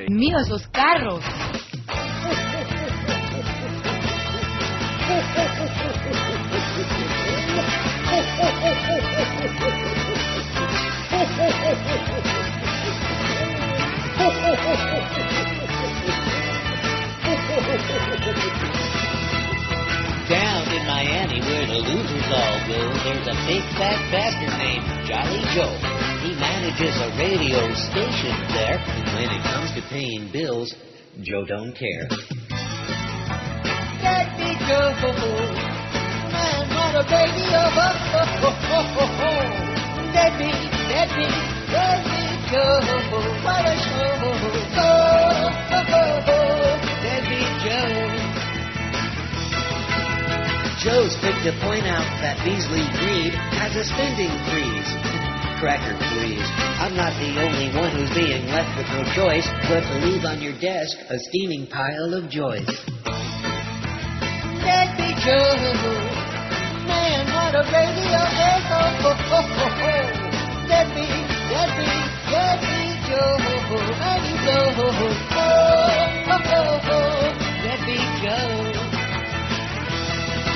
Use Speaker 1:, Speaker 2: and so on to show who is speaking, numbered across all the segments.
Speaker 1: Mío, esos carros.
Speaker 2: Down in Miami, where the losers all go, there's a big fat bastard named Jolly Joe. He manages a radio station there, and when it comes to paying bills, Joe don't care. Deadbeat Joe, man, what a baby, Deadbeat Joe, what a show, Deadbeat Joe. Joe's quick to point out that Beasley Reed has a spending freeze. Cracker, please. I'm not the only one who's being left with no choice but to leave on your desk a steaming pile of joys. Deadbeat Joe, man, what a radio echo. Deadbeat Joe, and you go. Deadbeat Joe.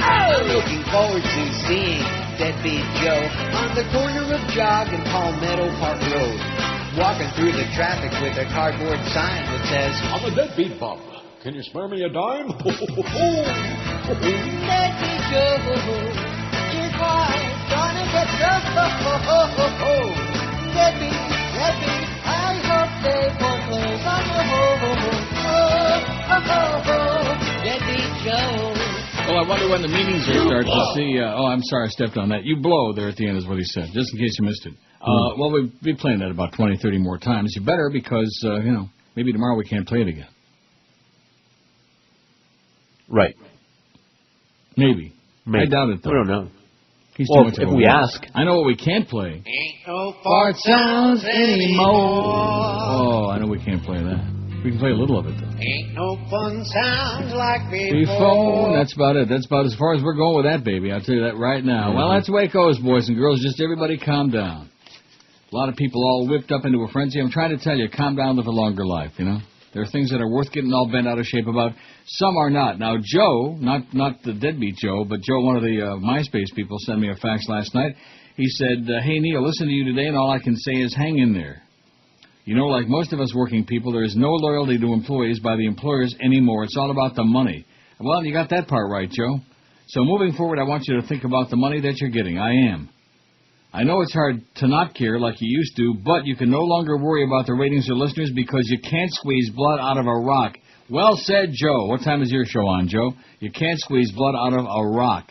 Speaker 2: I'm looking forward to seeing Deadbeat Joe on the corner of Jog and Palmetto Park Road, walking through the traffic with a cardboard sign that says,
Speaker 3: I'm a deadbeat bum. Can you spare me a dime?
Speaker 2: Deadbeat Joe is why gonna get Deadbeat, I hope they won't close on your Deadbeat Joe.
Speaker 4: Well, I wonder when the meetings will start to see... I'm sorry I stepped on that. You blow there at the end is what he said, just in case you missed it. Well, we'll be playing that about 20, 30 more times. You better because, maybe tomorrow we can't play it again.
Speaker 5: Right.
Speaker 4: Maybe. I doubt it, though.
Speaker 5: I don't know.
Speaker 4: He's
Speaker 5: well,
Speaker 4: too much
Speaker 5: if
Speaker 4: of a
Speaker 5: we
Speaker 4: whore.
Speaker 5: ask.
Speaker 4: I know what we can't play.
Speaker 2: Ain't no
Speaker 4: Fart sounds anymore. Oh, I know we can't play that. We can play a little of it, though.
Speaker 2: Ain't no fun sounds like
Speaker 4: Before. That's about it. That's about as far as we're going with that, baby. I'll tell you that right now.
Speaker 5: Mm-hmm.
Speaker 4: Well, that's the way it goes, boys and girls. Just everybody calm down. A lot of people all whipped up into a frenzy. I'm trying to tell you, calm down, live a longer life, you know. There are things that are worth getting all bent out of shape about. Some are not. Now, Joe, not the deadbeat Joe, but Joe, one of the MySpace people, sent me a fax last night. He said, hey, Neil, listen to you today, and all I can say is hang in there. You know, like most of us working people, there is no loyalty to employees by the employers anymore. It's all about the money. Well, you got that part right, Joe. So moving forward, I want you to think about the money that you're getting. I am. I know it's hard to not care like you used to, but you can no longer worry about the ratings or listeners because you can't squeeze blood out of a rock. Well said, Joe. What time is your show on, Joe? You can't squeeze blood out of a rock.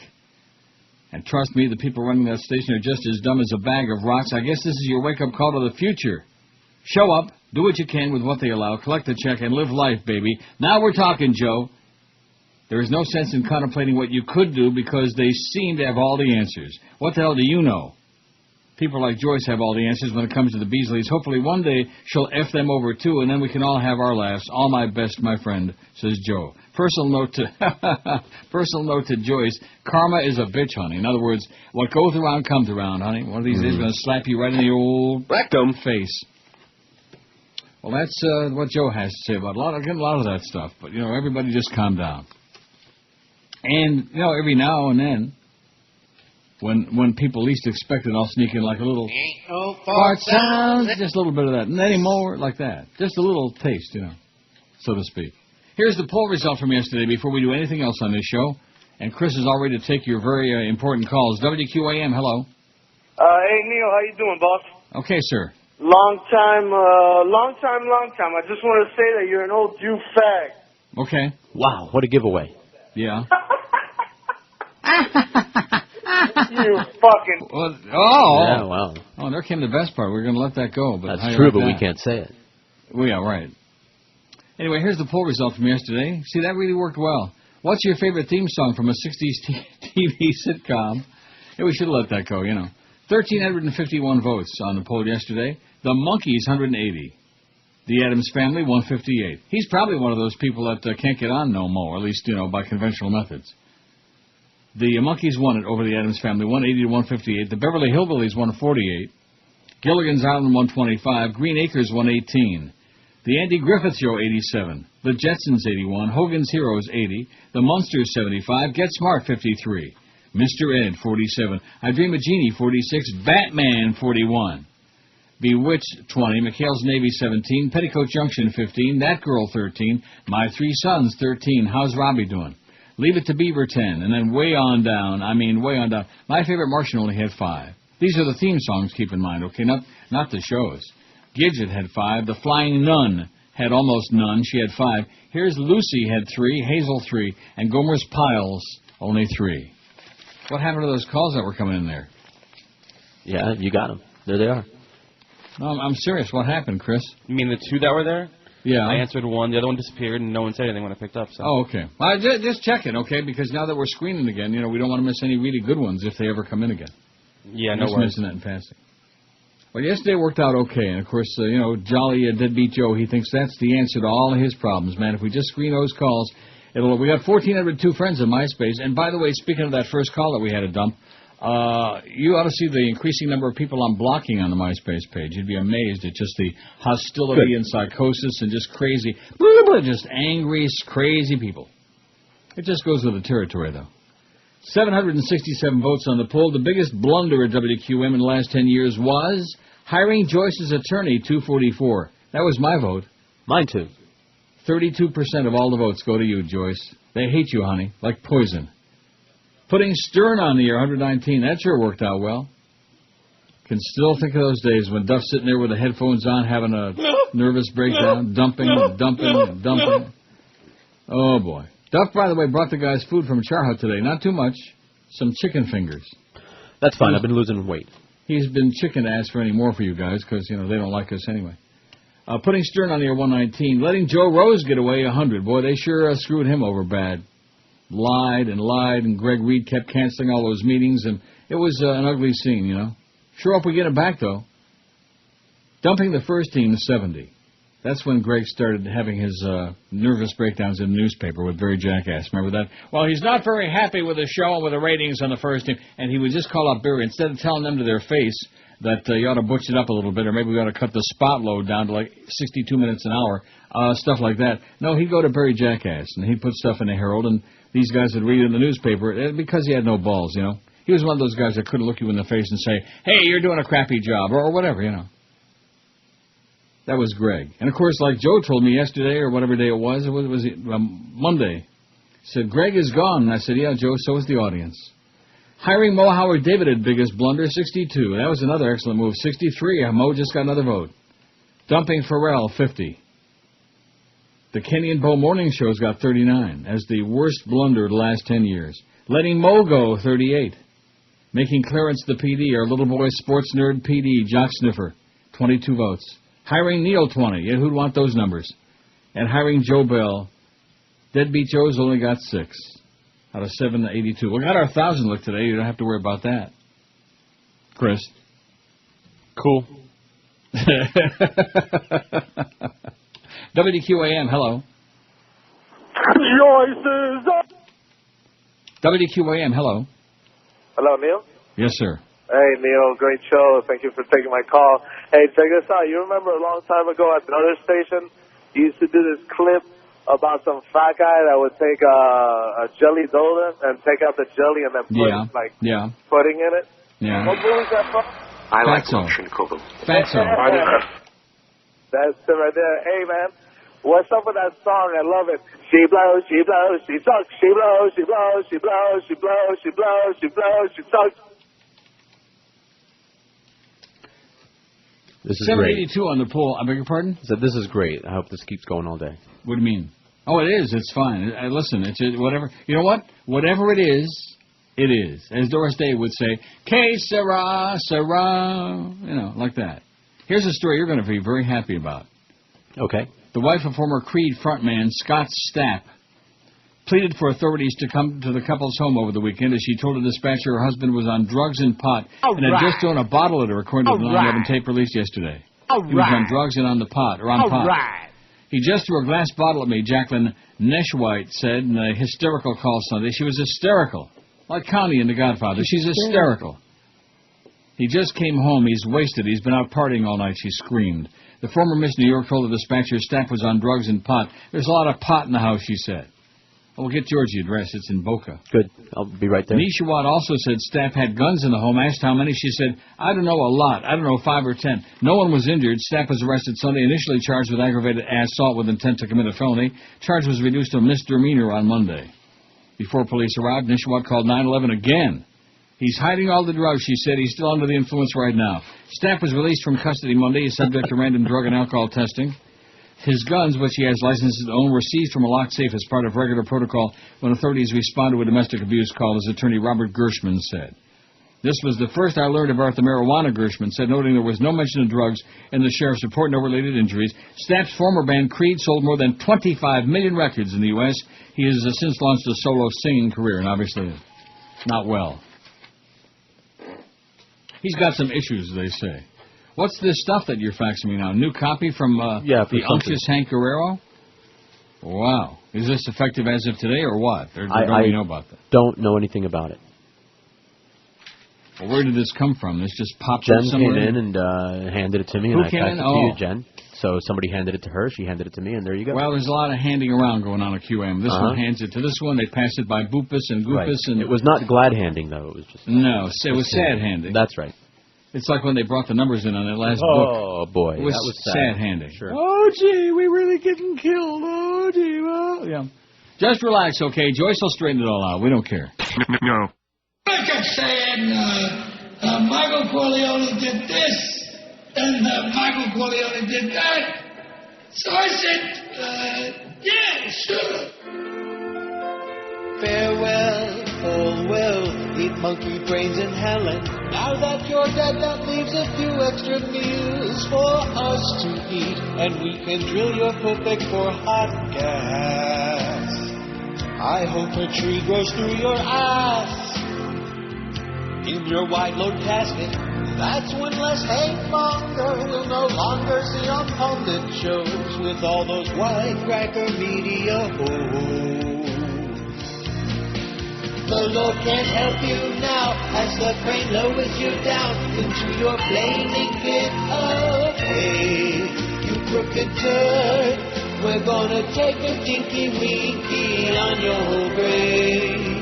Speaker 4: And trust me, the people running that station are just as dumb as a bag of rocks. I guess this is your wake-up call to the future. Show up, do what you can with what they allow, collect the check, and live life, baby. Now we're talking, Joe. There is no sense in contemplating what you could do because they seem to have all the answers. What the hell do you know? People like Joyce have all the answers when it comes to the Beasleys. Hopefully one day she'll F them over, too, and then we can all have our laughs. All my best, my friend, says Joe. Personal note to Joyce, karma is a bitch, honey. In other words, what goes around comes around, honey. One of these days is going to slap you right in the old rectum face. Well, that's what Joe has to say about a lot of that stuff. But, everybody just calm down. And, every now and then, when people least expect it, I'll sneak in like a little fart sound, just a little bit of that. And any more like that. Just a little taste, so to speak. Here's the poll result from yesterday before we do anything else on this show. And Chris is all ready to take your very important calls. WQAM, hello.
Speaker 6: Hey, Neil, how you doing, boss?
Speaker 4: Okay, sir.
Speaker 6: Long time. I just want to say that you're an old Jew fag.
Speaker 4: Okay.
Speaker 5: Wow, what a giveaway.
Speaker 4: Yeah.
Speaker 6: You fucking...
Speaker 4: Well,
Speaker 5: yeah, wow.
Speaker 4: Oh, there came the best part. We're going to let that go. But
Speaker 5: that's true, but we can't say it.
Speaker 4: Well, yeah, right. Anyway, here's the poll result from yesterday. See, that really worked well. What's your favorite theme song from a 60s TV sitcom? Yeah, we should have let that go, 1,351 votes on the poll yesterday. The Monkees, 180. The Addams Family, 158. He's probably one of those people that can't get on no more, at least, by conventional methods. The Monkees won it over the Addams Family, 180 to 158. The Beverly Hillbillies, 148. Gilligan's Island, 125. Green Acres, 118. The Andy Griffith Show, 87. The Jetsons, 81. Hogan's Heroes, 80. The Munsters, 75. Get Smart, 53. Mr. Ed, 47. I Dream of Jeannie, 46. Batman, 41. Bewitched, 20. McHale's Navy, 17. Petticoat Junction, 15. That Girl, 13. My Three Sons, 13. How's Robbie doing? Leave It to Beaver, 10. And then way on down. My Favorite Martian only had 5. These are the theme songs, keep in mind, okay? Not the shows. Gidget had 5. The Flying Nun had almost none. She had 5. Here's Lucy had 3. Hazel, 3. And Gomer's Piles, only 3. What happened to those calls that were coming in there?
Speaker 5: Yeah, you got them. There they are.
Speaker 4: No, I'm serious. What happened, Chris?
Speaker 1: You mean the 2 that were there?
Speaker 4: Yeah.
Speaker 1: I answered one. The other one disappeared, and no one said anything when I picked up. So.
Speaker 4: Oh, okay. Well, just checking, okay? Because now that we're screening again, we don't want to miss any really good ones if they ever come in again.
Speaker 1: Yeah, no
Speaker 4: just
Speaker 1: worries.
Speaker 4: mention that in passing. Well, yesterday worked out okay, and of course, Jolly Deadbeat Joe, he thinks that's the answer to all of his problems, man. If we just screen those calls, we got 1,402 friends on MySpace. And by the way, speaking of that first call that we had to dump, you ought to see the increasing number of people I'm blocking on the MySpace page. You'd be amazed at just the hostility and psychosis and just crazy, just angry, crazy people. It just goes with the territory, though. 767 votes on the poll. The biggest blunder at WQAM in the last 10 years was hiring Joyce's attorney, 244. That was my vote.
Speaker 5: Mine too.
Speaker 4: 32% of all the votes go to you, Joyce. They hate you, honey, like poison. Putting Stern on the air, 119. That sure worked out well. Can still think of those days when Duff's sitting there with the headphones on, having a nervous breakdown, dumping. Oh, boy. Duff, by the way, brought the guys food from Char Hut today. Not too much. Some chicken fingers.
Speaker 5: That's fine. I've been losing weight.
Speaker 4: He's been chicken to ask for any more for you guys because, they don't like us anyway. Putting Stern on the air, 119. Letting Joe Rose get away, 100. Boy, they sure screwed him over bad. Lied, and Greg Reed kept canceling all those meetings, and it was an ugly scene, Sure hope we get it back, though. Dumping the first team, 70. That's when Greg started having his nervous breakdowns in the newspaper with Barry Jackass. Remember that? Well, he's not very happy with the show and with the ratings on the first team, and he would just call up Barry. Instead of telling them to their face that you ought to butch it up a little bit, or maybe we ought to cut the spot load down to like 62 minutes an hour, stuff like that. No, he'd go to Barry Jackass, and he'd put stuff in the Herald, and these guys would read it in the newspaper because he had no balls, He was one of those guys that couldn't look you in the face and say, hey, you're doing a crappy job, or whatever, That was Greg. And, of course, like Joe told me yesterday, or whatever day it was Monday, said, Greg is gone. And I said, yeah, Joe, so is the audience. Hiring Mo Howard David at biggest blunder, 62. That was another excellent move. 63. Mo just got another vote. Dumping Pharrell, 50. The Kenny and Bo morning shows got 39 as the worst blunder of the last 10 years. Letting Mo go, 38. Making Clarence the PD, our little boy sports nerd PD, jock sniffer, 22 votes. Hiring Neil, 20. Yeah, who'd want those numbers? And hiring Joe Bell, Deadbeat Joe's only got 6 out of 782. We got our 1,000 look today. You don't have to worry about that. Chris.
Speaker 1: Cool.
Speaker 4: WQAM, hello.
Speaker 6: Joyce's up.
Speaker 4: WQAM, hello.
Speaker 6: Hello, Neil?
Speaker 4: Yes, sir.
Speaker 6: Hey, Neil, great show. Thank you for taking my call. Hey, check this out. You remember a long time ago at another station, you used to do this clip about some fat guy that would take a jelly donut and take out the jelly and then put pudding in it?
Speaker 4: Yeah.
Speaker 6: What movie is that from?
Speaker 7: I like
Speaker 4: Fatso.
Speaker 7: Russian cooking.
Speaker 4: Fatso.
Speaker 6: That's it right there. Hey, man, what's up with that song? I love it. She blows, she blows, she sucks. She blows, she blows, she blows, she blows, she blows, she blows, she sucks.
Speaker 5: This is
Speaker 4: 782
Speaker 5: great.
Speaker 4: on the poll. I beg your pardon?
Speaker 5: So this is great. I hope this keeps going all day.
Speaker 4: What do you mean? Oh, it is. It's fine. Listen, it's whatever. You know what? Whatever it is, it is. As Doris Day would say, que sera, sera, like that. Here's a story you're going to be very happy about.
Speaker 5: Okay.
Speaker 4: The wife of former Creed frontman Scott Stapp pleaded for authorities to come to the couple's home over the weekend as she told a dispatcher her husband was on drugs and pot and had just thrown a bottle at her, according to the 9/11 tape released yesterday. He was on drugs and on pot. He just threw a glass bottle at me, Jacqueline Neshwhite said in a hysterical call Sunday. She was hysterical, like Connie in The Godfather. She's hysterical. He just came home. He's wasted. He's been out partying all night, she screamed. The former Miss New York told the dispatcher staff was on drugs and pot. There's a lot of pot in the house, she said. We'll get George the address. It's in Boca.
Speaker 5: Good. I'll be right there.
Speaker 4: Nishawat also said staff had guns in the home. Asked how many. She said, I don't know, a lot. I don't know, 5 or 10. No one was injured. Staff was arrested Sunday, initially charged with aggravated assault with intent to commit a felony. Charge was reduced to a misdemeanor on Monday. Before police arrived, Nishawat called 911 again. He's hiding all the drugs, she said. He's still under the influence right now. Staff was released from custody Monday. He's subject to random drug and alcohol testing. His guns, which he has licenses to own, were seized from a locked safe as part of regular protocol when authorities responded to a domestic abuse call, his attorney Robert Gershman said. This was the first I learned about the marijuana, Gershman said, noting there was no mention of drugs in the sheriff's report, no related injuries. Staff's former band, Creed, sold more than 25 million records in the U.S. He has since launched a solo singing career, and obviously not well. He's got some issues, they say. What's this stuff that you're faxing me now? New copy from the unctuous Hank Guerrero? Wow. Is this effective as of today or what? Or don't we know about that?
Speaker 5: Don't know anything about it.
Speaker 4: Well, where did this come from? This just popped up somewhere?
Speaker 5: Jen came in and handed it to me, and I passed it to you, Jen. So somebody handed it to her, she handed it to me, and there you go.
Speaker 4: Well, there's a lot of handing around going on at QAM. This one hands it to this one, they pass it by Boopus and Goopus.
Speaker 5: Right.
Speaker 4: And
Speaker 5: it was not glad handing, though. It was just...
Speaker 4: No, it was sad handing.
Speaker 5: That's right.
Speaker 4: It's like when they brought the numbers in on that last book.
Speaker 5: Oh, boy.
Speaker 4: It was,
Speaker 5: that was
Speaker 4: sad handing.
Speaker 5: Sure.
Speaker 4: Oh, gee, we really getting killed. Oh, gee, well, yeah. Just relax, okay? Joyce will straighten it all out. We don't care.
Speaker 1: No.
Speaker 7: I kept saying, Michael Corleone did this, and Michael Corleone did that. So I said, yeah, sure.
Speaker 2: Farewell, all well, eat monkey brains in Helen. Now that you're dead, that leaves a few extra meals for us to eat, and we can drill your pubic for hot gas. I hope a tree grows through your ass. In your wide load casket, that's when less hate monger will no longer see on pundit shows with all those white cracker media hoes. The Lord can't help you now as the crane lowers you down into your flaming pit of hate. You crooked turd, we're gonna take a dinky winky on your grave.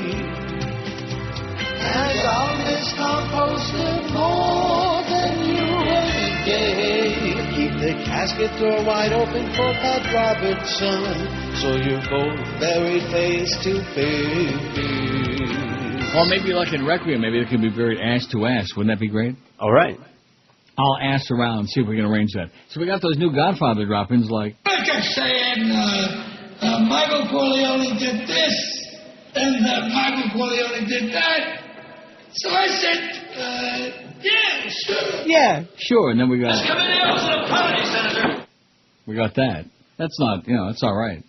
Speaker 2: And on this composted more than you ever gave. Keep the casket door wide open for Pat Robertson, so you're both buried face to face.
Speaker 4: Or maybe like in Requiem, maybe it can be buried ass to ass. Wouldn't that be great?
Speaker 5: All right.
Speaker 4: I'll ask around and see if we can arrange that. So we got those new Godfather drop-ins like...
Speaker 7: I kept saying, Michael Corleone did this, and Michael Corleone did that. So I said, yeah, sure.
Speaker 4: Yeah, sure. And then we got...
Speaker 7: Let's come in here to the party, Senator.
Speaker 4: We got that. That's not, that's all right.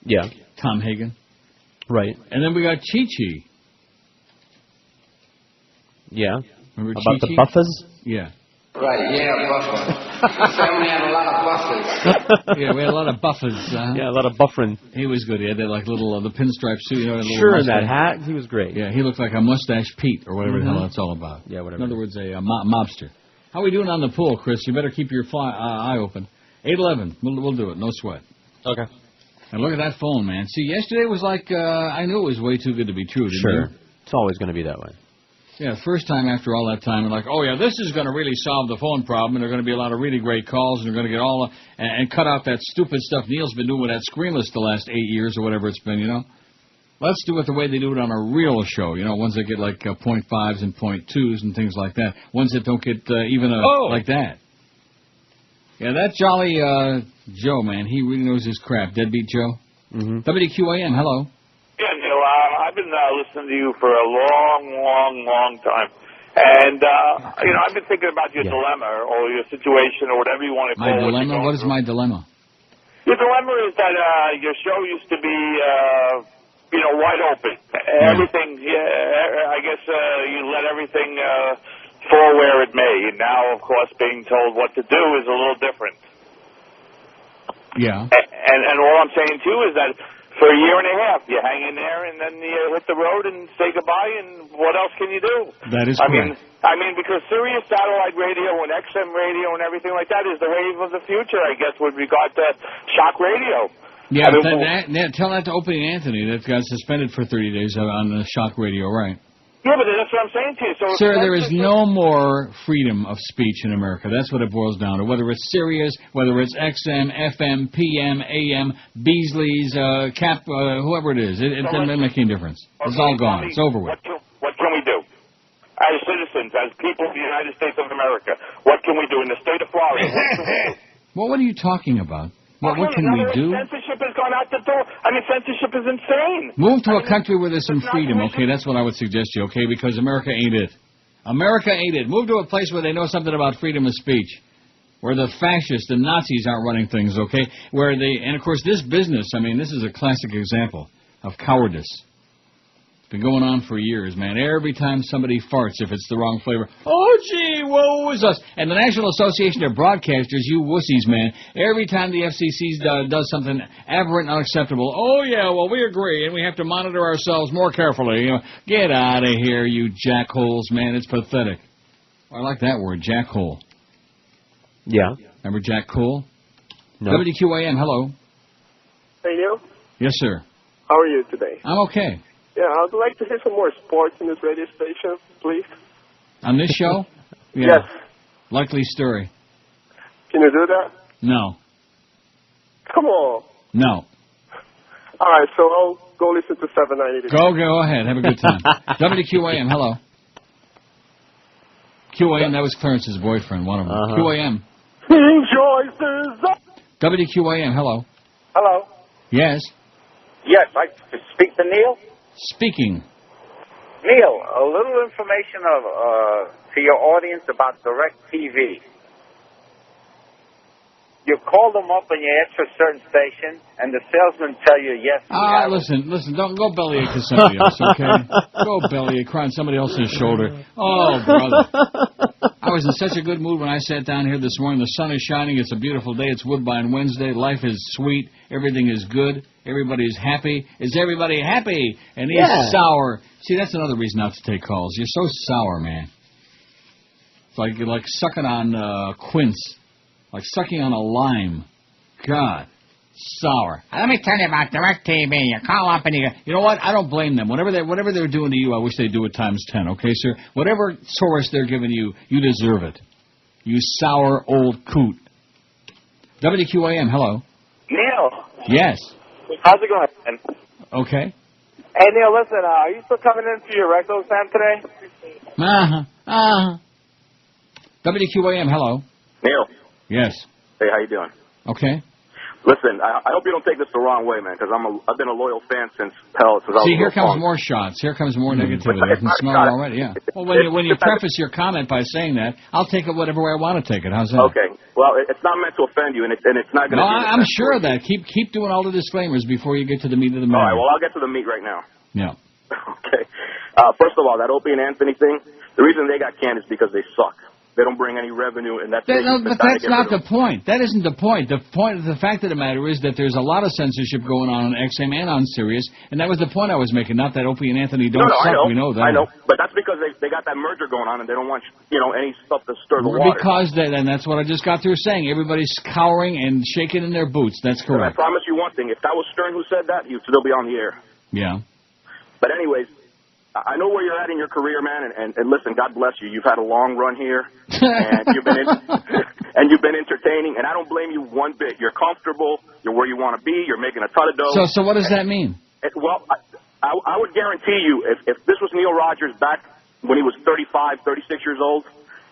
Speaker 5: Yeah.
Speaker 4: Tom Hagen.
Speaker 5: Right.
Speaker 4: And then we got Chi-Chi.
Speaker 5: Yeah.
Speaker 4: Remember
Speaker 5: About
Speaker 4: Chi-Chi?
Speaker 5: the buffers?
Speaker 4: Yeah.
Speaker 8: Right, yeah, buffer. The family had a lot of buffers.
Speaker 4: Yeah, we had a lot of buffers.
Speaker 5: Yeah, a lot of buffering.
Speaker 4: He was good. He had that like little the pinstripe suit.
Speaker 5: Sure, that hat. He was great.
Speaker 4: Yeah, he looked like a mustache Pete or whatever the hell that's all about.
Speaker 5: Yeah, whatever.
Speaker 4: In other words, a mobster. How are we doing on the pool, Chris? You better keep your eye open. 811. We'll do it. No sweat.
Speaker 1: Okay.
Speaker 4: And look at that phone, man. See, yesterday was like I knew it was way too good to be true. Didn't
Speaker 5: Sure.
Speaker 4: you?
Speaker 5: It's always going to be that way.
Speaker 4: Yeah, first time after all that time, we're like, oh, yeah, this is going to really solve the phone problem, and there are going to be a lot of really great calls, and they're going to get all and cut out that stupid stuff Neil's been doing with that screenless the last 8 years or whatever it's been, Let's do it the way they do it on a real show, ones that get like 0.5s and 0.2s and things like that, ones that don't get even like that. Yeah, that jolly Joe, man, he really knows his crap. Deadbeat Joe.
Speaker 5: Mm-hmm.
Speaker 4: WQAM, hello.
Speaker 6: Yeah, Neil, I've been listening to you for a long time. And, I've been thinking about your dilemma or your situation or whatever you want to call it.
Speaker 4: My dilemma? What is my dilemma?
Speaker 6: Your dilemma is that your show used to be, wide open. Everything, I guess you let everything fall where it may. Now, of course, being told what to do is a little different.
Speaker 4: Yeah.
Speaker 6: And all I'm saying, too, is that
Speaker 9: for a year and a half. You hang in there, and then you hit the road and say goodbye, and what else can you do?
Speaker 4: That is correct.
Speaker 9: I mean, because Sirius satellite radio and XM radio and everything like that is the wave of the future, I guess, with regard to shock radio.
Speaker 4: Yeah, tell that to Opie and Anthony that got suspended for 30 days on the shock radio, right?
Speaker 9: Yeah, but that's what I'm saying to you. So
Speaker 4: sir, there is no more freedom of speech in America. That's what it boils down to. Whether it's Sirius, whether it's XM, FM, PM, AM, Beasley's, Cap, whoever it is, it doesn't make any difference. It's all gone. It's over with.
Speaker 9: What can we do? As citizens, as people of the United States of America, what can we do in the state of Florida? What can we do?
Speaker 4: Well, what are you talking about? What can we do?
Speaker 9: Censorship has gone out the door. I mean, censorship is insane.
Speaker 4: Move to a country where there's some freedom, okay? That's what I would suggest you, okay? Because America ain't it. America ain't it. Move to a place where they know something about freedom of speech, where the fascists, the Nazis aren't running things, okay? And of course, this business, I mean, this is a classic example of cowardice. Been going on for years, man. Every time somebody farts, if it's the wrong flavor, oh, gee, woe is us. And the National Association of Broadcasters, you wussies, man, every time the FCC does something aberrant and unacceptable, oh, yeah, well, we agree, and we have to monitor ourselves more carefully. You know, get out of here, you jackholes, man. It's pathetic. I like that word, jackhole.
Speaker 5: Yeah.
Speaker 4: Remember Jack Cole?
Speaker 5: No.
Speaker 4: WQAM, hello.
Speaker 10: Hey, Neil.
Speaker 4: Yes, sir.
Speaker 10: How are you today?
Speaker 4: I'm okay.
Speaker 10: Yeah, I'd like to hear some more sports in this radio station, please.
Speaker 4: On this show? Yeah.
Speaker 10: Yes.
Speaker 4: Likely story.
Speaker 10: Can you do that?
Speaker 4: No.
Speaker 10: Come on.
Speaker 4: No.
Speaker 10: All right, so I'll go listen to 790.
Speaker 4: Go ahead. Have a good time. WQAM, hello. QAM, that was Clarence's boyfriend, one of them. QAM. WQAM, hello.
Speaker 11: Hello.
Speaker 4: Yes.
Speaker 11: Yes, I speak to Neil.
Speaker 4: Speaking.
Speaker 11: Neil, a little information to your audience about DirecTV. You call them up and you ask for a certain station, and the salesmen tell you yes.
Speaker 4: Listen, don't go bellyache to somebody else, okay? Go bellyache, cry on somebody else's shoulder. Oh, brother. I was in such a good mood when I sat down here this morning. The sun is shining. It's a beautiful day. It's Woodbine Wednesday. Life is sweet. Everything is good. Everybody's happy. Is everybody happy? And he's sour. See, that's another reason not to take calls. You're so sour, man. It's like sucking on quince. Like sucking on a lime. God. Sour. Let me tell you about DirecTV. You call up and you know what? I don't blame them. Whatever they're doing to you, I wish they'd do it times 10. Okay, sir? Whatever source they're giving you, you deserve it. You sour old coot. WQAM, hello.
Speaker 9: Neil.
Speaker 4: Yes.
Speaker 9: How's it going, man?
Speaker 4: Okay.
Speaker 9: Hey, Neil, listen, are you still coming in for your rectal exam today?
Speaker 4: WQAM, hello.
Speaker 12: Neil.
Speaker 4: Yes.
Speaker 12: Hey, how you doing?
Speaker 4: Okay.
Speaker 12: Listen, I hope you don't take this the wrong way, man, because I've been a loyal fan since I was
Speaker 4: See, here comes more shots. Here comes more negativity. I can smell it already, yeah. Well, when you preface your comment by saying that, I'll take it whatever way I want to take it. How's that?
Speaker 12: Okay. Well, it's not meant to offend you, and it's not going to be...
Speaker 4: I'm sure of that. Keep doing all the disclaimers before you get to the meat of the matter.
Speaker 12: All right, well, I'll get to the meat right now.
Speaker 4: Yeah.
Speaker 12: Okay. First of all, that Opie and Anthony thing, the reason they got canned is because they suck. They don't bring any revenue, and but
Speaker 4: that's not the point. That isn't the point. The fact of the matter is that there's a lot of censorship going on XM and on Sirius, and that was the point I was making. Not that Opie and Anthony don't suck. We know that.
Speaker 12: I know, but that's because they got that merger going on, and they don't want any stuff to stir the water.
Speaker 4: And that's what I just got through saying. Everybody's cowering and shaking in their boots. That's correct.
Speaker 12: And I promise you one thing: if that was Stern who said that, he'd still be on the air.
Speaker 4: Yeah.
Speaker 12: But anyways. I know where you're at in your career, man, and listen, God bless you. You've had a long run here, and you've been entertaining, and I don't blame you one bit. You're comfortable. You're where you want to be. You're making a ton of dough.
Speaker 4: So what does that mean?
Speaker 12: Well, I would guarantee you, if this was Neil Rogers back when he was 35, 36 years old,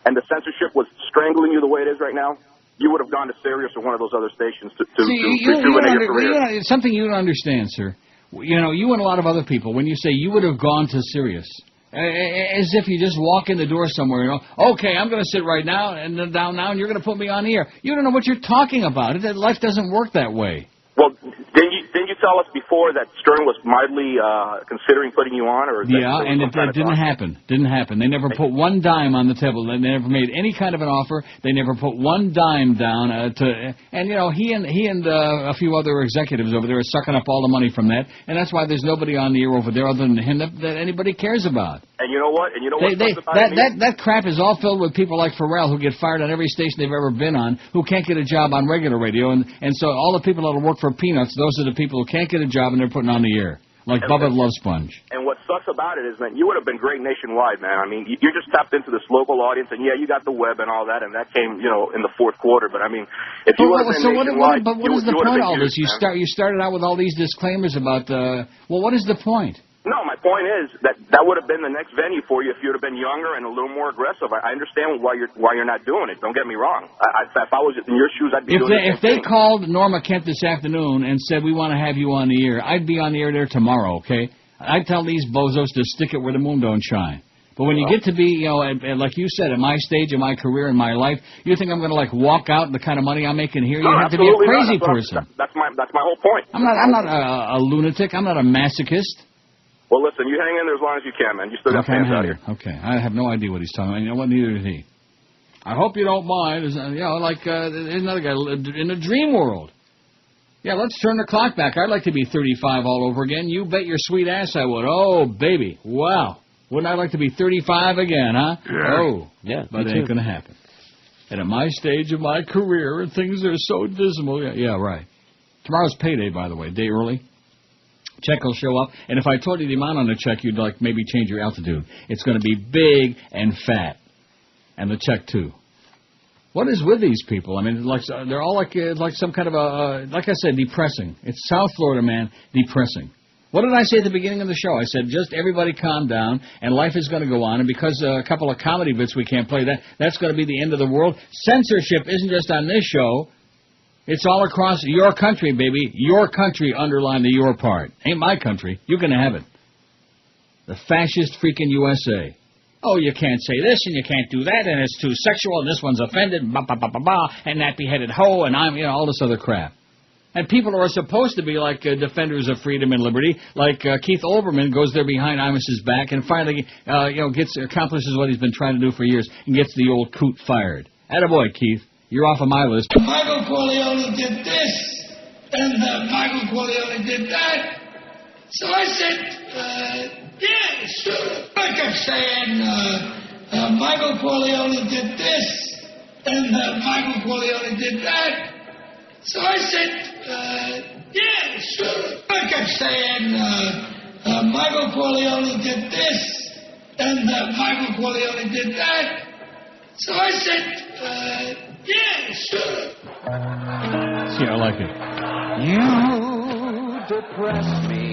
Speaker 12: and the censorship was strangling you the way it is right now, you would have gone to Sirius or one of those other stations to rejuvenate your career.
Speaker 4: Something you don't understand, sir. You know, you and a lot of other people, when you say you would have gone to Sirius, as if you just walk in the door somewhere, okay, I'm going to sit right now and down now, and you're going to put me on the air. You don't know what you're talking about. Life doesn't work that way.
Speaker 12: Well, didn't you tell us before before that Stern was mildly considering putting you on? Or
Speaker 4: yeah, and it didn't happen. Didn't happen. They never put one dime on the table. They never made any kind of an offer. They never put one dime down And you know, he and a few other executives over there are sucking up all the money from that, and that's why there's nobody on the air over there other than him that anybody cares about.
Speaker 12: And you know what?
Speaker 4: That crap is all filled with people like Pharrell who get fired on every station they've ever been on, who can't get a job on regular radio, and so all the people that will work for peanuts, those are the people who can't get a job and they're putting on the air, like Bubba the Love Sponge.
Speaker 12: And what sucks about it is, man, you would have been great nationwide, man. I mean, you just tapped into this local audience, and yeah, you got the web and all that, and that came, you know, in the fourth quarter. But I mean, if you would have been nationwide,
Speaker 4: what is the point of all this? You started out with all these disclaimers about what is the point?
Speaker 12: No, my point is that would have been the next venue for you if you would have been younger and a little more aggressive. I understand why you're not doing it. Don't get me wrong. If I was in your shoes, I'd be doing it.
Speaker 4: If they called Norma Kent this afternoon and said, we want to have you on the air, I'd be on the air there tomorrow, okay? I'd tell these bozos to stick it where the moon don't shine. But when you get to be, you know, like you said, at my stage of my career and my life, you think I'm going to, like, walk out the kind of money I'm making here? You have to be a crazy person.
Speaker 12: That's my whole point.
Speaker 4: I'm not a lunatic. I'm not a masochist.
Speaker 12: Well, listen, you hang in there as long as you can, man. You still got fans out here.
Speaker 4: Okay, I have no idea what he's talking about. You know what? Neither did he. I hope you don't mind. You know, like there's another guy in a dream world. Yeah, let's turn the clock back. I'd like to be 35 all over again. You bet your sweet ass I would. Oh, baby. Wow. Wouldn't I like to be 35 again, huh?
Speaker 5: Yeah.
Speaker 4: Oh. Yeah, but it ain't going to happen. And at my stage of my career, and things are so dismal. Yeah, right. Tomorrow's payday, by the way, day early. Check will show up, and if I told you the amount on the check, you'd like maybe change your altitude. It's going to be big and fat, and the check too. What is with these people? I mean, like they're all like some kind of like I said, depressing. It's South Florida, man, depressing. What did I say at the beginning of the show? I said just everybody calm down, and life is going to go on. And because a couple of comedy bits we can't play, that's going to be the end of the world. Censorship isn't just on this show. It's all across your country, baby. Your country, underline the your part. Ain't my country. You can have it. The fascist freaking USA. Oh, you can't say this and you can't do that, and it's too sexual, and this one's offended, and that beheaded hoe, and I'm, all this other crap. And people who are supposed to be like defenders of freedom and liberty, like Keith Olbermann, goes there behind Imus's back and finally, accomplishes what he's been trying to do for years and gets the old coot fired. Attaboy, Keith. You're off of my list.
Speaker 7: Michael Corleone did this, and Michael Corleone did that. So I said, yeah, sure. I kept saying, Michael Corleone did this, and Michael Corleone did that. So I said, yeah, sure. I kept saying, Michael Corleone did this, and Michael Corleone did that. So I said, yeah, sure.
Speaker 4: See, I like it.
Speaker 13: You depress me.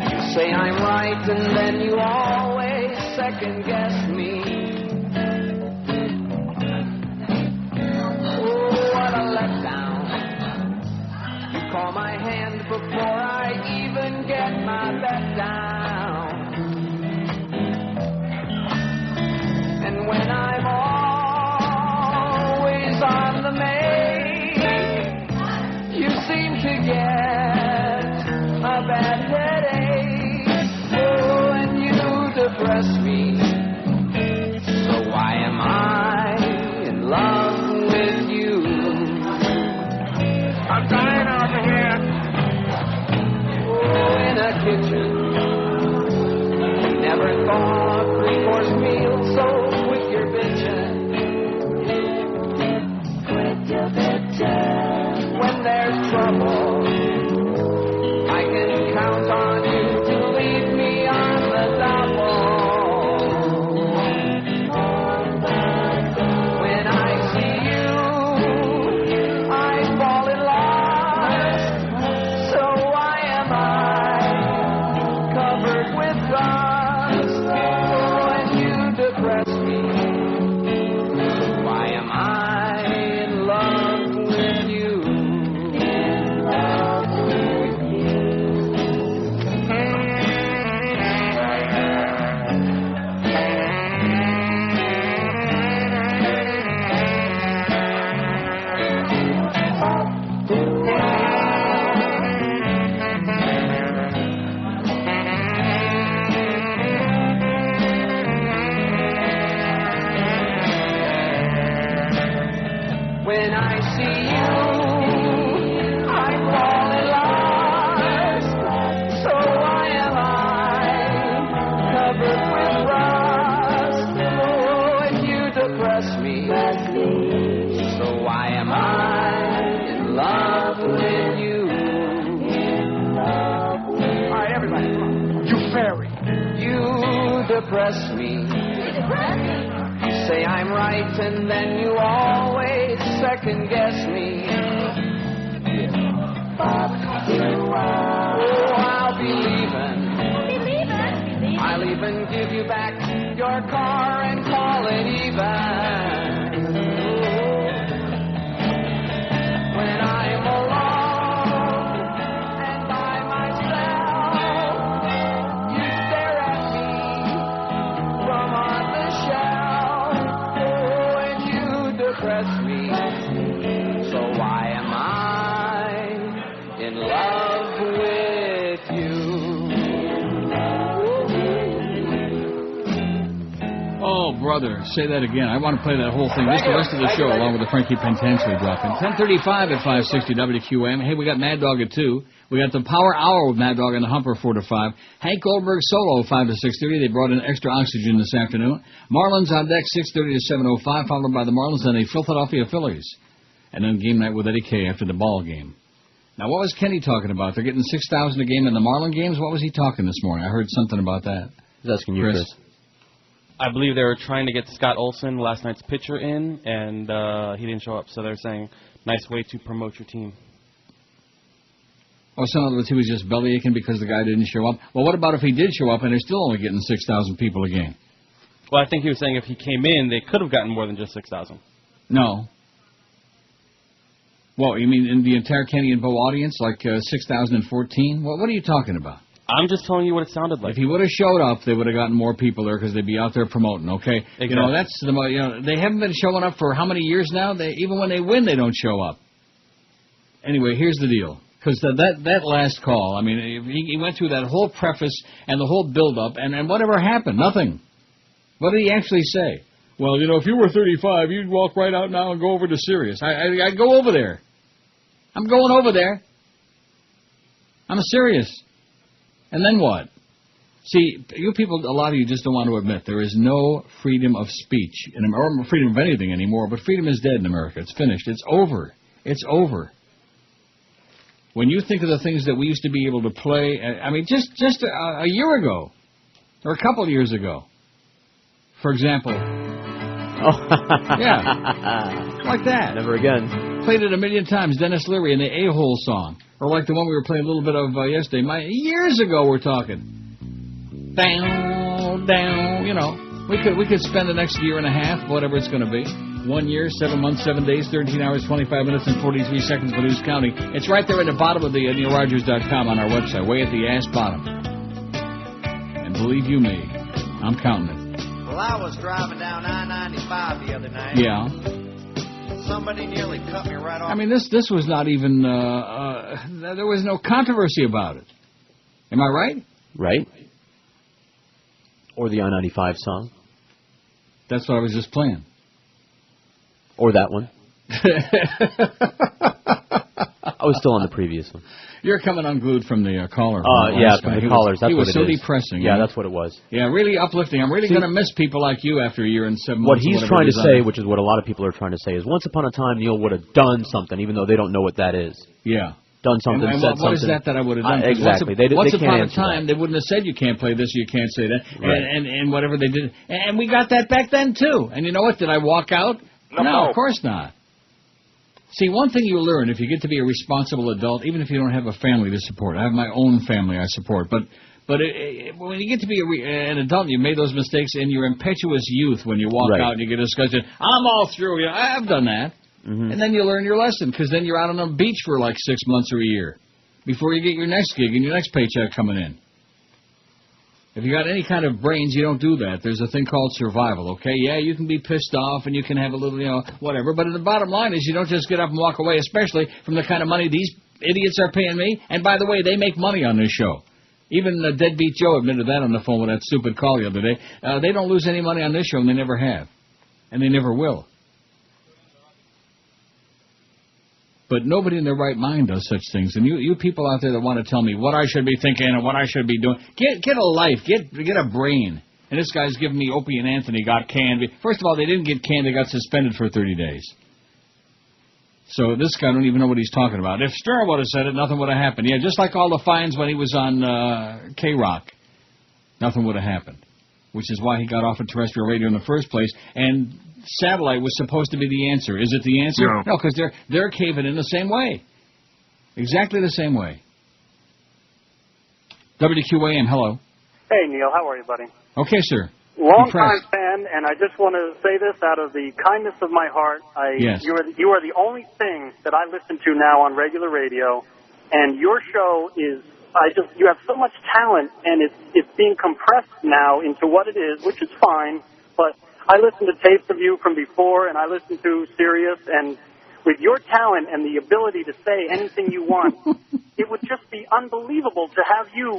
Speaker 13: You say I'm right, and then you always second guess me. Oh, what a letdown. You call my hand before I even get my bet down. And when I'm on the make, you seem to get a bad headache. Oh, and you depress me. So why am I in love with you? I'm dying over here. Oh, in a kitchen. Never thought 3-course meal so quick you're bitchin'. When there's trouble, I can count on you to leave me on the double. When I see you, I fall in love. So why am I covered with rust? When you depress me, why am I in love with you? depress me. You say I'm right and then you always second guess me. But I'll be leaving. I'll even give you back your car and call it even. When I'm alone and by myself, you stare at me from on the shelf. Oh, and you depress me. So why am I in love with you?
Speaker 4: Oh, brother, say that again. I want to play that whole thing, just the rest of the show, along with the Frankie Penitentiary dropping. 10:35 at 560 WQAM. Hey, we got Mad Dog at 2. We got the Power Hour with Mad Dog and the Humper 4 to 5. Hank Goldberg solo 5 to 6:30. They brought in extra oxygen this afternoon. Marlins on deck 6:30 to 7:05, followed by the Marlins and the Philadelphia Phillies. And then game night with Eddie K after the ball game. Now, what was Kenny talking about? They're getting 6,000 a game in the Marlin games? What was he talking this morning? I heard something about that.
Speaker 5: He's asking you, Chris.
Speaker 1: I believe they were trying to get Scott Olson, last night's pitcher, in, and he didn't show up. So they're saying, nice way to promote your team.
Speaker 4: Oh, so in other words, he was just belly aching because the guy didn't show up. Well, what about if he did show up and they're still only getting 6,000 people a game?
Speaker 1: Well, I think he was saying if he came in, they could have gotten more than just 6,000.
Speaker 4: No. Well, you mean in the entire Kenny and Bo audience, like 6,014? What are you talking about?
Speaker 1: I'm just telling you what it sounded like.
Speaker 4: If he would have showed up, they would have gotten more people there because they'd be out there promoting. Okay,
Speaker 1: exactly.
Speaker 4: You know that's the they haven't been showing up for how many years now? Even when they win, they don't show up. Anyway, here's the deal. Because that last call, I mean, he went through that whole preface and the whole build-up, and whatever happened? Nothing. What did he actually say? Well, if you were 35, you'd walk right out now and go over to Sirius. I'd go over there. I'm going over there. I'm serious. And then what? See, you people, a lot of you just don't want to admit there is no freedom of speech, or freedom of anything anymore, but freedom is dead in America. It's finished. It's over. It's over. When you think of the things that we used to be able to play, I mean, just a year ago, or a couple of years ago, for example. Yeah. Like that.
Speaker 5: Never again.
Speaker 4: Played it a million times, Dennis Leary and the A-Hole song. Or like the one we were playing a little bit of yesterday. Years ago we're talking. Down, down, We could spend the next year and a half, whatever it's going to be. 1 year, 7 months, 7 days, 13 hours, 25 minutes, and 43 seconds for News County. It's right there at the bottom of the NeilRogers.com on our website, way at the ass bottom. And believe you me, I'm counting it.
Speaker 14: Well, I was driving down I-95 the other night.
Speaker 4: Yeah.
Speaker 14: Somebody nearly cut me right off.
Speaker 4: I mean, this was not even, there was no controversy about it. Am I right?
Speaker 5: Right. Or the I-95 song.
Speaker 4: That's what I was just playing.
Speaker 5: Or that one. I was still on the previous one.
Speaker 4: You're coming unglued from the caller.
Speaker 5: Yeah, from the callers. That's
Speaker 4: what it is. He was so depressing.
Speaker 5: Yeah, that's what it was.
Speaker 4: Yeah, really uplifting. I'm really going to miss people like you after a year and 7 months.
Speaker 5: What he's trying to say, which is what a lot of people are trying to say, is once upon a time Neil would have done something, even though they don't know what that is.
Speaker 4: Yeah.
Speaker 5: Done something,
Speaker 4: and
Speaker 5: said
Speaker 4: what
Speaker 5: something.
Speaker 4: What is that I would have done?
Speaker 5: Exactly.
Speaker 4: Once
Speaker 5: they
Speaker 4: upon
Speaker 5: can't
Speaker 4: a time,
Speaker 5: that.
Speaker 4: they wouldn't have said you can't play this, you can't say that,
Speaker 5: right.
Speaker 4: and whatever they did. And we got that back then, too. And you know what? Did I walk out? No, of course not. See, one thing you learn if you get to be a responsible adult, even if you don't have a family to support. I have my own family I support. But when you get to be an adult and you made those mistakes in your impetuous youth when you walk out and you get disgusted, I'm all through. I've done that. Mm-hmm. And then you learn your lesson because then you're out on the beach for like 6 months or a year before you get your next gig and your next paycheck coming in. If you got any kind of brains, you don't do that. There's a thing called survival, okay? Yeah, you can be pissed off and you can have a little, whatever. But the bottom line is you don't just get up and walk away, especially from the kind of money these idiots are paying me. And by the way, they make money on this show. Even Deadbeat Joe admitted that on the phone with that stupid call the other day. They don't lose any money on this show, and they never have. And they never will. But nobody in their right mind does such things. And you people out there that want to tell me what I should be thinking and what I should be doing, get a life, get a brain. And this guy's giving me Opie and Anthony got canned. First of all, they didn't get canned. They got suspended for 30 days. So this guy don't even know what he's talking about. If Stern would have said it, nothing would have happened. Yeah, just like all the fines when he was on K-Rock. Nothing would have happened. which is why he got off of terrestrial radio in the first place. And satellite was supposed to be the answer. Is it the answer? No, because they're caving in the same way. Exactly the same way. WQAM, hello.
Speaker 15: Hey, Neil, how are you, buddy?
Speaker 4: Okay, sir.
Speaker 15: Long-time fan, and I just want to say this out of the kindness of my heart.
Speaker 4: Yes.
Speaker 15: You are the only thing that I listen to now on regular radio, and your show is, you have so much talent, and it's being compressed now into what it is, which is fine, but I listen to tapes of you from before, and I listen to Sirius, and with your talent and the ability to say anything you want, it would just be unbelievable to have you,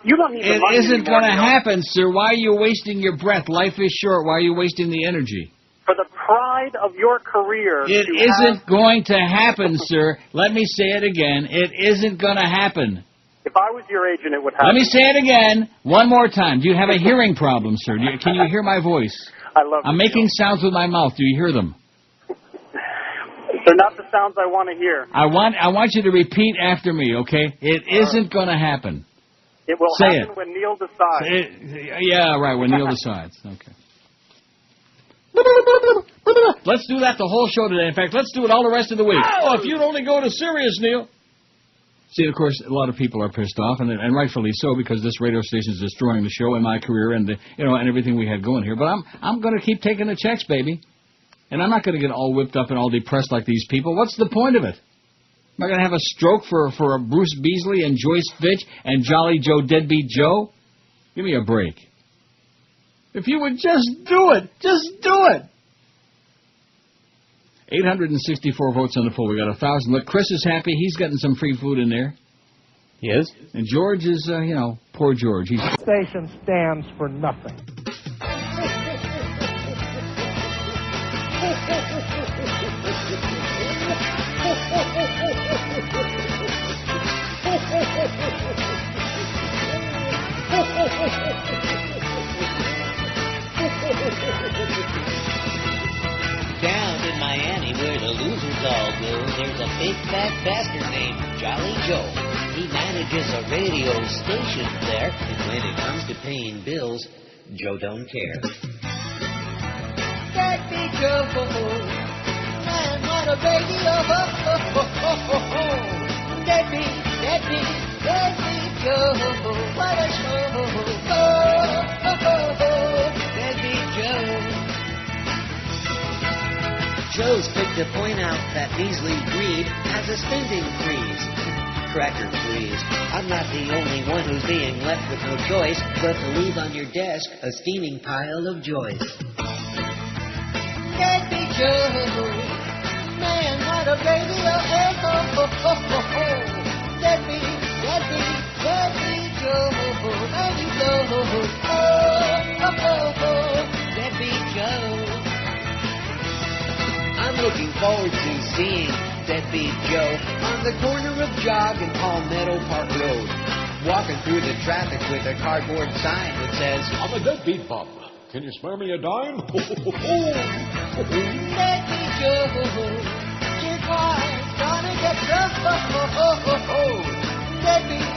Speaker 15: you don't need the money
Speaker 4: It isn't
Speaker 15: anymore,
Speaker 4: going to happen, sir. Why are you wasting your breath? Life is short. Why are you wasting the energy?
Speaker 15: For the pride of your career.
Speaker 4: It isn't going to happen, sir. Let me say it again. It isn't going to happen.
Speaker 15: If I was your agent, it would happen.
Speaker 4: Let me say it again. One more time. Do you have a hearing problem, sir? Can you hear my voice?
Speaker 15: I love
Speaker 4: I'm making sounds with my mouth. Do you hear them?
Speaker 15: They're not the sounds I want to hear.
Speaker 4: I want you to repeat after me, okay? It isn't going to happen.
Speaker 15: It will
Speaker 4: Say
Speaker 15: happen when Neil decides.
Speaker 4: Yeah, right, when Neil decides. Okay. Let's do that the whole show today. In fact, let's do it all the rest of the week. Oh, if you'd only go to Sirius, Neil. See, of course, a lot of people are pissed off, and rightfully so, because this radio station is destroying the show and my career and and everything we had going here. But I'm going to keep taking the checks, baby. And I'm not going to get all whipped up and all depressed like these people. What's the point of it? Am I going to have a stroke for Bruce Beasley and Joyce Fitch and Jolly Joe Deadbeat Joe? Give me a break. If you would just do it. Just do it. 864 votes on the poll. We got 1,000. Look, Chris is happy. He's getting some free food in there.
Speaker 5: He is?
Speaker 4: And George is, poor George.
Speaker 16: Station stands for nothing.
Speaker 2: Down in Miami, where the losers all go, there's a big fat bastard named Jolly Joe. He manages a radio station there, and when it comes to paying bills, Joe don't care. Deadbeat Joe, man, what a radio! Deadbeat Joe, what a show! Deadbeat Joe. Joe's quick to point out that Beasley Breed has a spending freeze. Cracker, please. I'm not the only one who's being left with no choice but to leave on your desk a steaming pile of joys. Deadbeat Joe, man, what a radio! Deadbeat Joe, and you know, Deadbeat Joe. I'm looking forward to seeing Deadbeat Joe on the corner of Jog and Palmetto Park Road, walking through the traffic with a cardboard sign that says,
Speaker 3: I'm a deadbeat bum. Can you spare me a dime?
Speaker 2: Deadbeat Joe, your car's gonna get some. Deadbeat,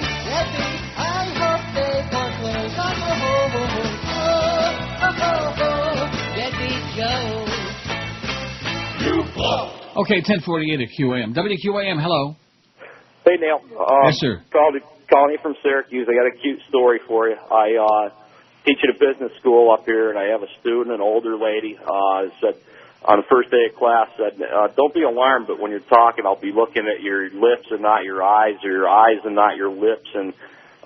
Speaker 2: I hope they want those on the home. Deadbeat Joe.
Speaker 4: Okay, 1048 at QAM. WQAM, hello.
Speaker 17: Hey, Neil.
Speaker 4: Yes, sir.
Speaker 17: Calling you from Syracuse. I got a cute story for you. I teach at a business school up here, and I have a student, an older lady, said on the first day of class, said, don't be alarmed, but when you're talking, I'll be looking at your lips and not your eyes, or your eyes and not your lips. And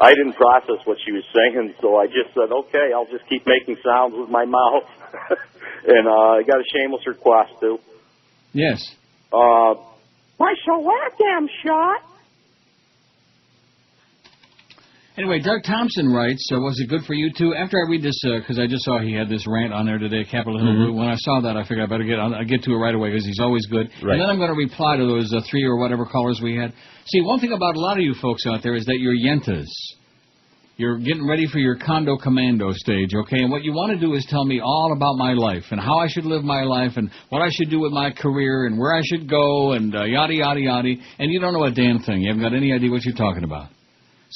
Speaker 17: I didn't process what she was saying, so I just said, okay, I'll just keep making sounds with my mouth. And I got a shameless request, too.
Speaker 4: Yes.
Speaker 17: My damn shot.
Speaker 4: Anyway, Doug Thompson writes, was it good for you two? After I read this, because I just saw he had this rant on there today, Capitol Hill Blue. When I saw that, I figured I better get to it right away, because he's always good.
Speaker 5: Right.
Speaker 4: And then I'm going to reply to those 3 or whatever callers we had. See, one thing about a lot of you folks out there is that you're yentas. You're getting ready for your condo commando stage, okay? And what you want to do is tell me all about my life and how I should live my life and what I should do with my career and where I should go and yada, yada, yada. And you don't know a damn thing. You haven't got any idea what you're talking about.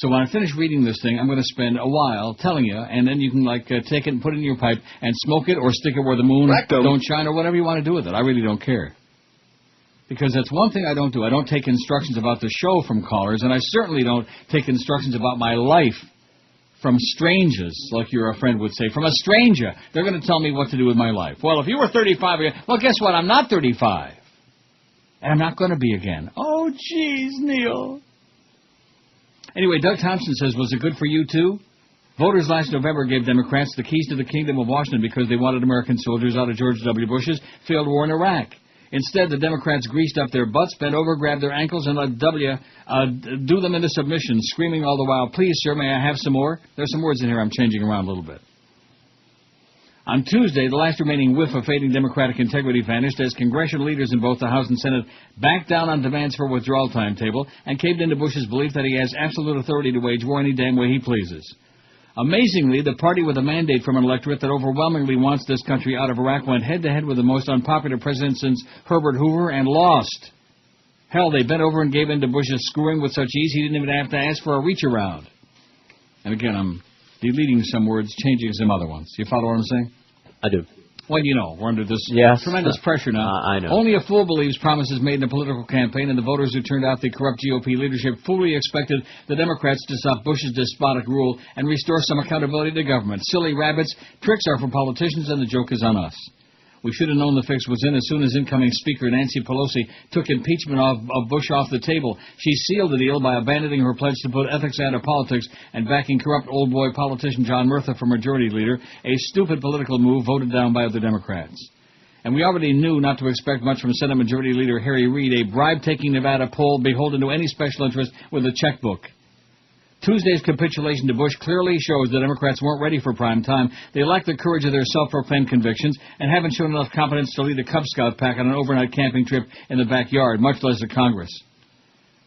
Speaker 4: So when I finish reading this thing, I'm going to spend a while telling you, and then you can, take it and put it in your pipe and smoke it or stick it where the moon don't shine or whatever you want to do with it. I really don't care. Because that's one thing I don't do. I don't take instructions about the show from callers, and I certainly don't take instructions about my life from strangers, like your friend would say. From a stranger, they're going to tell me what to do with my life. Well, if you were 35, well, guess what? I'm not 35. And I'm not going to be again. Oh, jeez, Neil. Anyway, Doug Thompson says, was it good for you, too? Voters last November gave Democrats the keys to the kingdom of Washington because they wanted American soldiers out of George W. Bush's failed war in Iraq. Instead, the Democrats greased up their butts, bent over, grabbed their ankles, and let W do them into submission, screaming all the while, please, sir, may I have some more? There's some words in here I'm changing around a little bit. On Tuesday, the last remaining whiff of fading Democratic integrity vanished as congressional leaders in both the House and Senate backed down on demands for a withdrawal timetable and caved into Bush's belief that he has absolute authority to wage war any damn way he pleases. Amazingly, the party with a mandate from an electorate that overwhelmingly wants this country out of Iraq went head-to-head with the most unpopular president since Herbert Hoover and lost. Hell, they bent over and gave in to Bush's screwing with such ease he didn't even have to ask for a reach-around. And again, I'm deleting some words, changing some other ones. You follow what I'm saying?
Speaker 5: I do.
Speaker 4: Well, you know, we're under this tremendous pressure now.
Speaker 5: I know.
Speaker 4: Only a fool believes promises made in a political campaign, and the voters who turned out the corrupt GOP leadership fully expected the Democrats to stop Bush's despotic rule and restore some accountability to government. Silly rabbits, tricks are for politicians, and the joke is on us. We should have known the fix was in as soon as incoming Speaker Nancy Pelosi took impeachment of Bush off the table. She sealed the deal by abandoning her pledge to put ethics out of politics and backing corrupt old boy politician John Murtha for Majority Leader, a stupid political move voted down by other Democrats. And we already knew not to expect much from Senate Majority Leader Harry Reid, a bribe-taking Nevada Pole beholden to any special interest with a checkbook. Tuesday's capitulation to Bush clearly shows the Democrats weren't ready for prime time. They lack the courage of their self-proclaimed convictions and haven't shown enough competence to lead a Cub Scout pack on an overnight camping trip in the backyard, much less a Congress.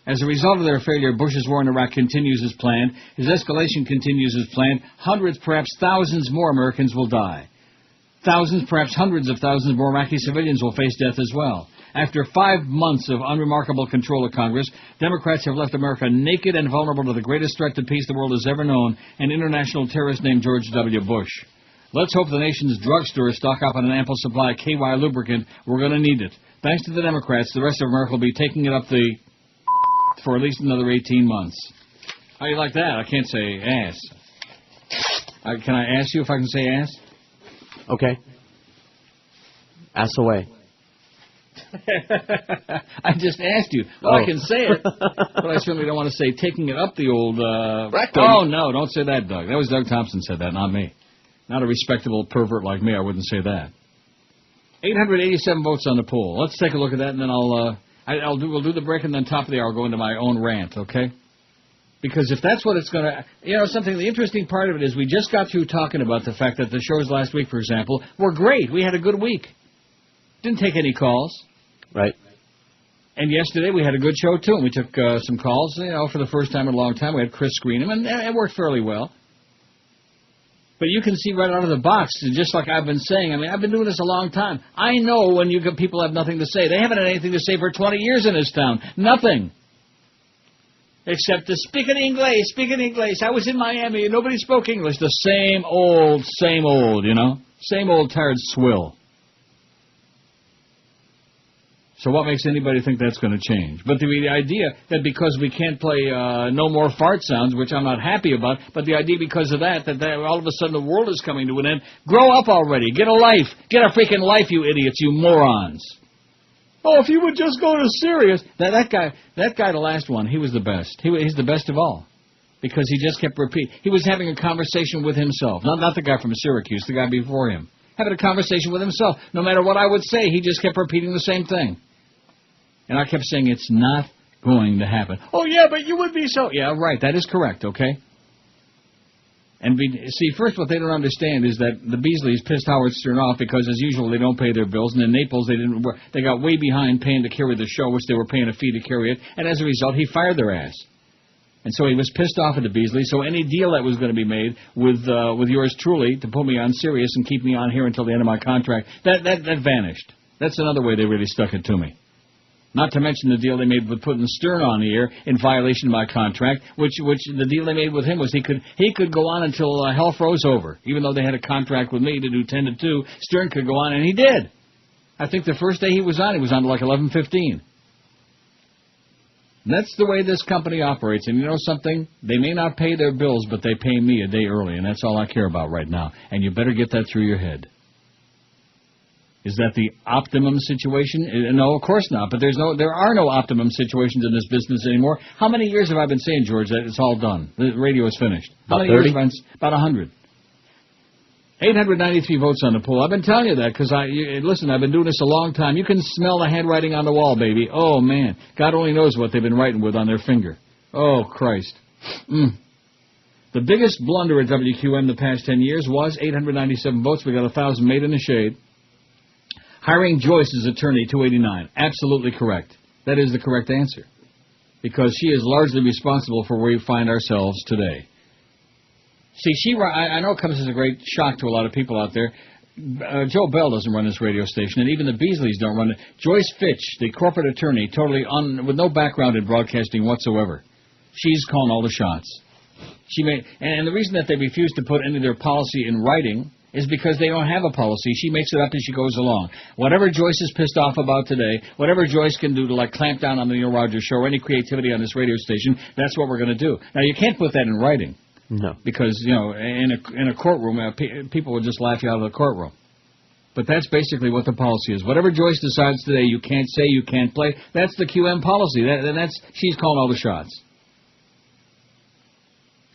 Speaker 4: As a result of their failure, Bush's war in Iraq continues as planned. His escalation continues as planned. Hundreds, perhaps thousands more Americans will die. Thousands, perhaps hundreds of thousands more Iraqi civilians will face death as well. After 5 months of unremarkable control of Congress, Democrats have left America naked and vulnerable to the greatest threat to peace the world has ever known, an international terrorist named George W. Bush. Let's hope the nation's drugstores stock up on an ample supply of KY lubricant. We're going to need it. Thanks to the Democrats, the rest of America will be taking it up for at least another 18 months. How do you like that? I can't say ass. Can I ask you if I can say ass?
Speaker 5: Okay. Ass away.
Speaker 4: I just asked you. Well, I can say it, but I certainly don't want to say taking it up the old... Oh, no, don't say that, Doug. That was Doug Thompson said that, not me. Not a respectable pervert like me, I wouldn't say that. 887 votes on the poll. Let's take a look at that, and then we'll do the break, and then top of the hour I'll go into my own rant, okay? Because if that's what it's going to... the interesting part of it is we just got through talking about the fact that the shows last week, for example, were great. We had a good week. Didn't take any calls.
Speaker 5: Right.
Speaker 4: And yesterday we had a good show, too. And we took some calls, for the first time in a long time. We had Chris screen them, and it worked fairly well. But you can see right out of the box, just like I've been saying, I've been doing this a long time. I know when people have nothing to say. They haven't had anything to say for 20 years in this town. Nothing. Except to speak in English, speak in English. I was in Miami and nobody spoke English. The same old, Same old tired swill. So what makes anybody think that's going to change? But the idea that because we can't play no more fart sounds, which I'm not happy about, but the idea because of that all of a sudden the world is coming to an end. Grow up already. Get a life. Get a freaking life, you idiots, you morons. Oh, if you would just go to Sirius. That guy, the last one, he was the best. He's the best of all. Because he just kept repeating. He was having a conversation with himself. Not the guy from Syracuse, the guy before him. Having a conversation with himself. No matter what I would say, he just kept repeating the same thing. And I kept saying, it's not going to happen. Oh, yeah, but you would be so... Yeah, right, that is correct, okay? And see, first what they don't understand is that the Beasleys pissed Howard Stern off because, as usual, they don't pay their bills. And in Naples, they got way behind paying to carry the show, which they were paying a fee to carry it. And as a result, he fired their ass. And so he was pissed off at the Beasley. So any deal that was going to be made with yours truly to put me on Sirius and keep me on here until the end of my contract, that vanished. That's another way they really stuck it to me. Not to mention the deal they made with putting Stern on the air in violation of my contract, which the deal they made with him was he could go on until hell froze over. Even though they had a contract with me to do 10 to 2, Stern could go on, and he did. I think the first day he was on to like 11:15. That's the way this company operates. And you know something? They may not pay their bills, but they pay me a day early, and that's all I care about right now. And you better get that through your head. Is that the optimum situation? No, of course not. But there are no optimum situations in this business anymore. How many years have I been saying, George, that it's all done? The radio is finished. How many years have I been? About 100. 893 votes on the poll. I've been telling you that because listen, I've been doing this a long time. You can smell the handwriting on the wall, baby. Oh, man. God only knows what they've been writing with on their finger. Oh, Christ. The biggest blunder at WQAM the past 10 years was 897 votes. We got 1,000 made in the shade. Hiring Joyce as attorney, 289. Absolutely correct. That is the correct answer. Because she is largely responsible for where we find ourselves today. See, I know it comes as a great shock to a lot of people out there. Joe Bell doesn't run this radio station, and even the Beasleys don't run it. Joyce Fitch, the corporate attorney, totally with no background in broadcasting whatsoever. She's calling all the shots. And the reason that they refuse to put any of their policy in writing is because they don't have a policy. She makes it up as she goes along. Whatever Joyce is pissed off about today, whatever Joyce can do to like clamp down on the Neil Rogers show or any creativity on this radio station, that's what we're going to do. Now, you can't put that in writing.
Speaker 5: No.
Speaker 4: Because, you know, in a courtroom, people will just laugh you out of the courtroom. But that's basically what the policy is. Whatever Joyce decides today, you can't say, you can't play. That's the QM policy. She's calling all the shots.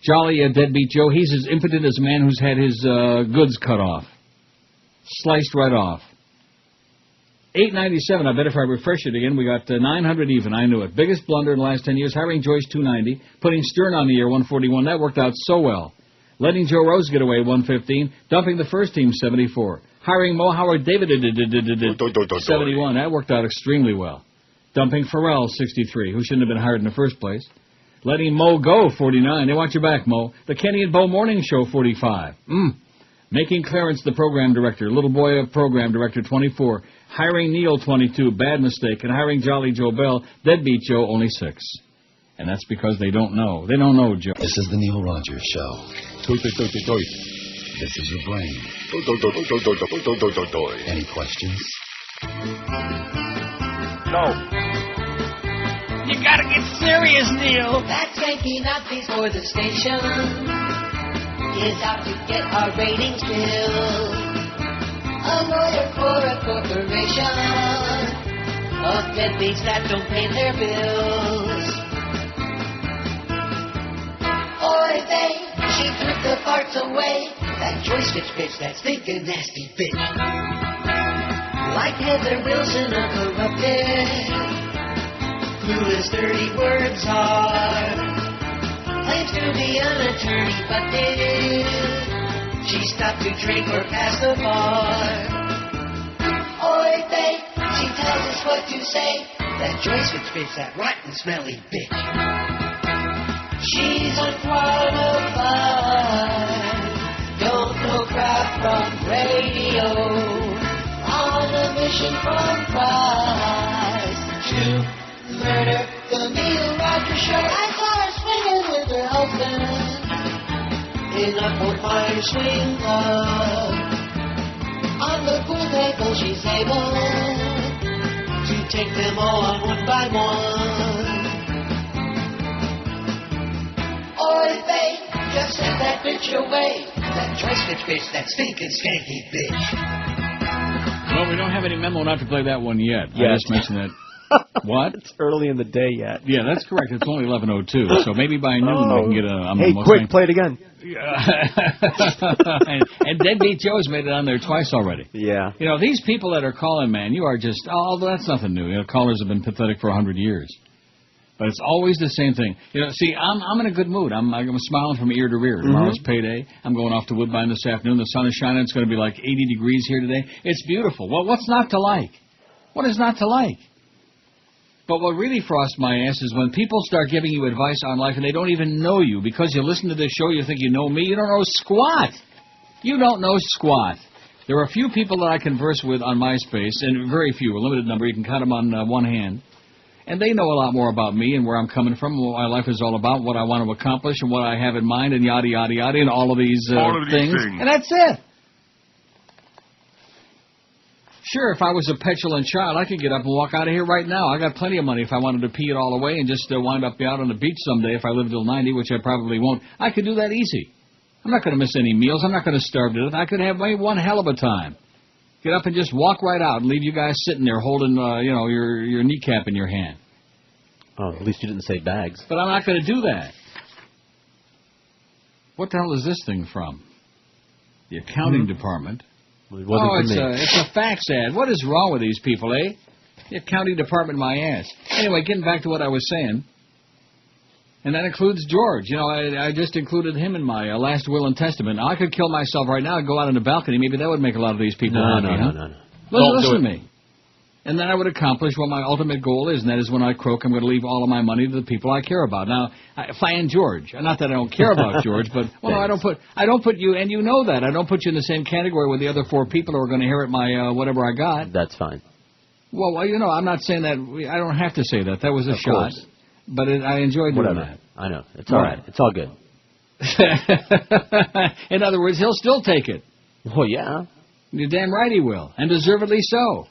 Speaker 4: Jolly Deadbeat Joe, he's as impotent as a man who's had his goods cut off. Sliced right off. 897, I bet if I refresh it again, we got 900 even, I knew it. Biggest blunder in the last 10 years, hiring Joyce 290, putting Stern on the air 141, that worked out so well. Letting Joe Rose get away 115, dumping the first team 74. Hiring Mo Howard David 71, that worked out extremely well. Dumping Farrell 63, who shouldn't have been hired in the first place. Letting Mo go 49, they want you back, Mo. The Kenny and Bo Morning Show 45. Making Clarence the program director, Little Boy program director 24. Hiring Neil 22, bad mistake. And hiring Jolly Joe Bell, Deadbeat Joe, only 6. And that's because they don't know. They don't know, Joe.
Speaker 18: This is the Neil Rogers Show. This is your brain. Any questions?
Speaker 9: No.
Speaker 19: You gotta get serious, Neil.
Speaker 20: That Yankee Nazis for the station is out to get our ratings filled. A lawyer for a corporation of deadbeats that don't pay their bills. Oy vey, she took the parts away. That Joyce Fitch bitch, that stinking nasty bitch. Like Heather Wilson, a corrupted. Clueless 30 words hard. Claims to be an attorney, but did she stopped to drink or pass the bar? Oy vey, she tells us what to say. That Joyce Fitch bitch, that rotten, smelly bitch. She's unqualified. Don't know crap from radio. On a mission from Christ to murder the Neil Rogers Show. I saw her swinging with her husband in a Fort Myers swing club. On the pool table she's able to take them on one by one. Oy vey, just send that bitch away. That Joyce Fitch bitch, that stinking skanky bitch.
Speaker 4: Well, we don't have any memo not to play that one yet. I just mentioned that. What?
Speaker 5: It's early in the day yet.
Speaker 4: Yeah, that's correct. It's only 11:02, so maybe by noon we can get a...
Speaker 5: Hey, quick, play it again.
Speaker 4: and Deadbeat Joe's made it on there twice already.
Speaker 5: Yeah.
Speaker 4: You know, these people that are calling, man, you are just... Oh, that's nothing new. You know, callers have been pathetic for 100 years. But it's always the same thing. You know, see, I'm in a good mood. I'm smiling from ear to ear. Tomorrow's payday. I'm going off to Woodbine this afternoon. The sun is shining. It's going to be like 80 degrees here today. It's beautiful. Well, what's not to like? What is not to like? But what really frosts my ass is when people start giving you advice on life and they don't even know you. Because you listen to this show, you think you know me. You don't know squat. You don't know squat. There are a few people that I converse with on MySpace, and very few, a limited number. You can count them on one hand. And they know a lot more about me and where I'm coming from, and what my life is all about, what I want to accomplish, and what I have in mind, and yada, yada, yada, and all of these things. And that's it. Sure, if I was a petulant child, I could get up and walk out of here right now. I got plenty of money if I wanted to pee it all away and just wind up out on the beach someday if I live till 90, which I probably won't. I could do that easy. I'm not going to miss any meals. I'm not going to starve to death. I could have one hell of a time. Get up and just walk right out and leave you guys sitting there holding, your kneecap in your hand.
Speaker 5: Oh, at least you didn't say bags.
Speaker 4: But I'm not going to do that. What the hell is this thing from? The accounting department.
Speaker 5: Well, it wasn't for me.
Speaker 4: It's a fax ad. What is wrong with these people, eh? The accounting department, my ass. Anyway, getting back to what I was saying. And that includes George. You know, I just included him in my last will and testament. Now, I could kill myself right now and go out on the balcony. Maybe that would make a lot of these people happy.
Speaker 5: No.
Speaker 4: Listen to me. And then I would accomplish what my ultimate goal is, and that is when I croak, I'm going to leave all of my money to the people I care about. Now, and George. Not that I don't care about George, but I don't put you, and you know that. I don't put you in the same category with the other 4 people who are going to inherit my whatever I got.
Speaker 5: That's fine.
Speaker 4: Well, I'm not saying that. I don't have to say that. That was a shot.
Speaker 5: Course.
Speaker 4: But I enjoyed doing that.
Speaker 5: I know. It's all right. It's all good.
Speaker 4: In other words, he'll still take it.
Speaker 5: Well, yeah.
Speaker 4: You're damn right he will, and deservedly so.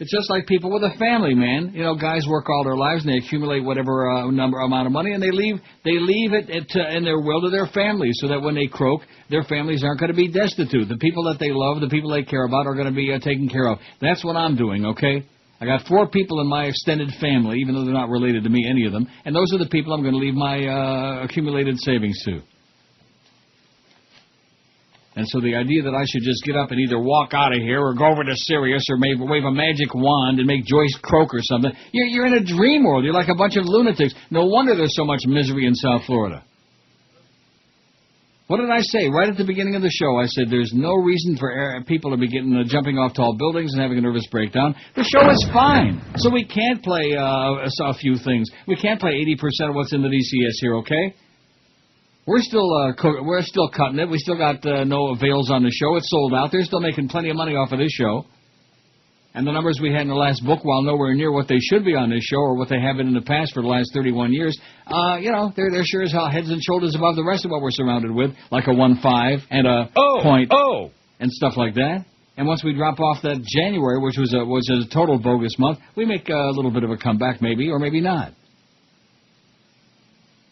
Speaker 4: It's just like people with a family, man. You know, guys work all their lives and they accumulate whatever amount of money, and they leave it in their will to their families, so that when they croak, their families aren't going to be destitute. The people that they love, the people they care about, are going to be taken care of. That's what I'm doing. Okay. I got 4 people in my extended family, even though they're not related to me, any of them, and those are the people I'm going to leave my accumulated savings to. And so the idea that I should just get up and either walk out of here or go over to Sirius or maybe wave a magic wand and make Joyce croak or something, you're in a dream world. You're like a bunch of lunatics. No wonder there's so much misery in South Florida. What did I say? Right at the beginning of the show, I said there's no reason for people to be jumping off tall buildings and having a nervous breakdown. The show is fine. So we can't play a few things. We can't play 80% of what's in the DCS here, okay? We're still cutting it. We still got no avails on the show. It's sold out. They're still making plenty of money off of this show. And the numbers we had in the last book, while nowhere near what they should be on this show or what they have been in the past for the last 31 years, they're sure as hell heads and shoulders above the rest of what we're surrounded with, like a 1.5 and a point and stuff like that. And once we drop off that January, which was a total bogus month, we make a little bit of a comeback, maybe, or maybe not.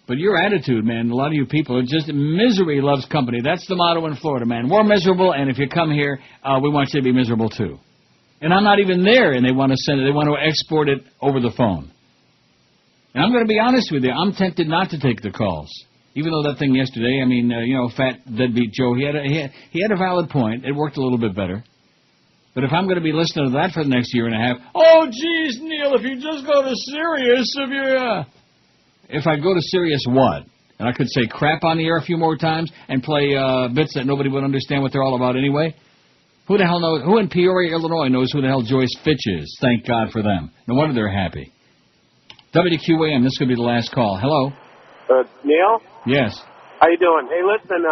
Speaker 4: But your attitude, man, a lot of you people are just misery loves company. That's the motto in Florida, man. We're miserable, and if you come here, we want you to be miserable too. And I'm not even there, and they want to send it. They want to export it over the phone. And I'm going to be honest with you. I'm tempted not to take the calls, even though that thing yesterday. I mean, fat deadbeat Joe. He had a valid point. It worked a little bit better. But if I'm going to be listening to that for the next year and a half, oh, geez, Neil, if you just go to Sirius, if I go to Sirius, what? And I could say crap on the air a few more times and play bits that nobody would understand what they're all about anyway. Who the hell knows? Who in Peoria, Illinois knows who the hell Joyce Fitch is? Thank God for them. No wonder they're happy. WQAM, this could be the last call. Hello?
Speaker 10: Neil?
Speaker 4: Yes.
Speaker 10: How you doing? Hey, listen,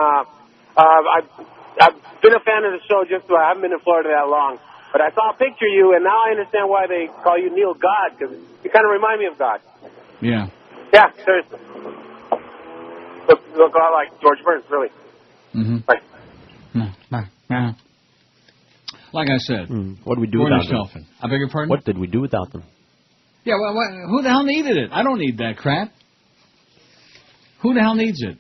Speaker 10: I've been a fan of the show I haven't been in Florida that long. But I saw a picture of you, and now I understand why they call you Neil God, because you kind of remind me of God.
Speaker 4: Yeah.
Speaker 10: Yeah, seriously. Look a lot like George Burns, really.
Speaker 4: Mm-hmm.
Speaker 10: Right.
Speaker 4: Like I said.
Speaker 5: What did we do without them?
Speaker 4: I beg your pardon?
Speaker 5: What did we do without them?
Speaker 4: Yeah, well, who the hell needed it? I don't need that crap. Who the hell needs it?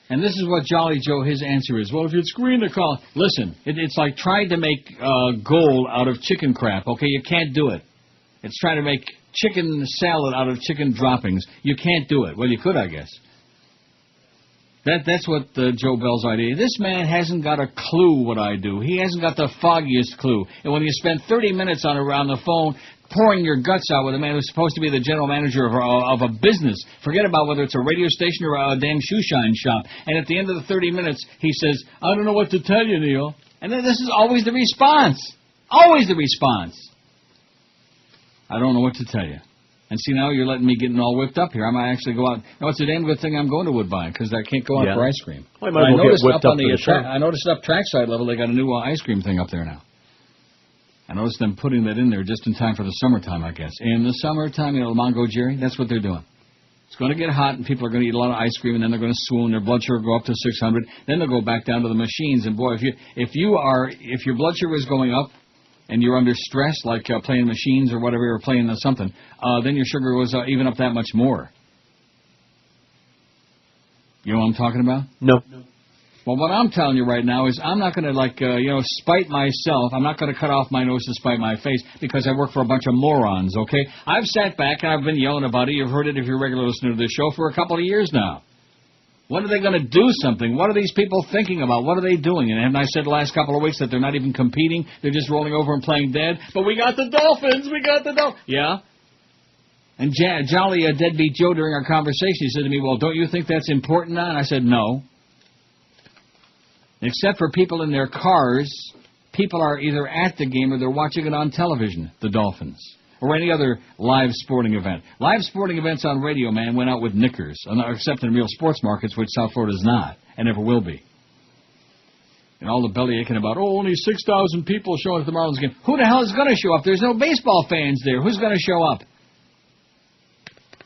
Speaker 4: And this is what Jolly Joe, his answer is. Well, if you'd screen the call... Listen, it's like trying to make gold out of chicken crap, okay? You can't do it. It's trying to make chicken salad out of chicken droppings. You can't do it. Well, you could, I guess. That's what Joe Bell's idea. This man hasn't got a clue what I do. He hasn't got the foggiest clue. And when you spend 30 minutes around the phone pouring your guts out with a man who's supposed to be the general manager of a business, forget about whether it's a radio station or a damn shoe shine shop. And at the end of the 30 minutes, he says, I don't know what to tell you, Neil. And then this is always the response. Always the response. I don't know what to tell you. And see, now you're letting me getting all whipped up here. I might actually go out. No, it's a damn good thing I'm going to Woodbine, because I can't go out for ice cream.
Speaker 5: Well, I noticed
Speaker 4: up on I noticed up trackside level they got a new ice cream thing up there now. I noticed them putting that in there just in time for the summertime, I guess. In the summertime, Mongo Jerry, that's what they're doing. It's going to get hot, and people are going to eat a lot of ice cream, and then they're going to swoon. Their blood sugar will go up to 600. Then they'll go back down to the machines. And boy, if your blood sugar is going up, and you're under stress, like playing machines or whatever, or playing something, then your sugar goes even up that much more. You know what I'm talking about?
Speaker 5: No.
Speaker 4: Well, what I'm telling you right now is I'm not going to, spite myself. I'm not going to cut off my nose to spite my face because I work for a bunch of morons, okay? I've sat back and I've been yelling about it. You've heard it if you're a regular listener to this show for a couple of years now. When are they going to do something? What are these people thinking about? What are they doing? And haven't I said the last couple of weeks that they're not even competing? They're just rolling over and playing dead? But we got the Dolphins! We got the Dolphins! Yeah? And Jolly Deadbeat Joe, during our conversation, he said to me, well, don't you think that's important now? And I said, no. Except for people in their cars, people are either at the game or they're watching it on television, the Dolphins, or any other live sporting event. Live sporting events on radio, man, went out with knickers, except in real sports markets, which South Florida is not, and never will be. And all the belly aching about, only 6,000 people showing at the Marlins game. Who the hell is going to show up? There's no baseball fans there. Who's going to show up?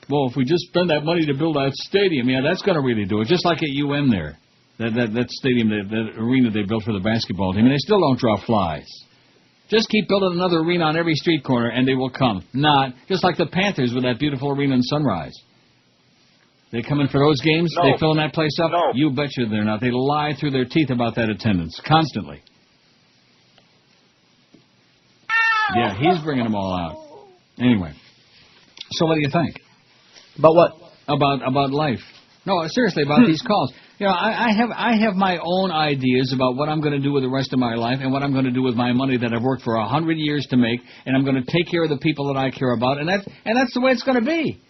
Speaker 4: Well, if we just spend that money to build that stadium, yeah, that's going to really do it, just like at UM there. That stadium, that arena they built for the basketball team, and they still don't draw flies. Just keep building another arena on every street corner, and they will come. Not just like the Panthers with that beautiful arena in Sunrise. They come in for those games?
Speaker 9: No.
Speaker 4: They filling that place up?
Speaker 9: No.
Speaker 4: You betcha they're not. They lie through their teeth about that attendance, constantly. Yeah, he's bringing them all out. Anyway, so what do you think?
Speaker 5: About what?
Speaker 4: About life. No, seriously, about these calls. I have my own ideas about what I'm going to do with the rest of my life and what I'm going to do with my money that I've worked for 100 years to make, and I'm going to take care of the people that I care about, and that's the way it's going to be.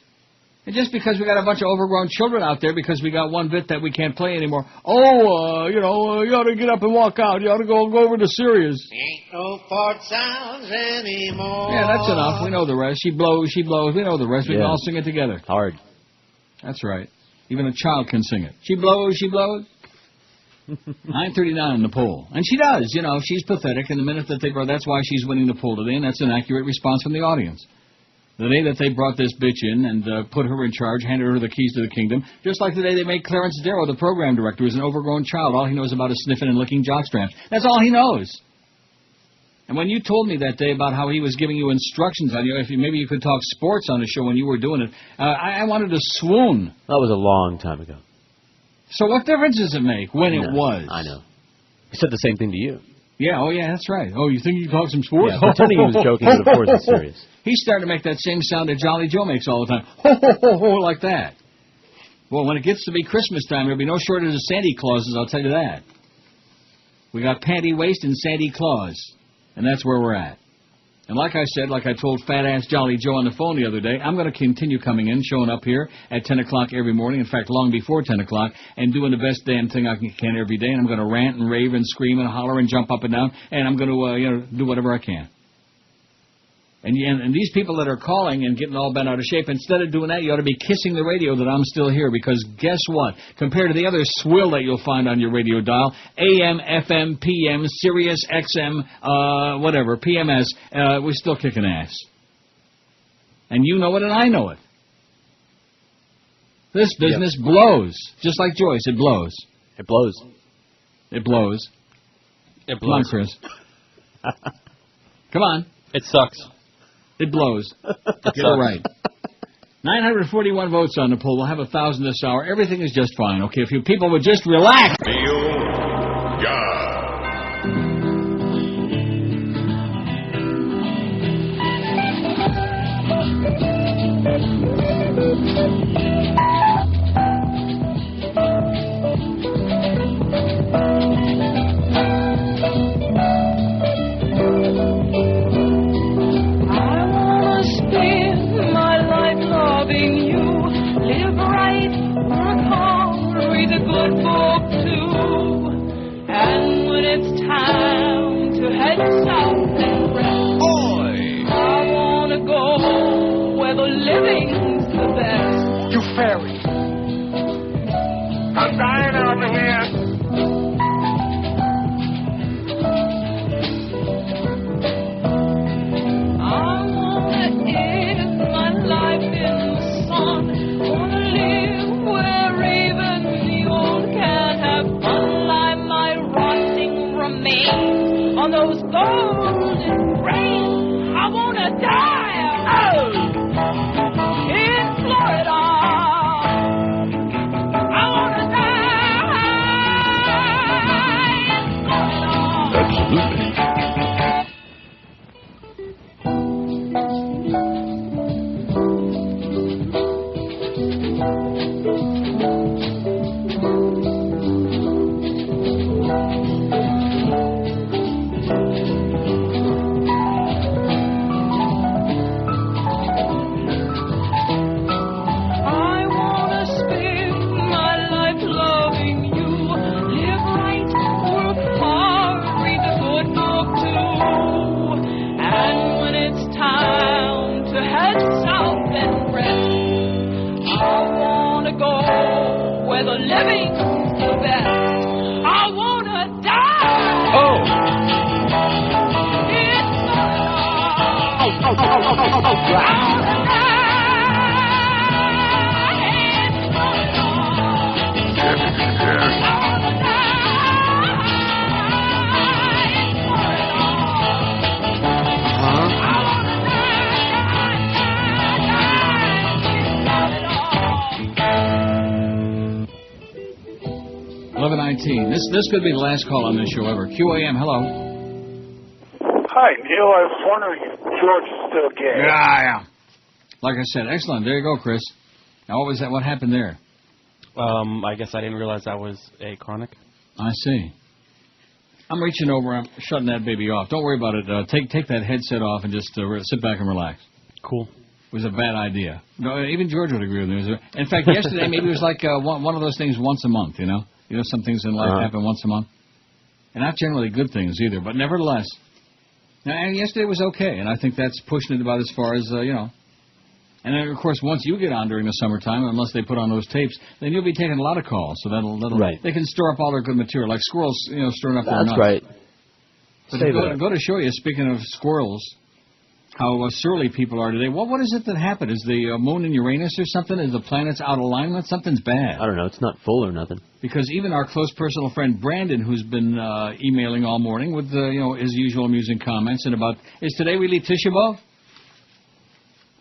Speaker 4: And just because we got a bunch of overgrown children out there because we got one bit that we can't play anymore, you ought to get up and walk out. You ought to go over to Sirius.
Speaker 2: Ain't no fart sounds anymore.
Speaker 4: Yeah, that's enough. We know the rest. She blows. We know the rest. We can all sing it together.
Speaker 5: Hard.
Speaker 4: That's right. Even a child can sing it. She blows. 9:39 on the poll. And she does, she's pathetic. And the minute that they brought, that's why she's winning the poll today, and that's an accurate response from the audience. The day that they brought this bitch in and put her in charge, handed her the keys to the kingdom, just like the day they made Clarence Darrow, the program director, who's an overgrown child. All he knows about is sniffing and licking jockstraps. That's all he knows. And when you told me that day about how he was giving you instructions on if maybe you could talk sports on the show when you were doing it, I wanted to swoon.
Speaker 5: That was a long time ago.
Speaker 4: So what difference does it make when it was?
Speaker 5: I know. He said the same thing to you.
Speaker 4: Yeah, that's right. Oh, you think you can talk some sports?
Speaker 5: Yeah, pretending he was joking, but of course it's serious.
Speaker 4: He's starting to make that same sound that Jolly Joe makes all the time. Ho, ho, ho, ho, like that. Well, when it gets to be Christmas time, there'll be no shortage of Santa Clauses, I'll tell you that. We got Panty Waist and Santa Claus. And that's where we're at. And like I said, like I told fat-ass Jolly Joe on the phone the other day, I'm going to continue coming in, showing up here at 10 o'clock every morning, in fact, long before 10 o'clock, and doing the best damn thing I can every day. And I'm going to rant and rave and scream and holler and jump up and down, and I'm going to do whatever I can. And these people that are calling and getting all bent out of shape, instead of doing that, you ought to be kissing the radio that I'm still here, because guess what? Compared to the other swill that you'll find on your radio dial, AM, FM, PM, Sirius, XM, whatever, PMS, we're still kicking ass. And you know it and I know it. This business blows. Just like Joyce, it blows.
Speaker 5: It blows.
Speaker 4: It blows.
Speaker 1: It blows.
Speaker 4: Come on, Chris. Come on.
Speaker 1: It sucks.
Speaker 4: It blows. Get it right. 941 votes on the poll. We'll have 1,000 this hour. Everything is just fine, okay? If you people would just relax.
Speaker 9: I'm dying over here.
Speaker 19: go where the living's the best. I wanna die.
Speaker 5: Oh.
Speaker 4: This could be the last call on this show ever. QAM, hello.
Speaker 21: Hi, Neil. I was wondering if George is still gay.
Speaker 4: Yeah. Like I said, excellent. There you go, Chris. Now, what was that? What happened there?
Speaker 1: I guess I didn't realize that was a chronic.
Speaker 4: I see. I'm reaching over. I'm shutting that baby off. Don't worry about it. Take that headset off and just sit back and relax.
Speaker 1: Cool.
Speaker 4: It was a bad idea. No, even George would agree with me. In fact, yesterday maybe it was like one of those things once a month, you know? You know, some things in life happen once a month. And not generally good things either, but nevertheless. Now, yesterday was okay, and I think that's pushing it about as far as, you know. And then, of course, once you get on during the summertime, unless they put on those tapes, then you'll be taking a lot of calls. So that'll
Speaker 5: right.
Speaker 4: They can store up all their good material, like squirrels, you know, storing up their nuts.
Speaker 5: That's right.
Speaker 4: But go to show you, speaking of squirrels, how surly people are today. What is it that happened? Is the moon in Uranus or something? Is the planets out of alignment? Something's bad.
Speaker 5: I don't know. It's not full or nothing.
Speaker 4: Because even our close personal friend Brandon, who's been emailing all morning with you know, his usual amusing comments and about, is today really Tisha B'Av?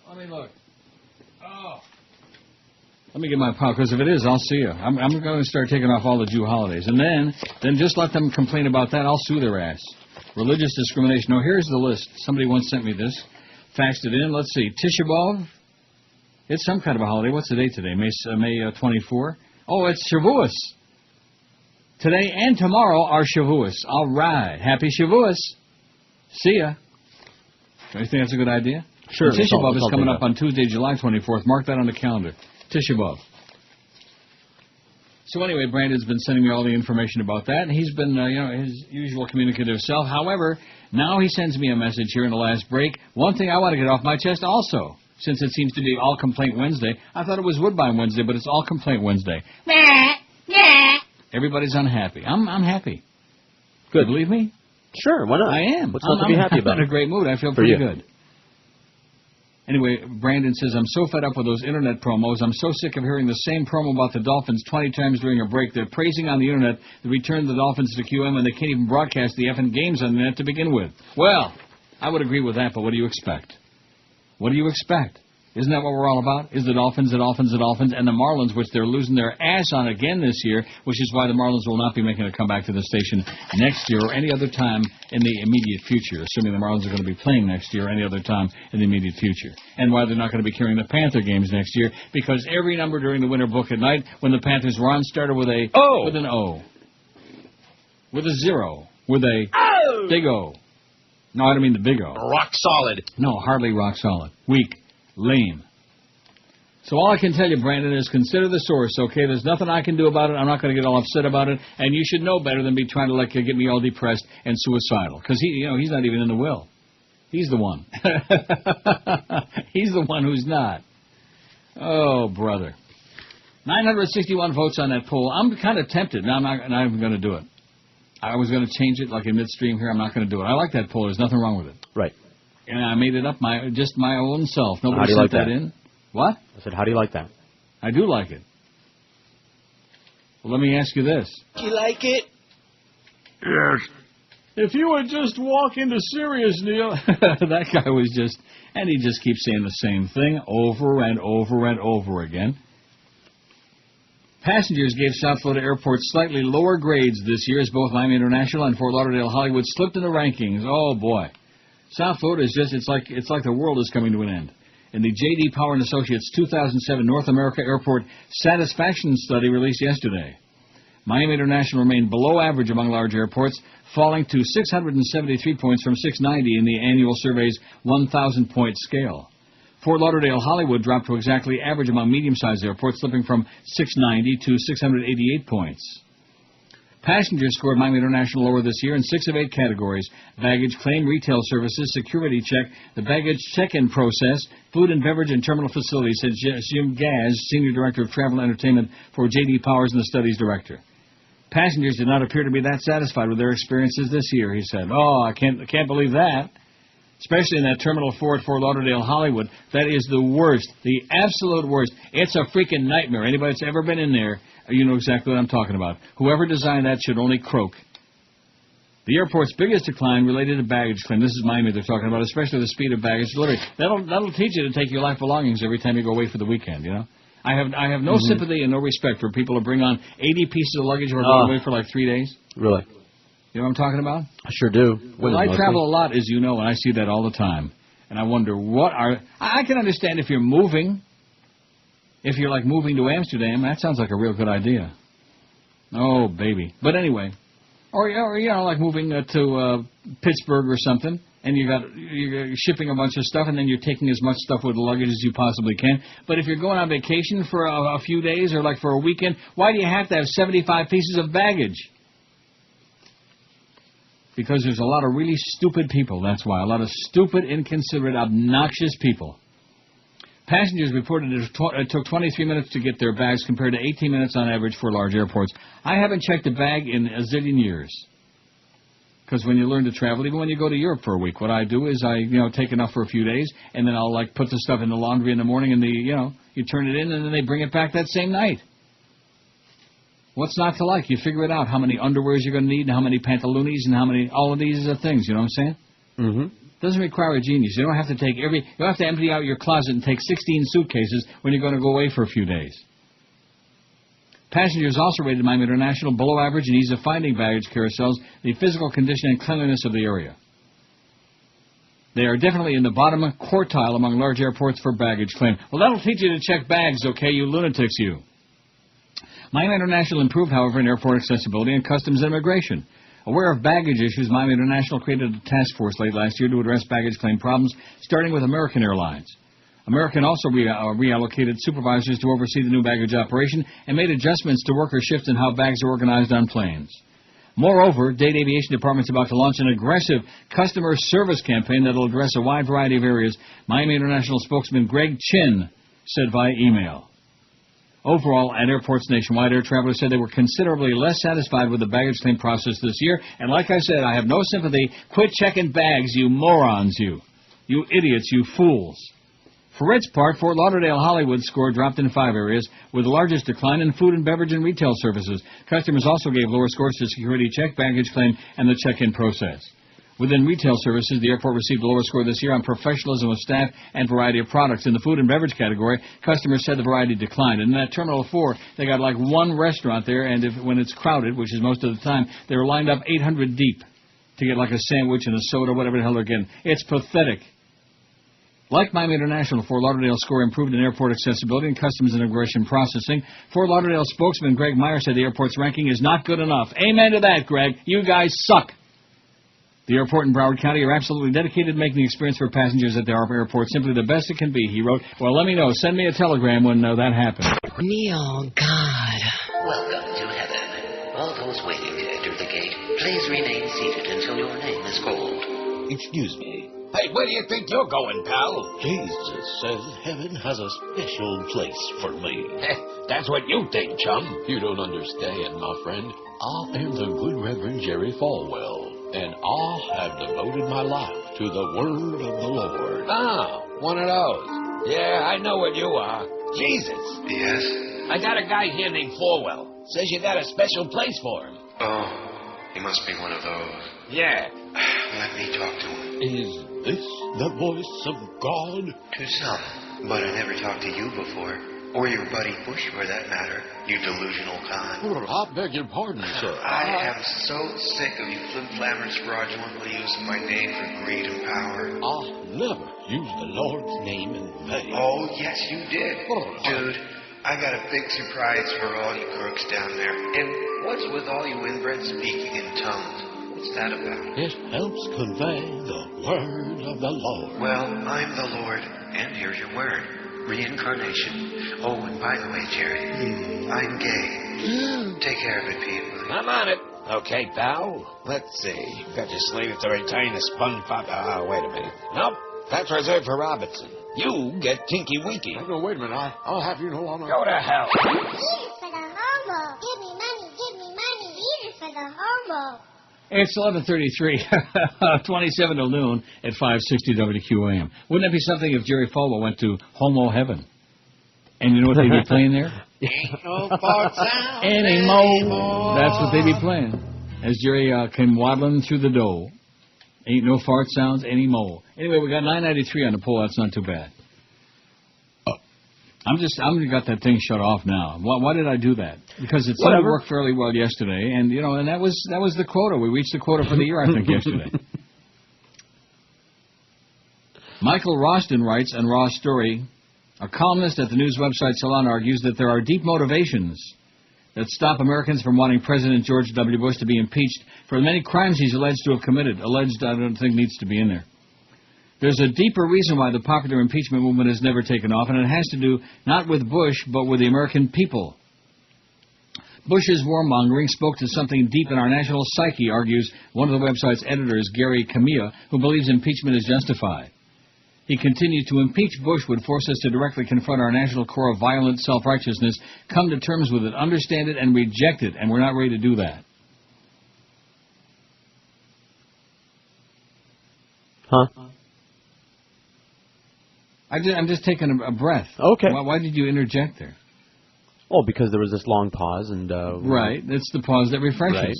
Speaker 4: Let me look. Oh. Let me get my power, because if it is, I'll see you. I'm going to start taking off all the Jew holidays. And then just let them complain about that. I'll sue their ass. Religious discrimination. Oh, here's the list. Somebody once sent me this. Faxed it in. Let's see. Tisha B'Av. It's some kind of a holiday. What's the date today? May 24. Oh, it's Shavuos. Today and tomorrow are Shavuos. All right. Happy Shavuos. See ya. Do you think that's a good idea?
Speaker 5: Sure.
Speaker 4: Tisha B'Av is coming up on Tuesday, July 24th. Mark that on the calendar. Tisha B'Av. So anyway, Brandon's been sending me all the information about that, and he's been, you know, his usual communicative self. However, now he sends me a message here in the last break. One thing I want to get off my chest also, since it seems to be All Complaint Wednesday. I thought it was Woodbine Wednesday, but it's All Complaint Wednesday. Everybody's unhappy. I'm happy. Good. You believe me?
Speaker 5: Sure, why not?
Speaker 4: I am.
Speaker 5: What's not to be happy about?
Speaker 4: I'm in a great mood. I feel pretty good. Anyway, Brandon says, I'm so fed up with those internet promos. I'm so sick of hearing the same promo about the Dolphins 20 times during a break. They're praising on the internet the return of the Dolphins to QM, and they can't even broadcast the effing games on the net to begin with. Well, I would agree with that, but what do you expect? What do you expect? Isn't that what we're all about? Is the Dolphins, and the Marlins, which they're losing their ass on again this year, which is why the Marlins will not be making a comeback to the station next year or any other time in the immediate future, assuming the Marlins are going to be playing next year or any other time in the immediate future. And why they're not going to be carrying the Panther games next year, because every number during the winter book at night, when the Panthers were on, started with an O, with a 0, with a big O. No, I don't mean the big O.
Speaker 22: Rock solid.
Speaker 4: No, hardly rock solid. Weak. Lame. So all I can tell you, Brandon, is consider the source, okay? There's nothing I can do about it. I'm not going to get all upset about it. And you should know better than be trying to get me all depressed and suicidal. Because he's not even in the will. He's the one. He's the one who's not. Oh, brother. 961 votes on that poll. I'm kind of tempted. Now I'm not even going to do it. I was going to change it like in midstream here. I'm not going to do it. I like that poll. There's nothing wrong with it.
Speaker 5: Right.
Speaker 4: And I made it up just my own self. Nobody
Speaker 5: how do you
Speaker 4: sent
Speaker 5: like
Speaker 4: that in. What?
Speaker 5: I said, how do you like that?
Speaker 4: I do like it. Well, let me ask you this.
Speaker 19: You like it?
Speaker 4: Yes. If you would just walk into Sirius, Neil. That guy was just, and he just keeps saying the same thing over and over and over again. Passengers gave South Florida airports slightly lower grades this year as both Miami International and Fort Lauderdale Hollywood slipped in the rankings. Oh, boy. South Florida is just, it's like the world is coming to an end. In the J.D. Power & Associates 2007 North America Airport Satisfaction Study released yesterday, Miami International remained below average among large airports, falling to 673 points from 690 in the annual survey's 1,000-point scale. Fort Lauderdale Hollywood dropped to exactly average among medium-sized airports, slipping from 690 to 688 points. Passengers scored Miami International lower this year in 6 of 8 categories: baggage claim, retail services, security check, the baggage check-in process, food and beverage, and terminal facilities, said Jim Gaz, Senior Director of Travel and Entertainment for J.D. Powers and the Studies Director. Passengers did not appear to be that satisfied with their experiences this year, he said. Oh, I can't believe that. Especially in that Terminal 4 at Fort Lauderdale, Hollywood. That is the worst, the absolute worst. It's a freaking nightmare. Anybody that's ever been in there, you know exactly what I'm talking about. Whoever designed that should only croak. The airport's biggest decline related to baggage claim. This is Miami they're talking about, especially the speed of baggage delivery. That'll teach you to take your life belongings every time you go away for the weekend, you know. I have no sympathy and no respect for people who bring on 80 pieces of luggage who are going away for like 3 days.
Speaker 5: Really?
Speaker 4: You know what I'm talking about?
Speaker 5: I sure do.
Speaker 4: Well, I travel a lot, as you know, and I see that all the time. And I wonder, I can understand if you're moving. If you're, like, moving to Amsterdam, that sounds like a real good idea. Oh, baby. But anyway, or you know, like moving to Pittsburgh or something, and you're shipping a bunch of stuff, and then you're taking as much stuff with the luggage as you possibly can. But if you're going on vacation for a few days or, like, for a weekend, why do you have to have 75 pieces of baggage? Because there's a lot of really stupid people, that's why. A lot of stupid, inconsiderate, obnoxious people. Passengers reported it took 23 minutes to get their bags compared to 18 minutes on average for large airports. I haven't checked a bag in a zillion years. Because when you learn to travel, even when you go to Europe for a week, what I do is I take enough for a few days, and then I'll like put the stuff in the laundry in the morning, and you turn it in, and then they bring it back that same night. What's not to like? You figure it out, how many underwears you're going to need, and how many pantaloonies, and how many, all of these things, you know what I'm saying?
Speaker 5: Mm-hmm.
Speaker 4: Doesn't require a genius. You don't have to take you don't have to empty out your closet and take 16 suitcases when you're going to go away for a few days. Passengers also rated Miami International below average in ease of finding baggage carousels, the physical condition and cleanliness of the area. They are definitely in the bottom quartile among large airports for baggage claim. Well, that'll teach you to check bags, okay, you lunatics, you. Miami International improved, however, in airport accessibility and customs and immigration. Aware of baggage issues, Miami International created a task force late last year to address baggage claim problems, starting with American Airlines. American also reallocated supervisors to oversee the new baggage operation and made adjustments to worker shifts in how bags are organized on planes. Moreover, Dade Aviation Department is about to launch an aggressive customer service campaign that will address a wide variety of areas, Miami International spokesman Greg Chin said via email. Overall, at airports nationwide, air travelers said they were considerably less satisfied with the baggage claim process this year. And like I said, I have no sympathy. Quit checking bags, you morons, you. You idiots, you fools. For its part, Fort Lauderdale Hollywood's score dropped in 5 areas, with the largest decline in food and beverage and retail services. Customers also gave lower scores to security check, baggage claim, and the check-in process. Within retail services, the airport received a lower score this year on professionalism of staff and variety of products. In the food and beverage category, customers said the variety declined. And in that Terminal 4, they got like one restaurant there, and when it's crowded, which is most of the time, they're lined up 800 deep to get like a sandwich and a soda, whatever the hell they're getting. It's pathetic. Like Miami International, Fort Lauderdale's score improved in airport accessibility and customs and immigration processing. Fort Lauderdale spokesman Greg Meyer said the airport's ranking is not good enough. Amen to that, Greg. You guys suck. The airport in Broward County are absolutely dedicated to making the experience for passengers at the airport simply the best it can be, he wrote. Well, let me know. Send me a telegram when that happens.
Speaker 2: Neil, God. Welcome to heaven. All those waiting to enter the gate, please remain seated until your name is called.
Speaker 3: Excuse me. Hey, where do you think you're going, pal?
Speaker 18: Jesus says heaven has a special place for me.
Speaker 3: That's what you think, chum.
Speaker 18: You don't understand, my friend. I am the good Reverend Jerry Falwell, and I have devoted my life to the word of the Lord.
Speaker 3: Ah, one of those. Yeah, I know what you are. Jesus.
Speaker 8: Yes?
Speaker 3: I got a guy here named Falwell. Says you got a special place for him.
Speaker 8: Oh, he must be one of those.
Speaker 3: Yeah.
Speaker 8: Let me talk to him.
Speaker 18: Is this the voice of God?
Speaker 8: To some, but I never talked to you before. Or your buddy Bush, for that matter, you delusional con.
Speaker 18: I beg your pardon, sir.
Speaker 8: I am so sick of you flim-flammers fraudulently using my name for greed and power.
Speaker 18: I never used the Lord's name in vain.
Speaker 8: Oh, yes, you did. Dude, I got a big surprise for all you crooks down there. And what's with all you inbred speaking in tongues? What's that about?
Speaker 18: It helps convey the word of the Lord.
Speaker 8: Well, I'm the Lord, and here's your word. Reincarnation. Oh, and by the way, Jerry, I'm gay. Take care of it, Pete.
Speaker 3: I'm on it. Okay, pal. Let's see. Got you slated to return the SpongeBob. Wait a minute. Nope. That's reserved for Robinson. You get Tinky Winky.
Speaker 18: No, wait a minute. I'll have you know I'm not...
Speaker 3: Go to hell.
Speaker 6: Eat it for the hobo. Give me money. Eat it for the hobo.
Speaker 4: It's 11:33, 27 till noon at 560 WQAM. Wouldn't it be something if Jerry Falwell went to Homo Heaven? And you know what they'd be playing there?
Speaker 3: Ain't no fart sound
Speaker 4: anymore. That's what they'd be playing. As Jerry came waddling through the dough. Ain't no fart sounds anymore. Anyway, we got 993 on the poll. That's not too bad. I'm got that thing shut off now. Why did I do that? Because it seemed to work fairly well yesterday, and and that was the quota. We reached the quota for the year, I think, yesterday. Michael Roston writes on Raw Story, a columnist at the news website Salon argues that there are deep motivations that stop Americans from wanting President George W. Bush to be impeached for the many crimes he's alleged to have committed. Alleged, I don't think needs to be in there. There's a deeper reason why the popular impeachment movement has never taken off, and it has to do not with Bush, but with the American people. Bush's warmongering spoke to something deep in our national psyche, argues one of the website's editors, Gary Camilla, who believes impeachment is justified. He continued, to impeach Bush would force us to directly confront our national core of violent self-righteousness, come to terms with it, understand it, and reject it, and we're not ready to do that.
Speaker 5: Huh?
Speaker 4: I'm just taking a breath.
Speaker 5: Okay.
Speaker 4: Why did you interject there?
Speaker 5: Oh, because there was this long pause, and...
Speaker 4: right, it's the pause that refreshes.
Speaker 5: Right.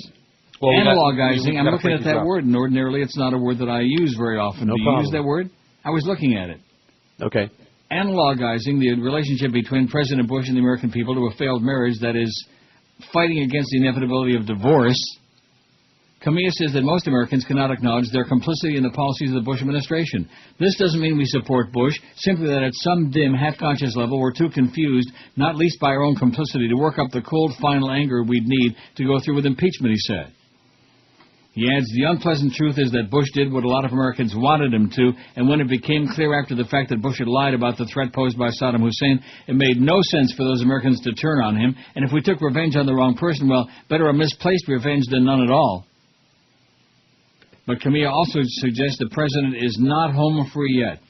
Speaker 4: Well, analogizing, I'm looking at that word, and ordinarily it's not a word that I use very often.
Speaker 5: No
Speaker 4: Do you
Speaker 5: problem.
Speaker 4: use that word? I was looking at it.
Speaker 5: Okay.
Speaker 4: Analogizing the relationship between President Bush and the American people to a failed marriage that is fighting against the inevitability of divorce, Camilla says that most Americans cannot acknowledge their complicity in the policies of the Bush administration. This doesn't mean we support Bush, simply that at some dim, half-conscious level we're too confused, not least by our own complicity, to work up the cold, final anger we'd need to go through with impeachment, he said. He adds, the unpleasant truth is that Bush did what a lot of Americans wanted him to, and when it became clear after the fact that Bush had lied about the threat posed by Saddam Hussein, it made no sense for those Americans to turn on him, and if we took revenge on the wrong person, well, better a misplaced revenge than none at all. But Camilla also suggests the president is not home free yet.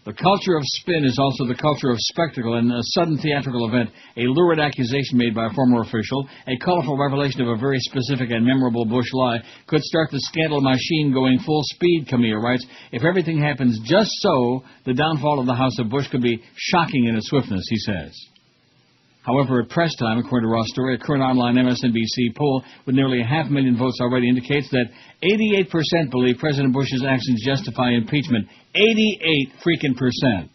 Speaker 4: The culture of spin is also the culture of spectacle, and a sudden theatrical event, a lurid accusation made by a former official, a colorful revelation of a very specific and memorable Bush lie, could start the scandal machine going full speed, Camilla writes. If everything happens just so, the downfall of the House of Bush could be shocking in its swiftness, he says. However, at press time, according to Raw Story, a current online MSNBC poll with nearly 500,000 votes already indicates that 88% believe President Bush's actions justify impeachment. 88%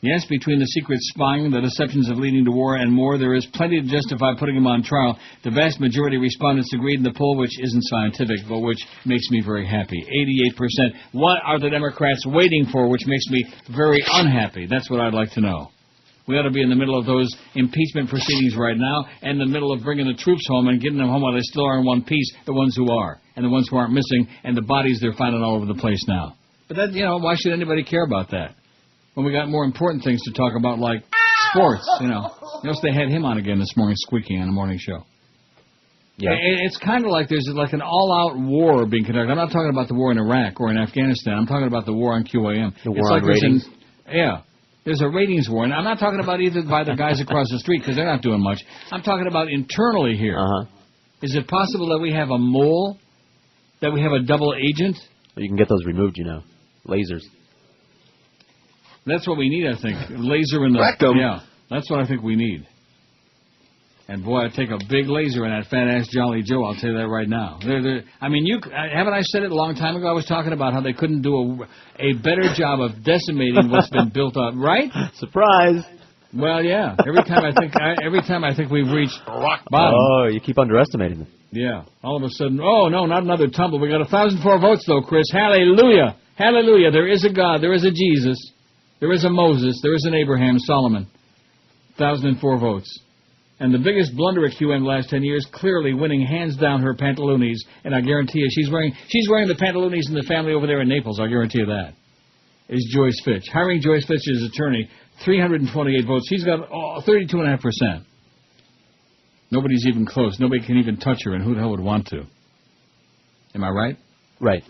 Speaker 4: Yes, between the secret spying, the deceptions of leading to war, and more, there is plenty to justify putting him on trial. The vast majority of respondents agreed in the poll, which isn't scientific, but which makes me very happy. 88%. What are the Democrats waiting for, which makes me very unhappy? That's what I'd like to know. We ought to be in the middle of those impeachment proceedings right now, and in the middle of bringing the troops home and getting them home while they still are in one piece, the ones who are, and the ones who aren't missing, and the bodies they're finding all over the place now. But that, why should anybody care about that? When we got more important things to talk about, like sports, Notice they had him on again this morning, squeaking on the morning show. Yeah. It's kind of like there's like an all-out war being conducted. I'm not talking about the war in Iraq or in Afghanistan. I'm talking about the war on QAM.
Speaker 5: The war on ratings?
Speaker 4: There's a ratings war, and I'm not talking about either by the guys across the street, because they're not doing much. I'm talking about internally here. Is it possible that we have a mole? That we have a double agent?
Speaker 5: Well, you can get those removed, Lasers.
Speaker 4: That's what we need, I think. Laser in the...
Speaker 5: Rectum.
Speaker 4: Yeah, that's what I think we need. And boy, I'd take a big laser in that fat-ass Jolly Joe, I'll tell you that right now. Haven't I said it a long time ago? I was talking about how they couldn't do a better job of decimating what's been built up, right?
Speaker 5: Surprise!
Speaker 4: Well, yeah. Every time I think we've reached rock bottom.
Speaker 5: Oh, you keep underestimating them.
Speaker 4: Yeah. All of a sudden, oh no, not another tumble. We got 1,004 votes though, Chris. Hallelujah! Hallelujah! There is a God. There is a Jesus. There is a Moses. There is an Abraham, Solomon. 1,004 votes. And the biggest blunder at QM the last 10 years, clearly winning hands down her pantaloonies. And I guarantee you, she's wearing the pantaloonies in the family over there in Naples. I guarantee you that. Is Joyce Fitch. Hiring Joyce Fitch as attorney, 328 votes. She's got 32.5%. Nobody's even close. Nobody can even touch her, and who the hell would want to? Am I right?
Speaker 5: Right.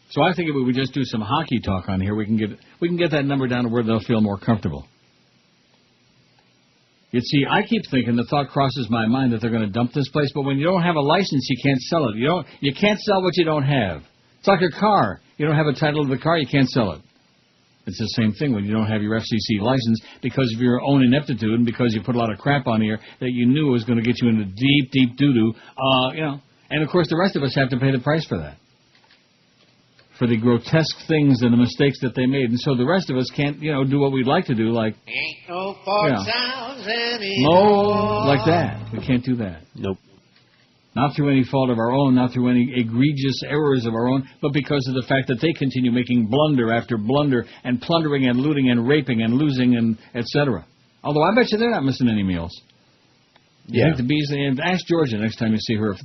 Speaker 4: So I think if we would just do some hockey talk on here, we can get that number down to where they'll feel more comfortable. You see, I keep thinking, the thought crosses my mind that they're going to dump this place, but when you don't have a license, you can't sell it. You can't sell what you don't have. It's like a car. You don't have a title to the car, you can't sell it. It's the same thing when you don't have your FCC license because of your own ineptitude and because you put a lot of crap on here that you knew was going to get you into deep, deep doo-doo. And, of course, the rest of us have to pay the price for that, for the grotesque things and the mistakes that they made. And so the rest of us can't, do what we'd like to do, like,
Speaker 2: Ain't no Fort Sounds anymore.
Speaker 4: mow like that. We can't do that.
Speaker 5: Nope.
Speaker 4: Not through any fault of our own, not through any egregious errors of our own, but because of the fact that they continue making blunder after blunder and plundering and looting and raping and losing and etc. Although I bet you they're not missing any meals. You think the Beasley, and ask Georgia next time you see her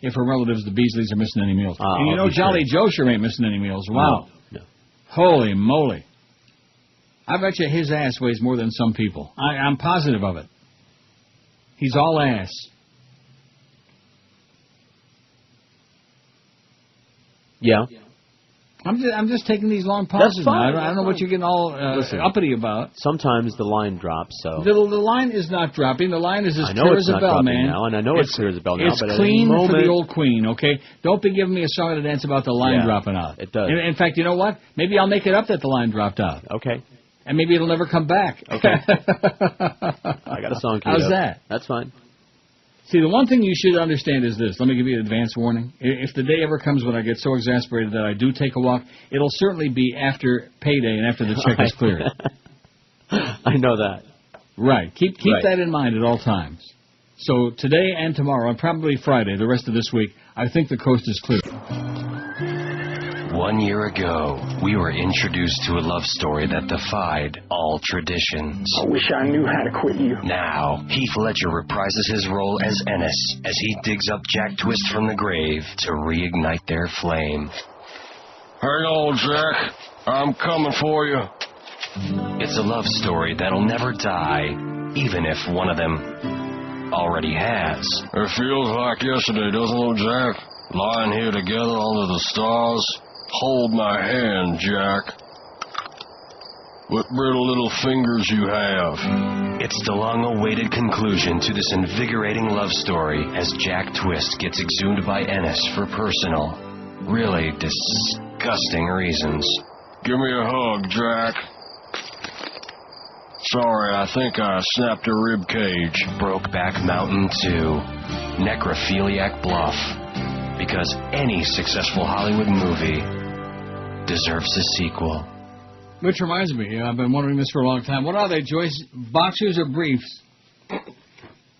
Speaker 4: if her relatives, the Beasleys, are missing any meals. And Jolly Joe sure ain't missing any meals. Wow.
Speaker 5: No.
Speaker 4: Holy moly. I bet you his ass weighs more than some people. I'm positive of it. He's all ass.
Speaker 5: Yeah.
Speaker 4: I'm just taking these long pauses.
Speaker 5: That's fine.
Speaker 4: I don't know what you're getting all uppity about.
Speaker 5: Sometimes the line drops, so...
Speaker 4: The line is not dropping. The line is as clear as a bell, man.
Speaker 5: Now, and I know it's clear as a bell now,
Speaker 4: it's
Speaker 5: but
Speaker 4: clean
Speaker 5: at any moment...
Speaker 4: for the old queen, okay? Don't be giving me a song to dance about the line dropping out.
Speaker 5: It does.
Speaker 4: In fact, you know what? Maybe I'll make it up that the line dropped out.
Speaker 5: Okay.
Speaker 4: And maybe it'll never come back.
Speaker 5: Okay. I got a song queued up.
Speaker 4: How's that?
Speaker 5: That's fine.
Speaker 4: See, the one thing you should understand is this. Let me give you an advance warning. If the day ever comes when I get so exasperated that I do take a walk, it'll certainly be after payday and after the check is cleared.
Speaker 5: I know that.
Speaker 4: Right. Keep that in mind at all times. So today and tomorrow, and probably Friday, the rest of this week, I think the coast is clear.
Speaker 11: 1 year ago, we were introduced to a love story that defied all traditions.
Speaker 22: I wish I knew how to quit you.
Speaker 11: Now, Heath Ledger reprises his role as Ennis as he digs up Jack Twist from the grave to reignite their flame.
Speaker 23: Hang on, Jack. I'm coming for you.
Speaker 11: It's a love story that'll never die, even if one of them already has.
Speaker 23: It feels like yesterday, doesn't it, Jack? Lying here together under the stars. Hold my hand, Jack. What brittle little fingers you have.
Speaker 11: It's the long-awaited conclusion to this invigorating love story as Jack Twist gets exhumed by Ennis for personal, really disgusting reasons.
Speaker 23: Give me a hug, Jack. Sorry, I think I snapped a rib cage.
Speaker 11: Brokeback Mountain 2. Necrophiliac Bluff. Because any successful Hollywood movie deserves a sequel.
Speaker 4: Which reminds me, I've been wondering this for a long time. What are they, Joyce? Boxers or briefs?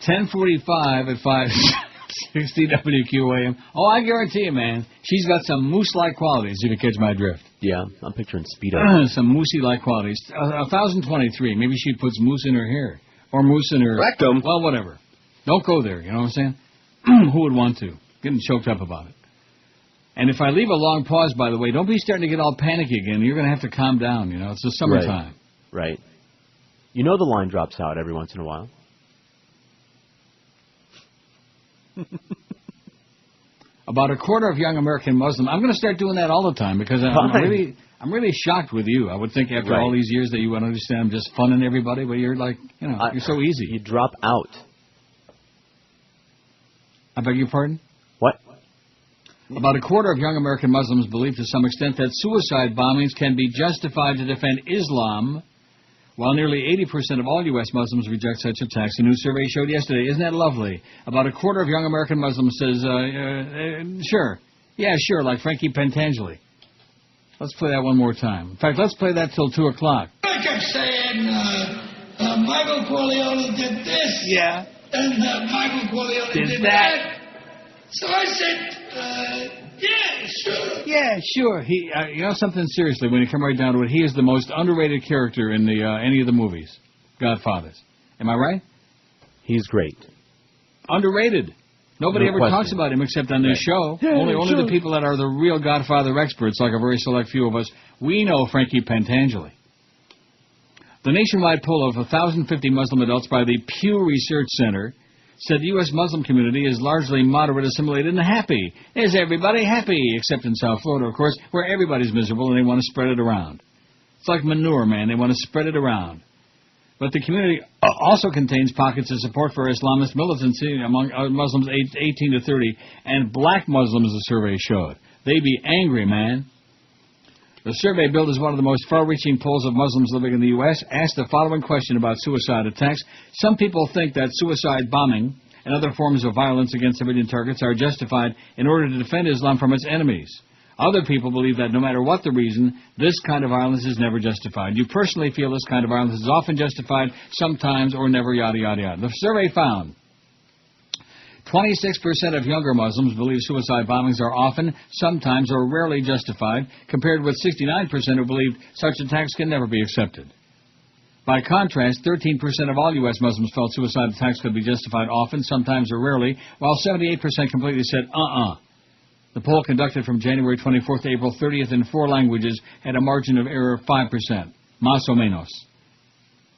Speaker 4: 10:45 at 560 WQAM. Oh, I guarantee you, man, she's got some moose-like qualities, if you catch my drift.
Speaker 5: Yeah, I'm picturing Speedo.
Speaker 4: Some moosey-like qualities. 1,023. Maybe she puts moose in her hair. Or moose in her...
Speaker 23: Rectum.
Speaker 4: Well, whatever. Don't go there, you know what I'm saying? Who would want to? Getting choked up about it. And if I leave a long pause, by the way, don't be starting to get all panicky again. You're going to have to calm down, you know. It's the summertime.
Speaker 5: Right. You know the line drops out every once in a while.
Speaker 4: About a quarter of young American Muslims. I'm going to start doing that all the time because I'm really shocked with you. I would think after all these years that you would understand I'm just funning everybody, but you're like, you're so easy.
Speaker 5: You drop out.
Speaker 4: I beg your pardon?
Speaker 5: What?
Speaker 4: About a quarter of young American Muslims believe to some extent that suicide bombings can be justified to defend Islam, while nearly 80% of all U.S. Muslims reject such attacks. A new survey showed yesterday. Isn't that lovely? About a quarter of young American Muslims says, sure. Yeah, sure, like Frankie Pentangeli. Let's play that one more time. In fact, let's play that till 2 o'clock.
Speaker 7: I kept saying, Michael Corleone did this.
Speaker 4: Yeah.
Speaker 7: And Michael Corleone did that. So I said, yeah, sure.
Speaker 4: Yeah, sure. He, you know something, seriously, when you come right down to it, he is the most underrated character in the any of the movies, Godfathers. Am I right?
Speaker 5: He's great.
Speaker 4: Underrated. Nobody ever
Speaker 5: question.
Speaker 4: talks about him except on this show.
Speaker 5: Yeah,
Speaker 4: only the people that are the real Godfather experts, like a very select few of us, we know Frankie Pentangeli. The nationwide poll of 1,050 Muslim adults by the Pew Research Center said the U.S. Muslim community is largely moderate, assimilated, and happy. Is everybody happy? Except in South Florida, of course, where everybody's miserable and they want to spread it around. It's like manure, man. They want to spread it around. But the community also contains pockets of support for Islamist militancy among Muslims aged 18 to 30, and black Muslims, the survey showed. They be angry, man. The survey, billed as one of the most far-reaching polls of Muslims living in the U.S., asked the following question about suicide attacks. Some people think that suicide bombing and other forms of violence against civilian targets are justified in order to defend Islam from its enemies. Other people believe that no matter what the reason, this kind of violence is never justified. You personally feel this kind of violence is often justified, sometimes, or never, yada, yada, yada. The survey found 26% of younger Muslims believe suicide bombings are often, sometimes, or rarely justified, compared with 69% who believe such attacks can never be accepted. By contrast, 13% of all U.S. Muslims felt suicide attacks could be justified often, sometimes, or rarely, while 78% completely said, The poll, conducted from January 24th to April 30th in 4 languages, had a margin of error of 5%, más o menos.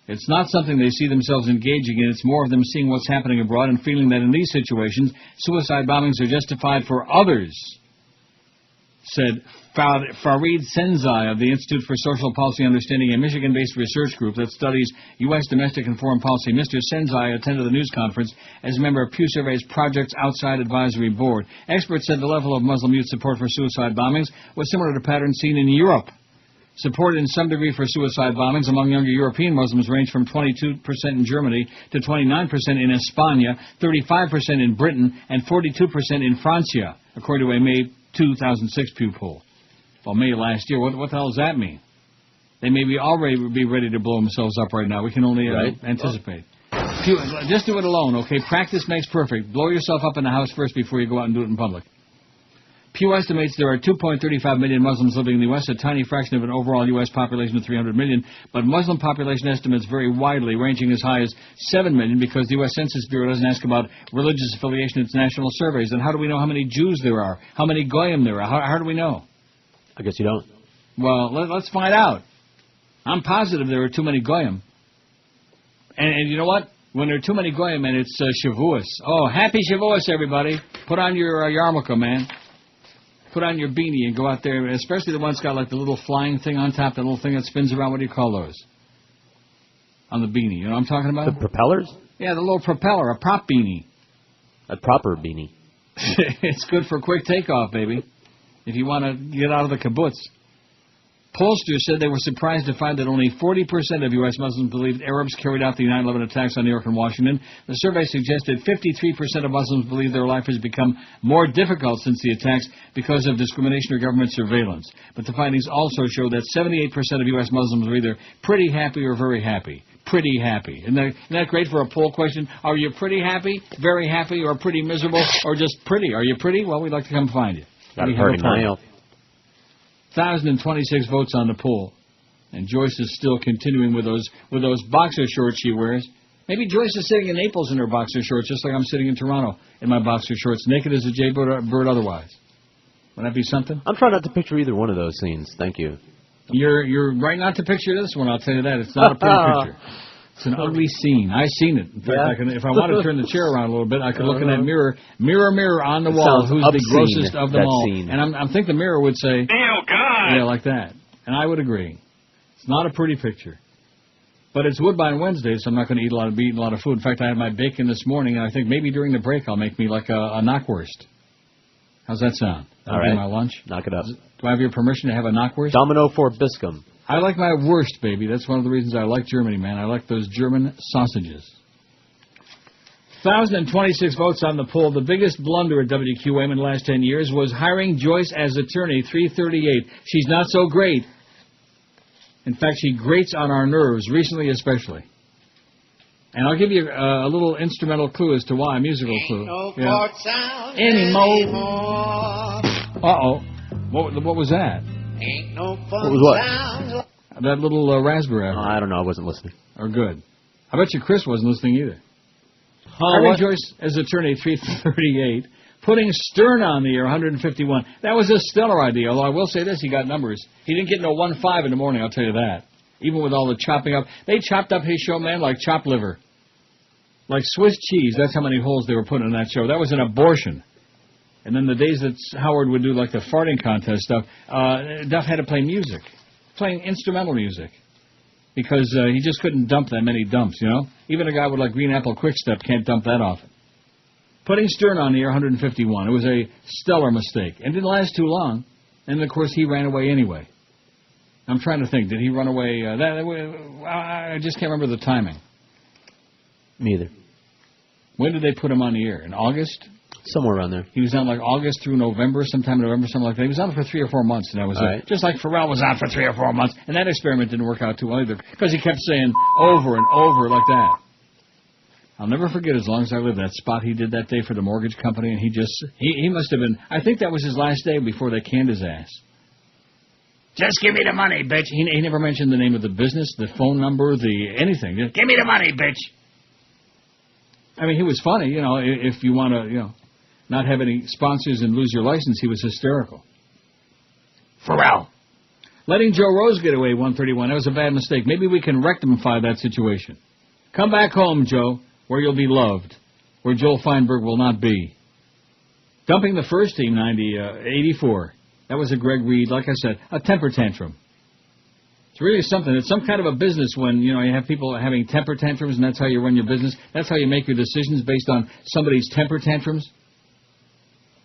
Speaker 4: It's not something they see themselves engaging in. It's more of them seeing what's happening abroad and feeling that in these situations, suicide bombings are justified for others, said Farid Senzai of the Institute for Social Policy Understanding, a Michigan-based research group that studies U.S. domestic and foreign policy. Mr. Senzai attended the news conference as a member of Pew Survey's Projects Outside Advisory Board. Experts said the level of Muslim youth support for suicide bombings was similar to patterns seen in Europe. Support in some degree for suicide bombings among younger European Muslims ranged from 22% in Germany to 29% in España, 35% in Britain, and 42% in Francia, according to a May 2006 Pew poll. Well, May last year. What the hell does that mean? They may be already be ready to blow themselves up right now. We can only anticipate. Pew, just do it alone, okay? Practice makes perfect. Blow yourself up in the house first before you go out and do it in public. Pew estimates there are 2.35 million Muslims living in the U.S., a tiny fraction of an overall U.S. population of 300 million, but Muslim population estimates vary widely, ranging as high as 7 million, because the U.S. Census Bureau doesn't ask about religious affiliation in its national surveys. And how do we know how many Jews there are? How many Goyim there are? How do we know?
Speaker 5: I guess you don't.
Speaker 4: Well, let's find out. I'm positive there are too many Goyim. And you know what? When there are too many Goyim, and it's Shavuos. Oh, happy Shavuos, everybody. Put on your yarmulke, man. Put on your beanie and go out there, especially the ones got like the little flying thing on top, the little thing that spins around. What do you call those? On the beanie. You know what I'm talking about?
Speaker 5: The propellers?
Speaker 4: Yeah, the little propeller, a prop beanie.
Speaker 5: A proper beanie.
Speaker 4: It's good for quick takeoff, baby, if you want to get out of the kibbutz. Pollsters said they were surprised to find that only 40% of U.S. Muslims believed Arabs carried out the 9/11 attacks on New York and Washington. The survey suggested 53% of Muslims believe their life has become more difficult since the attacks because of discrimination or government surveillance. But the findings also show that 78% of U.S. Muslims are either pretty happy or very happy. Pretty happy. Isn't that great for a poll question? Are you pretty happy, very happy, or pretty miserable, or just pretty? Are you pretty? Well, we'd like to come find you.
Speaker 5: Got a party mail.
Speaker 4: 1,026 votes on the poll, and Joyce is still continuing with those boxer shorts she wears. Maybe Joyce is sitting in Naples in her boxer shorts, just like I'm sitting in Toronto in my boxer shorts, naked as a jaybird otherwise. Would that be something?
Speaker 5: I'm trying not to picture either one of those scenes. Thank you.
Speaker 4: You're right not to picture this one. I'll tell you that. It's not a pretty picture. It's an ugly scene. I've seen it. In fact, if I want to turn the chair around a little bit, I could look in that mirror. Mirror on the wall. Who's the grossest of them all?
Speaker 5: Scene.
Speaker 4: And I think the mirror would say,
Speaker 21: "Oh God!"
Speaker 4: Yeah, like that. And I would agree. It's not a pretty picture. But it's Woodbine Wednesday, so I'm not going to be eating a lot of food. In fact, I had my bacon this morning, and I think maybe during the break I'll make me like a knockwurst. How's that sound? That'll be my lunch.
Speaker 5: Knock it up.
Speaker 4: Do I have your permission to have a knockwurst?
Speaker 5: Domino for Biscum.
Speaker 4: I like my wurst, baby. That's one of the reasons I like Germany, man. I like those German sausages. 1,026 votes on the poll. The biggest blunder at WQAM in the last 10 years was hiring Joyce as attorney, 338. She's not so great. In fact, she grates on our nerves, recently especially. And I'll give you a little instrumental clue as to why, a musical clue. Anymore. Uh-oh. What was that?
Speaker 5: Ain't no fun. What was what?
Speaker 4: That little raspberry.
Speaker 5: I don't know. I wasn't listening.
Speaker 4: Or good. I bet you Chris wasn't listening either. Hiring Joyce as attorney, 338. Putting Stern on the air, 151. That was a stellar idea, although I will say this, he got numbers. He didn't get no 1-5 in the morning, I'll tell you that. even with all the chopping up. They chopped up his show, man, like chopped liver. Like Swiss cheese. That's how many holes they were putting in that show. That was an abortion. And then the days that Howard would do, like, the farting contest stuff, Duff had to play music, playing instrumental music, because he just couldn't dump that many dumps, you know? Even a guy with, like, Green Apple Quick Step can't dump that often. Putting Stern on the air, 151. It was a stellar mistake. And didn't last too long. And, of course, he ran away anyway. I'm trying to think. Did he run away? I just can't remember the timing.
Speaker 5: Me either.
Speaker 4: When did they put him on the air? In August?
Speaker 5: Somewhere around there.
Speaker 4: He was on like August through November, sometime in November, something like that. He was on for 3 or 4 months, and that was it.
Speaker 5: Right.
Speaker 4: Just like Pharrell was on for 3 or 4 months, and that experiment didn't work out too well either, because he kept saying over and over like that. I'll never forget, as long as I live, that spot he did that day for the mortgage company, and he must have been, I think that was his last day before they canned his ass. Just give me the money, bitch. He never mentioned the name of the business, the phone number, anything. Just give me the money, bitch. I mean, he was funny, you know, if you want to, you know, not have any sponsors and lose your license. He was hysterical. Pharrell. Letting Joe Rose get away, 131. That was a bad mistake. Maybe we can rectify that situation. Come back home, Joe, where you'll be loved, where Joel Feinberg will not be. Dumping the first team, 84. That was a Greg Reed, like I said, a temper tantrum. It's really something. It's some kind of a business when, you know, you have people having temper tantrums, and that's how you run your business. That's how you make your decisions, based on somebody's temper tantrums.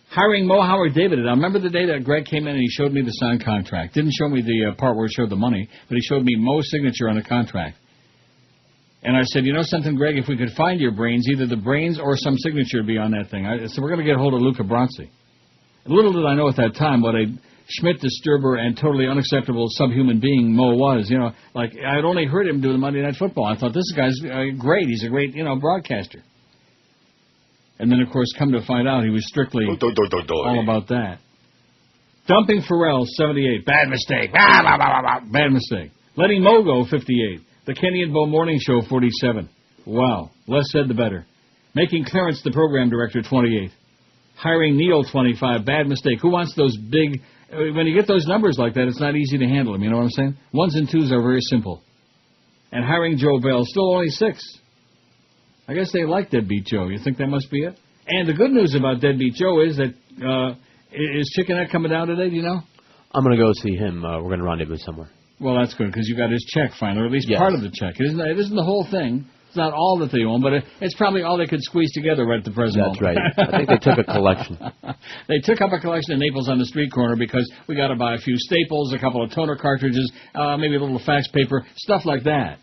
Speaker 4: Hiring Mo Howard David. I remember the day that Greg came in and he showed me the signed contract. Didn't show me the part where it showed the money, but he showed me Mo's signature on the contract. And I said, you know something, Greg, if we could find your brains, either the brains or some signature would be on that thing. So we're going to get a hold of Luca Brasi. Little did I know at that time what a Schmidt disturber and totally unacceptable subhuman being Mo was. You know, like, I'd only heard him do the Monday Night Football. I thought, this guy's great. He's a great, you know, broadcaster. And then, of course, come to find out he was strictly all about that. Dumping Pharrell, 78. Bad mistake. Bad mistake. Letting Mo go, 58. The Kenny and Bo Morning Show, 47. Wow. Less said, the better. Making Clarence the program director, 28. Hiring Neil, 25. Bad mistake. Who wants those big... When you get those numbers like that, it's not easy to handle them. You know what I'm saying? Ones and twos are very simple. And hiring Joe Bell, still only 6. I guess they like Deadbeat Joe. You think that must be it? And the good news about Deadbeat Joe is that, is Chickenette coming down today, do you know?
Speaker 5: I'm going to go see him. We're going to rendezvous somewhere.
Speaker 4: Well, that's good, because you got his check finally, or at least part of the check. It isn't the whole thing. It's not all that they own, but it's probably all they could squeeze together right at the present moment.
Speaker 5: That's right. I think they took a collection.
Speaker 4: They took up a collection in Naples on the street corner because we got to buy a few staples, a couple of toner cartridges, maybe a little fax paper, stuff like that.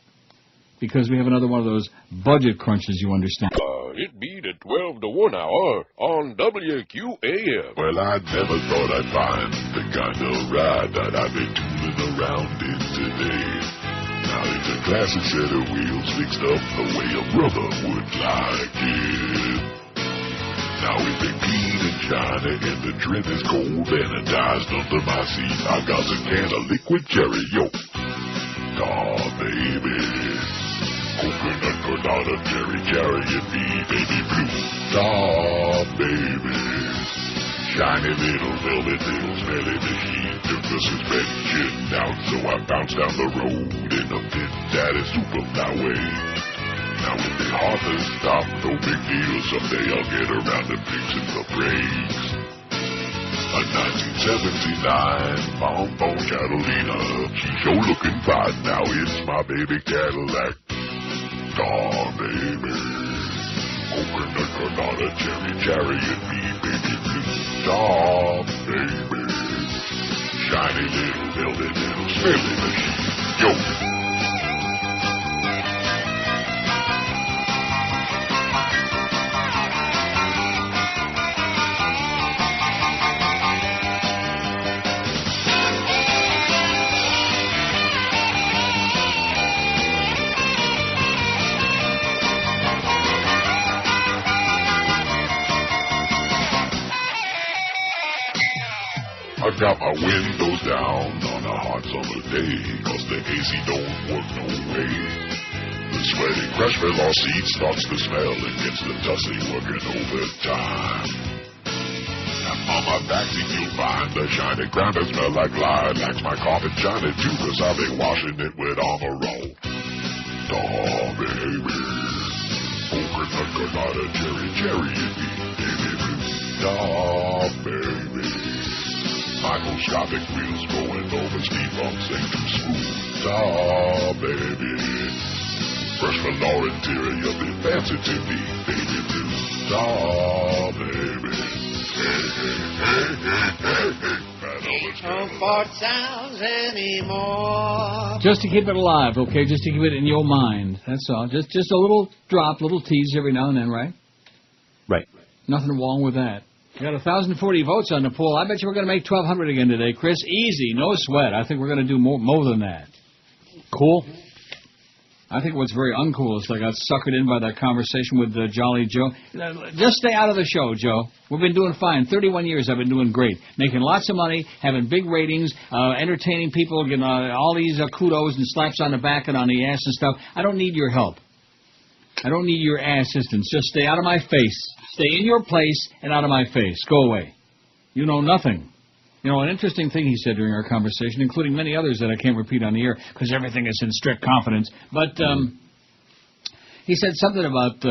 Speaker 4: Because we have another one of those budget crunches, you understand.
Speaker 18: It be the 12 to 1 hour on WQAM.
Speaker 12: Well, I never thought I'd find the kind of ride that I've been tooling around in today. Now it's a classic set of wheels fixed up the way a brother would like it. Now it's been clean and shiny and the trim is cold sanitized under my seat. I got a can of liquid cherry, yo. Aw, baby. Coconut, granada, cherry, and me, baby blue. Aw, baby. Shiny little velvet, little smelly machine took the suspension out, so I bounced down the road in a Pit Daddy Superfly way. Now when they hard to stop, no big deal, someday I'll get around to fixing the brakes. A 1979 Bonbon Catalina, she's sure looking fine, now it's my baby Cadillac. Aw, baby. Coconut, granada, cherry, and me, baby blue. Aw, baby. Shiny little velvet, little smelly machine. Yo. I got my windows down on a hot summer day, 'cause the AC don't work no way. The sweaty crash fell off seat starts to smell and gets the tussy working overtime. I'm on my backseat you'll find the shiny ground that smell like lilacs. My carpet shiny too, 'cause I've been washing it with armor roll. Oh, baby. Coconut colada, cherry hippie, baby blue. Oh, baby. Microscopic wheels going over speed bumps ain't too smooth. Oh, baby. Fresh velour interior, bit fancy to me, baby blue. Oh, baby.
Speaker 2: No fart sounds anymore.
Speaker 4: Just to keep it alive, okay? Just to keep it in your mind. That's all. Just a little drop, little tease every now and then, right?
Speaker 5: Right.
Speaker 4: Nothing wrong with that. We got 1,040 votes on the poll. I bet you we're going to make 1,200 again today, Chris. Easy, no sweat. I think we're going to do more than that. Cool. I think what's very uncool is I got suckered in by that conversation with Jolly Joe. Just stay out of the show, Joe. We've been doing fine. 31 years I've been doing great. Making lots of money, having big ratings, entertaining people, getting all these kudos and slaps on the back and on the ass and stuff. I don't need your help. I don't need your assistance. Just stay out of my face. Stay in your place and out of my face. Go away. You know nothing. You know, an interesting thing he said during our conversation, including many others that I can't repeat on the air because everything is in strict confidence, but he said something about,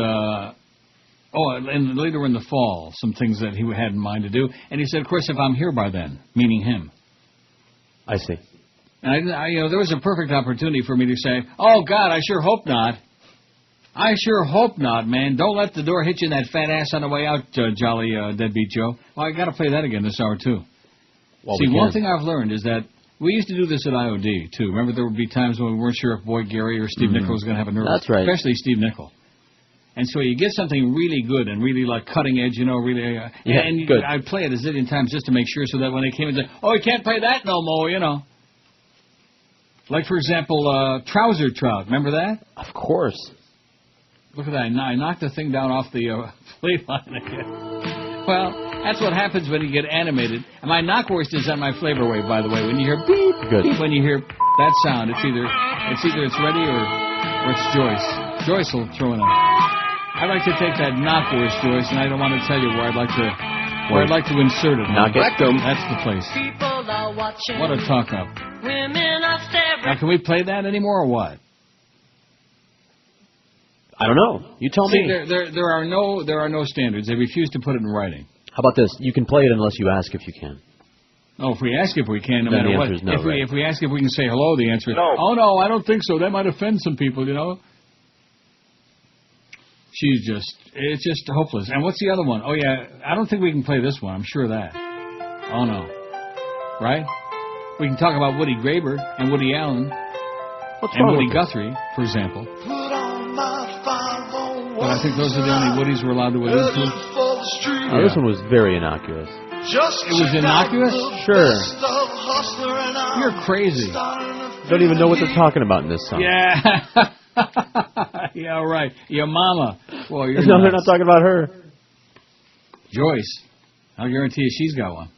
Speaker 4: and later in the fall, some things that he had in mind to do, and he said, of course, if I'm here by then, meaning him.
Speaker 5: I see.
Speaker 4: And there was a perfect opportunity for me to say, oh, God, I sure hope not. I sure hope not, man. Don't let the door hit you in that fat ass on the way out, Jolly Deadbeat Joe. Well, I got to play that again this hour, too.
Speaker 5: Well,
Speaker 4: see, one thing I've learned is that we used to do this at IOD, too. Remember, there would be times when we weren't sure if Boyd Gary or Steve Nickel was going to have a nerve.
Speaker 5: That's right.
Speaker 4: Especially Steve Nickel. And so you get something really good and really, like, cutting edge, really...
Speaker 5: yeah,
Speaker 4: and
Speaker 5: good.
Speaker 4: I'd play it a zillion times just to make sure so that when they came and said, oh, you can't play that no more, Like, for example, Trouser Trout. Remember that?
Speaker 5: Of course.
Speaker 4: Look at that. I knocked the thing down off the plate line again. Well, that's what happens when you get animated. And my knockwurst is on my flavor wave, by the way. When you hear beep, beep, when you hear that sound, it's either it's ready or it's Joyce. Joyce will throw it on. I'd like to take that knockwurst, Joyce, and I don't want to tell you where I'd like to insert it.
Speaker 5: Knock it.
Speaker 4: That's the place. What a talk up. Now, can we play that anymore or what?
Speaker 5: I don't know. You tell me.
Speaker 4: There are no standards. They refuse to put it in writing.
Speaker 5: How about this? You can play it unless you ask if you can.
Speaker 4: Oh, if we ask if we can, no
Speaker 5: then
Speaker 4: matter
Speaker 5: the
Speaker 4: what.
Speaker 5: Answer is no,
Speaker 4: if we ask if we can say hello, the answer is
Speaker 9: no.
Speaker 4: Oh no, I don't think so. That might offend some people, It's just hopeless. And what's the other one? Oh yeah, I don't think we can play this one. I'm sure of that. Oh no, right? We can talk about Woody Graber and Woody Allen and Woody Guthrie, for example. But I think those are the only Woodies we're allowed to allude to.
Speaker 5: Oh, this one was very innocuous.
Speaker 4: It was innocuous?
Speaker 5: Sure.
Speaker 4: You're crazy.
Speaker 5: Don't even know what they're talking about in this song.
Speaker 4: Yeah. Yeah, right. Your mama. Boy, you're
Speaker 5: no, they're not talking about her.
Speaker 4: Joyce. I'll guarantee you she's got one.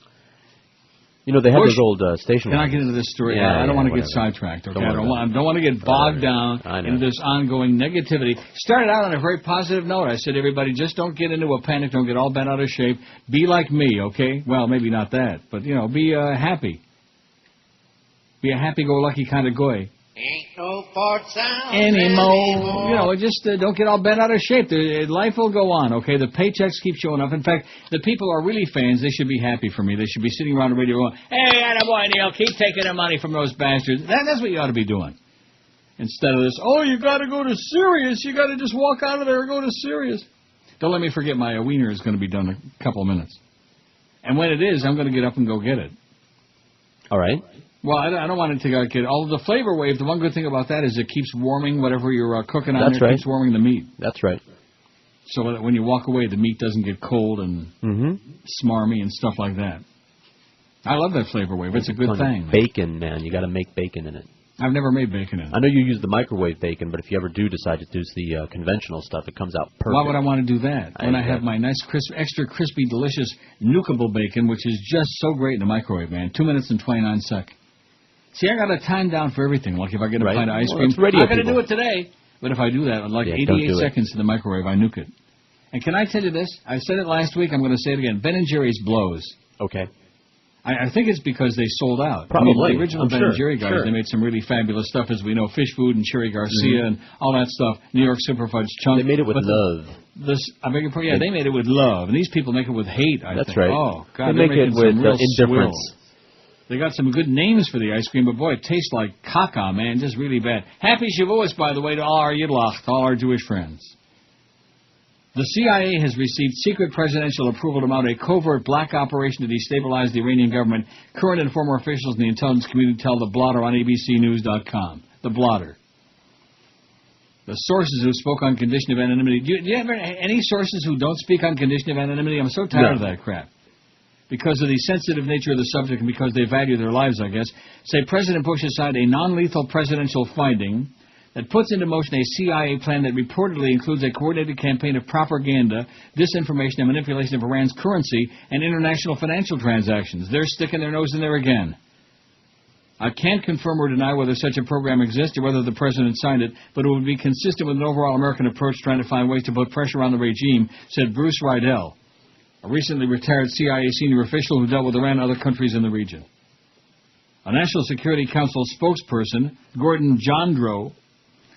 Speaker 5: They have those old station.
Speaker 4: Can I get into this story?
Speaker 5: Yeah,
Speaker 4: I don't want to
Speaker 5: whatever.
Speaker 4: get sidetracked. Okay, I don't
Speaker 5: want
Speaker 4: to get bogged down into this ongoing negativity. Started out on a very positive note. I said, everybody, just don't get into a panic. Don't get all bent out of shape. Be like me, okay? Well, maybe not that, but be happy. Be a happy-go-lucky kind of guy.
Speaker 2: Ain't no fart sound
Speaker 4: anymore. Just don't get all bent out of shape. Life will go on, okay? The paychecks keep showing up. In fact, the people are really fans. They should be happy for me. They should be sitting around the radio going, hey, attaboy, Neil, keep taking the money from those bastards. That's what you ought to be doing. Instead of this, oh, you got to go to Sirius. You got to just walk out of there and go to Sirius. Don't let me forget my wiener is going to be done in a couple of minutes. And when it is, I'm going to get up and go get it.
Speaker 5: All right.
Speaker 4: Well, I don't want it to get... Although the flavor wave, the one good thing about that is it keeps warming whatever you're cooking on.
Speaker 5: That's right.
Speaker 4: It keeps warming the meat.
Speaker 5: That's right.
Speaker 4: So that when you walk away, the meat doesn't get cold and smarmy and stuff like that. I love that flavor wave. It's a good thing.
Speaker 5: Bacon, man. You got to make bacon in it.
Speaker 4: I've never made bacon in it.
Speaker 5: I know you use the microwave bacon, but if you ever do decide to use the conventional stuff, it comes out perfect.
Speaker 4: Why would I want to do that? When I have my nice, extra crispy, delicious, nukeable bacon, which is just so great in the microwave, man. 2 minutes and 29 seconds. See, I got a time down for everything. Like if I get a pint of ice cream, I'm going to do it today. But if I do that, like 88 seconds in the microwave, I nuke it. And can I tell you this? I said it last week. I'm going to say it again. Ben & Jerry's blows.
Speaker 5: Okay.
Speaker 4: I think it's because they sold out.
Speaker 5: Probably.
Speaker 4: I mean, the original Ben and Jerry guys,
Speaker 5: sure.
Speaker 4: they made some really fabulous stuff, as we know. Fish Food and Cherry Garcia and all that stuff. New York Super Fudge Chunk.
Speaker 5: They made it with love.
Speaker 4: I beg your pardon. Yeah, they made it with love. And these people make it with hate, I think.
Speaker 5: That's right.
Speaker 4: Oh, God.
Speaker 5: They make it with indifference.
Speaker 4: Swills. They got some good names for the ice cream, but boy, it tastes like caca, man. Just really bad. Happy Shavuos, by the way, to all our Yidlach, to all our Jewish friends. The CIA has received secret presidential approval to mount a covert black operation to destabilize the Iranian government. Current and former officials in the intelligence community tell the blotter on ABCnews.com. The blotter. The sources who spoke on condition of anonymity. Do you ever any sources who don't speak on condition of anonymity? I'm so tired of that crap. Because of the sensitive nature of the subject and because they value their lives, I guess, say President Bush signed a non-lethal presidential finding that puts into motion a CIA plan that reportedly includes a coordinated campaign of propaganda, disinformation, and manipulation of Iran's currency and international financial transactions. They're sticking their nose in there again. I can't confirm or deny whether such a program exists or whether the president signed it, but it would be consistent with an overall American approach trying to find ways to put pressure on the regime, said Bruce Rydell, a recently retired CIA senior official who dealt with Iran and other countries in the region. A National Security Council spokesperson, Gordon Jandro,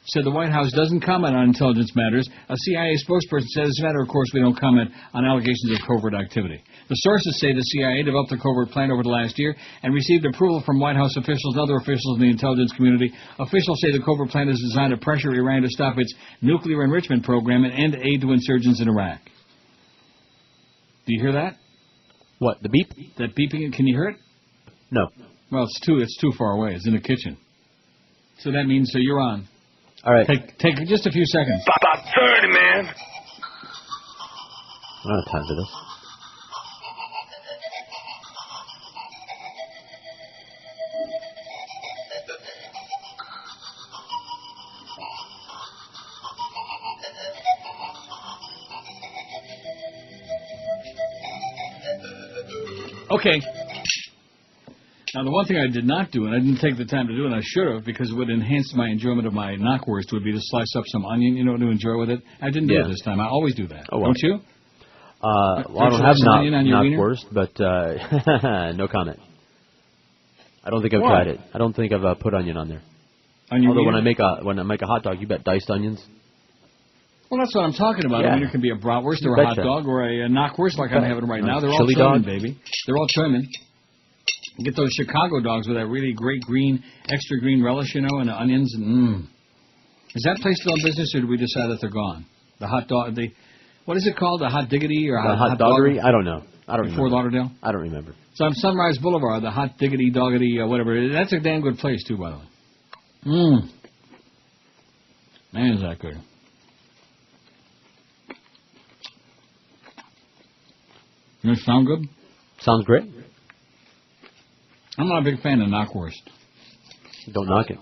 Speaker 4: said the White House doesn't comment on intelligence matters. A CIA spokesperson said, as a matter of course, we don't comment on allegations of covert activity. The sources say the CIA developed a covert plan over the last year and received approval from White House officials and other officials in the intelligence community. Officials say the covert plan is designed to pressure Iran to stop its nuclear enrichment program and end aid to insurgents in Iraq. Do you hear that?
Speaker 5: What, the beep?
Speaker 4: That beeping, can you hear it?
Speaker 5: No.
Speaker 4: Well, it's too far away. It's in the kitchen. So that means you're on.
Speaker 5: All right.
Speaker 4: Take just a few seconds.
Speaker 21: About 30, man.
Speaker 5: I don't have time for this.
Speaker 4: Okay. Now, the one thing I did not do, and I didn't take the time to do, and I should have, because it would enhance my enjoyment of my knockwurst, would be to slice up some onion, to enjoy with it. I didn't do it this time. I always do that.
Speaker 5: Oh, well.
Speaker 4: Don't you?
Speaker 5: Well, I don't have knockwurst, but no comment. I don't think I've tried it. I don't think I've put onion on there. Although when I make a hot dog, you bet diced onions.
Speaker 4: Well, that's what I'm talking about.
Speaker 5: Yeah.
Speaker 4: I mean, it can be a bratwurst or a hot dog or a knockwurst like I'm having right now. They're all
Speaker 5: chili
Speaker 4: trimming,
Speaker 5: dog,
Speaker 4: baby. They're all trimming. You get those Chicago dogs with that really great extra green relish, and the onions. Is that place still in business, or did we decide that they're gone? The hot dog, what is it called? The Hot Diggity or
Speaker 5: the Hot Doggery? I don't know. I don't remember.
Speaker 4: Fort Lauderdale?
Speaker 5: I don't remember.
Speaker 4: So on Sunrise Boulevard, the Hot Diggity Doggity, whatever. That's a damn good place too, by the way. Man, is that good. Does it sound good?
Speaker 5: Sounds great.
Speaker 4: I'm not a big fan of knockwurst.
Speaker 5: Don't knock it.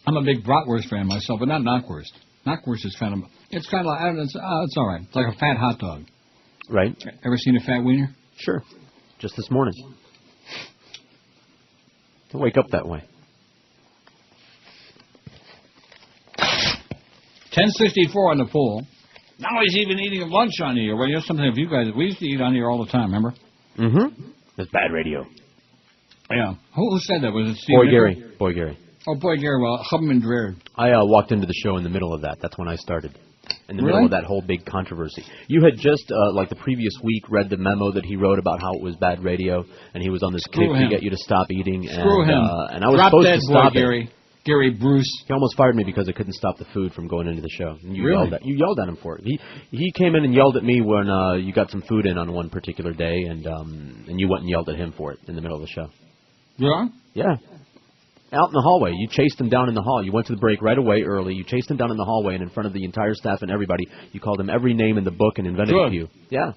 Speaker 4: I'm a big bratwurst fan myself, but not knockwurst. Knockwurst is kind of it's all right. It's like a fat hot dog.
Speaker 5: Right.
Speaker 4: Ever seen a fat wiener?
Speaker 5: Sure. Just this morning. Don't wake up that way.
Speaker 4: 1064 on the pool. Now he's even eating lunch on here. Well, here's something of you guys. We used to eat on here all the time, remember?
Speaker 5: Mm-hmm. That's bad radio.
Speaker 4: Yeah. Who said that? Was it Steve?
Speaker 5: Boy Gary.
Speaker 4: Oh, Boy Gary. Well, Hubman and Dreher.
Speaker 5: I walked into the show in the middle of that. That's when I started. In the middle of that whole big controversy. You had just, like the previous week, read the memo that he wrote about how it was bad radio, and he was on this kick to get you to stop eating.
Speaker 4: Screw him.
Speaker 5: And I was supposed to stop
Speaker 4: it. Gary Bruce.
Speaker 5: He almost fired me because I couldn't stop the food from going into the show. And you
Speaker 4: really?
Speaker 5: yelled at him for it. He came in and yelled at me when you got some food in on one particular day, and you went and yelled at him for it in the middle of the show.
Speaker 4: Yeah?
Speaker 5: Yeah. Out in the hallway. You chased him down in the hall. You went to the break right away early. You chased him down in the hallway, and in front of the entire staff and everybody, you called him every name in the book and invented a few. Yeah.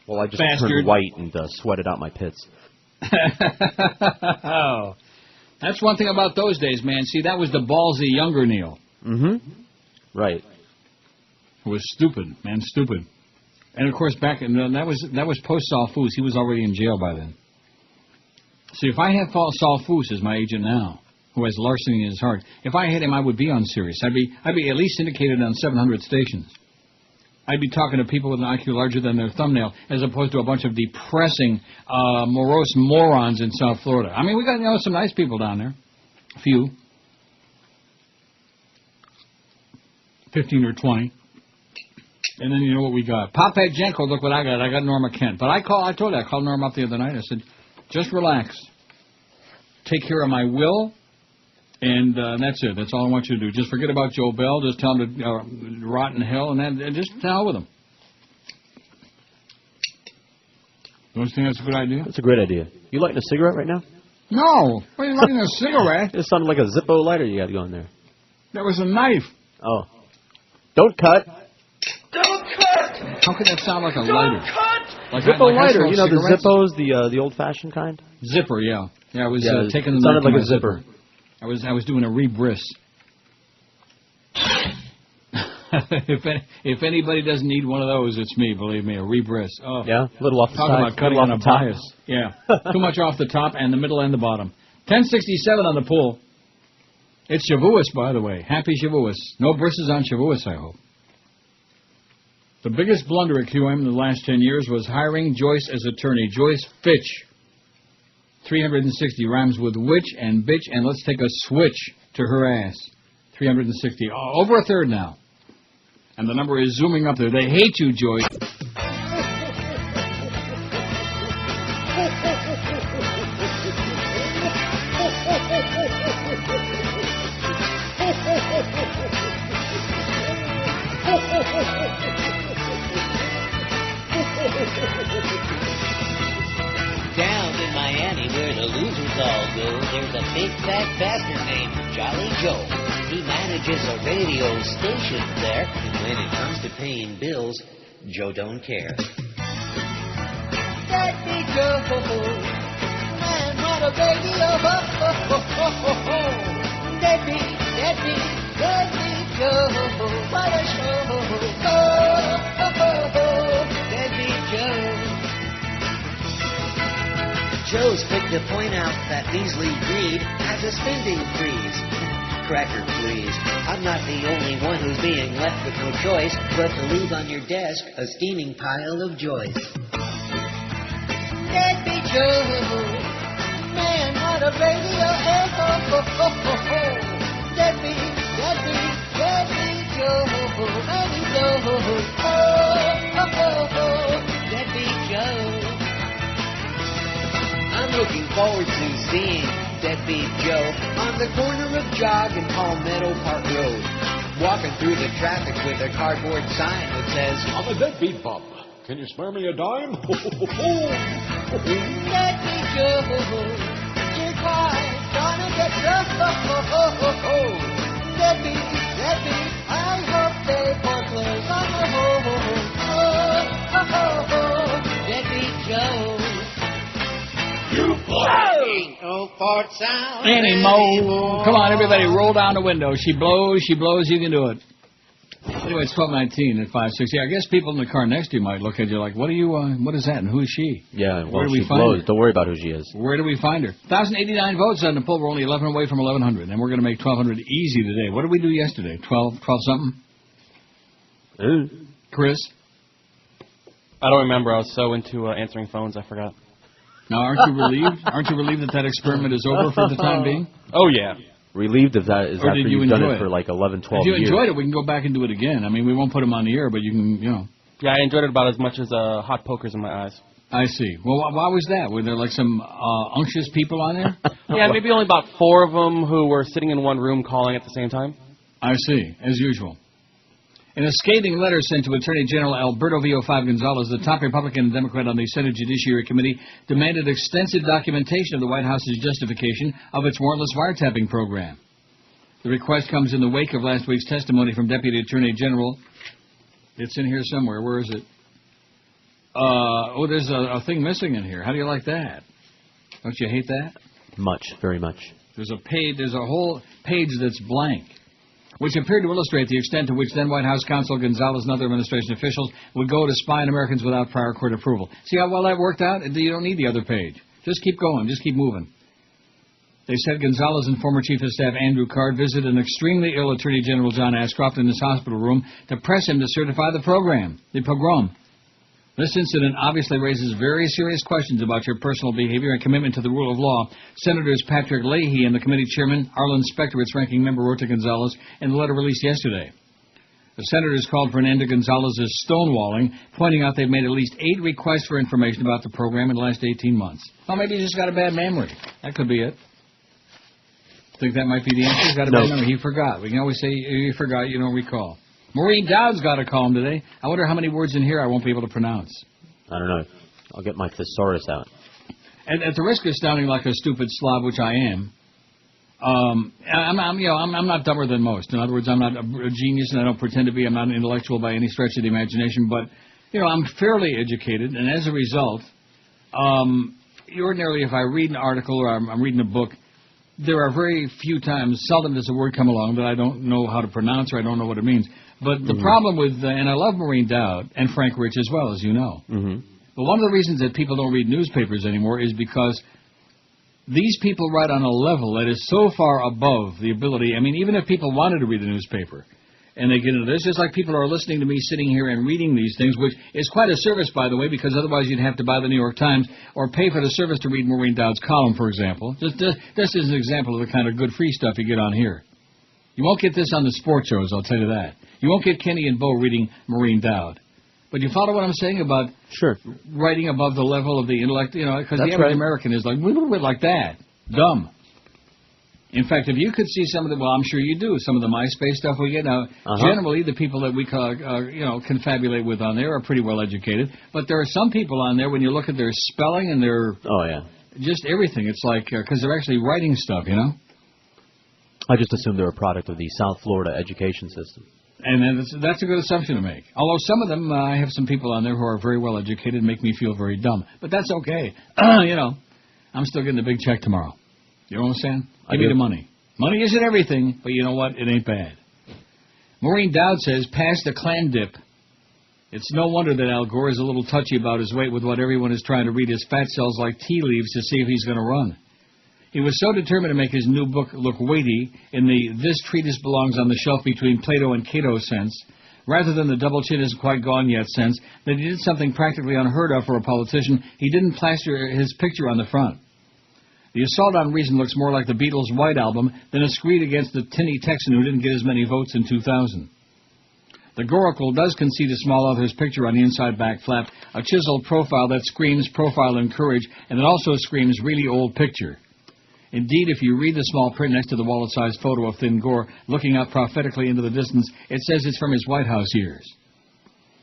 Speaker 5: Well, I just turned white and sweated out my pits.
Speaker 4: Oh. That's one thing about those days, man. See, that was the ballsy younger Neil.
Speaker 5: Mm-hmm. Right.
Speaker 4: It was stupid, man, stupid. And, of course, back in that was post-Saul Foos. He was already in jail by then. See, if I had Saul Foos as my agent now, who has larceny in his heart, if I had him, I would be on Sirius. I'd be at least syndicated on 700 stations. I'd be talking to people with an IQ larger than their thumbnail, as opposed to a bunch of depressing, morose morons in South Florida. I mean, we got some nice people down there. A few. 15 or 20. And then you know what we got. Popette Jenko, look what I got. I got Norma Kent. But I told you, I called Norma up the other night. I said, just relax. Take care of my will. And that's it. That's all I want you to do. Just forget about Joe Bell. Just tell him to rot in hell, and just hell with him. Don't you think that's a good idea?
Speaker 5: That's a great idea. You lighting a cigarette right now?
Speaker 4: No. Why are you lighting a cigarette?
Speaker 5: It sounded like a Zippo lighter you got going there.
Speaker 4: That was a knife.
Speaker 5: Oh. Don't cut.
Speaker 19: Don't cut!
Speaker 4: How could that sound like a lighter? Like
Speaker 5: Zippo lighter. You know,
Speaker 4: cigarettes?
Speaker 5: the Zippos, the old-fashioned kind?
Speaker 4: Zipper, yeah. Yeah, I was taking the
Speaker 5: sounded
Speaker 4: knife
Speaker 5: like
Speaker 4: to
Speaker 5: a
Speaker 4: my
Speaker 5: zipper.
Speaker 4: I was doing a rebris. if anybody doesn't need one of those, it's me. Believe me, a rebris. Oh,
Speaker 5: yeah, a little off the
Speaker 4: talk
Speaker 5: side.
Speaker 4: About cutting on a bias. Yeah, too much off the top and the middle and the bottom. 1067 on the pool. It's Shavuos, by the way. Happy Shavuos. No brisses on Shavuos, I hope. The biggest blunder at QM in the last 10 years was hiring Joyce as attorney. Joyce Fitch. 360 rhymes with witch and bitch, and let's take a switch to her ass. 360. Over a third now. And the number is zooming up there. They hate you, Joyce.
Speaker 2: Down in Miami, where the losers all go, there's a big fat bastard named Jolly Joe. He manages a radio station there, and when it comes to paying bills, Joe don't care.
Speaker 20: That be Joe, man, what a radio, That be Joe, what a show, that be Joe.
Speaker 2: Joe's quick to point out that Beasley Reed has a spending freeze. Cracker, please. I'm not the only one who's being left with no choice but to leave on your desk a steaming pile of joys.
Speaker 20: That be Joe, man, what a radio echo. That be Joe, that be Joe, that be Joe.
Speaker 2: I'm looking forward to seeing Deadbeat Joe on the corner of Jog and Palmetto Park Road, walking through the traffic with a cardboard sign that says,
Speaker 18: I'm a deadbeat bum. Can you spare me a dime?
Speaker 20: Deadbeat Joe, your car's gonna get rough. Deadbeat, I hope they foreclose on the home. Deadbeat Joe.
Speaker 19: You
Speaker 20: Ain't no fart sound
Speaker 4: Anymore. Come on, everybody, roll down the window. She blows, you can do it. Anyway, it's 12:19 at 5:60. I guess people in the car next to you might look at you like, what is that, and who is she?
Speaker 5: Yeah, well,
Speaker 4: where do we
Speaker 5: she
Speaker 4: find
Speaker 5: blows.
Speaker 4: her?
Speaker 5: Don't worry about who she is.
Speaker 4: Where do we find her? 1,089 votes on the poll. We're only 11 away from 1,100, and we're going to make 1,200 easy today. What did we do yesterday? 12 something? Chris?
Speaker 1: I don't remember. I was so into answering phones, I forgot.
Speaker 4: Now, aren't you relieved? Aren't you relieved that experiment is over for the time being?
Speaker 1: Oh, yeah.
Speaker 5: Relieved of that is
Speaker 4: Or
Speaker 5: after
Speaker 4: did you
Speaker 5: you've done
Speaker 4: enjoy
Speaker 5: it for like 11, 12
Speaker 4: If you
Speaker 5: years.
Speaker 4: enjoyed it, we can go back and do it again. I mean, we won't put them on the air, but you can,
Speaker 1: Yeah, I enjoyed it about as much as hot pokers in my eyes.
Speaker 4: I see. Well, why was that? Were there like some unctuous people on there?
Speaker 1: Yeah, maybe only about 4 of them who were sitting in one room calling at the same time.
Speaker 4: I see, as usual. In a scathing letter sent to Attorney General Alberto V.O. Gonzalez, the top Republican and Democrat on the Senate Judiciary Committee demanded extensive documentation of the White House's justification of its warrantless wiretapping program. The request comes in the wake of last week's testimony from Deputy Attorney General. It's in here somewhere. Where is it? There's a thing missing in here. How do you like that? Don't you hate that?
Speaker 5: Much, very much.
Speaker 4: There's a whole page that's blank, which appeared to illustrate the extent to which then White House counsel Gonzalez and other administration officials would go to spy on Americans without prior court approval. See how well that worked out? You don't need the other page. Just keep going. Just keep moving. They said Gonzalez and former Chief of Staff Andrew Card visited an extremely ill Attorney General John Ashcroft in his hospital room to press him to certify the pogrom. This incident obviously raises very serious questions about your personal behavior and commitment to the rule of law. Senators Patrick Leahy and the committee chairman, Arlen Specter, its ranking member, wrote to Gonzalez in a letter released yesterday. The senators called for an end to Gonzalez's stonewalling, pointing out they've made at least 8 requests for information about the program in the last 18 months. Well, maybe he's just got a bad memory. That could be it. Think that might be the answer? He's got a bad memory. He forgot. We can always say, you forgot, you don't recall. Maureen Dowd's got a column today. I wonder how many words in here I won't be able to pronounce.
Speaker 5: I don't know. I'll get my thesaurus out.
Speaker 4: And at the risk of sounding like a stupid slob, which I am, I'm not dumber than most. In other words, I'm not a genius, and I don't pretend to be. I'm not an intellectual by any stretch of the imagination. But, I'm fairly educated, and as a result, ordinarily if I read an article or I'm reading a book, there are very few times, seldom does a word come along that I don't know how to pronounce or I don't know what it means. But the problem with, and I love Maureen Dowd and Frank Rich as well, as you know. But one of the reasons that people don't read newspapers anymore is because these people write on a level that is so far above the ability. I mean, even if people wanted to read the newspaper and they get into this, just like people are listening to me sitting here and reading these things, which is quite a service, by the way, because otherwise you'd have to buy the New York Times or pay for the service to read Maureen Dowd's column, for example. This is an example of the kind of good free stuff you get on here. You won't get this on the sports shows, I'll tell you that. You won't get Kenny and Bo reading Maureen Dowd. But you follow what I'm saying about writing above the level of the intellect, because the average American is like, a little bit like that. Dumb. In fact, if you could see some of the, well, I'm sure you do, some of the MySpace stuff we get now, generally the people that we confabulate with on there are pretty well educated. But there are some people on there, when you look at their spelling and their, just everything, it's like, because they're actually writing stuff,
Speaker 5: I just assumed they're a product of the South Florida education system.
Speaker 4: And that's a good assumption to make. Although some of them, I have some people on there who are very well educated and make me feel very dumb. But that's okay. I'm still getting a big check tomorrow. You know what I'm saying? Give me the money. Money isn't everything, but you know what? It ain't bad. Maureen Dowd says, pass the clan dip. It's no wonder that Al Gore is a little touchy about his weight with what everyone is trying to read his fat cells like tea leaves to see if he's going to run. He was so determined to make his new book look weighty in the this treatise belongs on the shelf between Plato and Cato sense, rather than the double chin isn't quite gone yet sense, that he did something practically unheard of for a politician. He didn't plaster his picture on the front. The assault on reason looks more like the Beatles' White Album than a screed against the tinny Texan who didn't get as many votes in 2000. The Goracle does concede a small author's picture on the inside back flap, a chiseled profile that screams profile and courage, and it also screams really old picture. Indeed, if you read the small print next to the wallet-sized photo of Thin Gore looking out prophetically into the distance, it says it's from his White House years.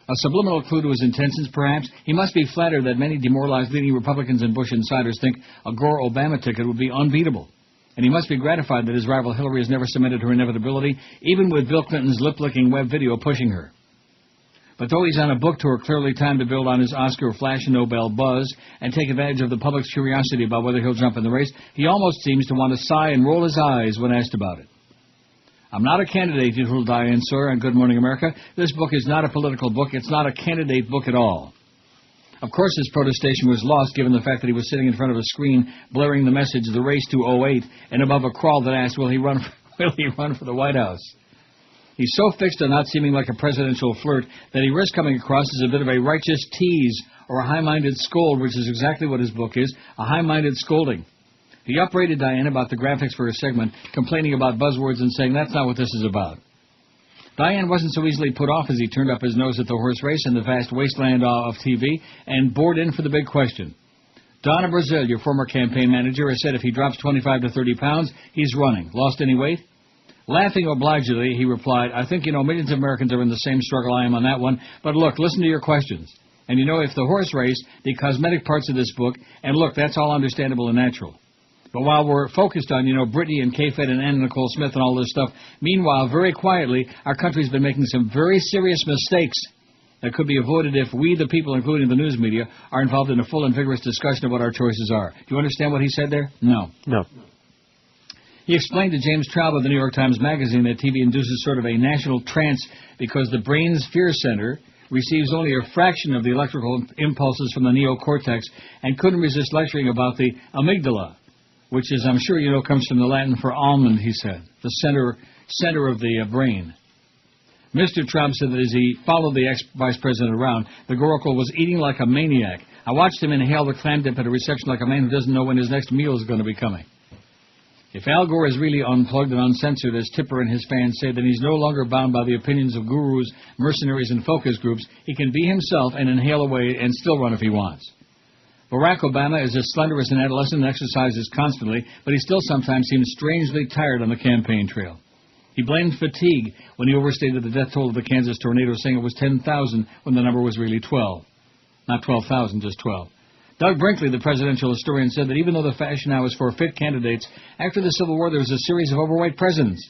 Speaker 4: A subliminal clue to his intentions, perhaps? He must be flattered that many demoralized leading Republicans and Bush insiders think a Gore-Obama ticket would be unbeatable. And he must be gratified that his rival Hillary has never cemented her inevitability, even with Bill Clinton's lip-licking web video pushing her. But though he's on a book tour, clearly time to build on his Oscar Flash Nobel buzz and take advantage of the public's curiosity about whether he'll jump in the race, he almost seems to want to sigh and roll his eyes when asked about it. I'm not a candidate, little Diane Sawyer on Good Morning America. This book is not a political book. It's not a candidate book at all. Of course, his protestation was lost given the fact that he was sitting in front of a screen blaring the message, the race to 08, and above a crawl that asked, will he run for the White House? He's so fixed on not seeming like a presidential flirt that he risks coming across as a bit of a righteous tease or a high-minded scold, which is exactly what his book is, a high-minded scolding. He upbraided Diane about the graphics for her segment, complaining about buzzwords and saying that's not what this is about. Diane wasn't so easily put off as he turned up his nose at the horse race in the vast wasteland of TV and bored in for the big question. Donna Brazil, your former campaign manager, has said if he drops 25 to 30 pounds, he's running. Lost any weight? Laughing obligingly, he replied, I think, millions of Americans are in the same struggle I am on that one, but look, listen to your questions. And if the horse race, the cosmetic parts of this book, and look, that's all understandable and natural. But while we're focused on, Brittany and K-Fed and Anna Nicole Smith and all this stuff, meanwhile, very quietly, our country's been making some very serious mistakes that could be avoided if we, the people, including the news media, are involved in a full and vigorous discussion of what our choices are. Do you understand what he said there? No. He explained to James Traub of the New York Times Magazine that TV induces sort of a national trance because the brain's fear center receives only a fraction of the electrical impulses from the neocortex and couldn't resist lecturing about the amygdala, which is, I'm sure you know, comes from the Latin for almond, he said, the center of the brain. Mr. Trump said that as he followed the ex-vice president around, the Goracle was eating like a maniac. I watched him inhale the clam dip at a reception like a man who doesn't know when his next meal is going to be coming. If Al Gore is really unplugged and uncensored, as Tipper and his fans say, then he's no longer bound by the opinions of gurus, mercenaries, and focus groups. He can be himself and inhale away and still run if he wants. Barack Obama is as slender as an adolescent and exercises constantly, but he still sometimes seems strangely tired on the campaign trail. He blamed fatigue when he overstated the death toll of the Kansas tornado, saying it was 10,000 when the number was really 12. Not 12,000, just 12. Doug Brinkley, the presidential historian, said that even though the fashion now is for fit candidates, after the Civil War there was a series of overweight presidents.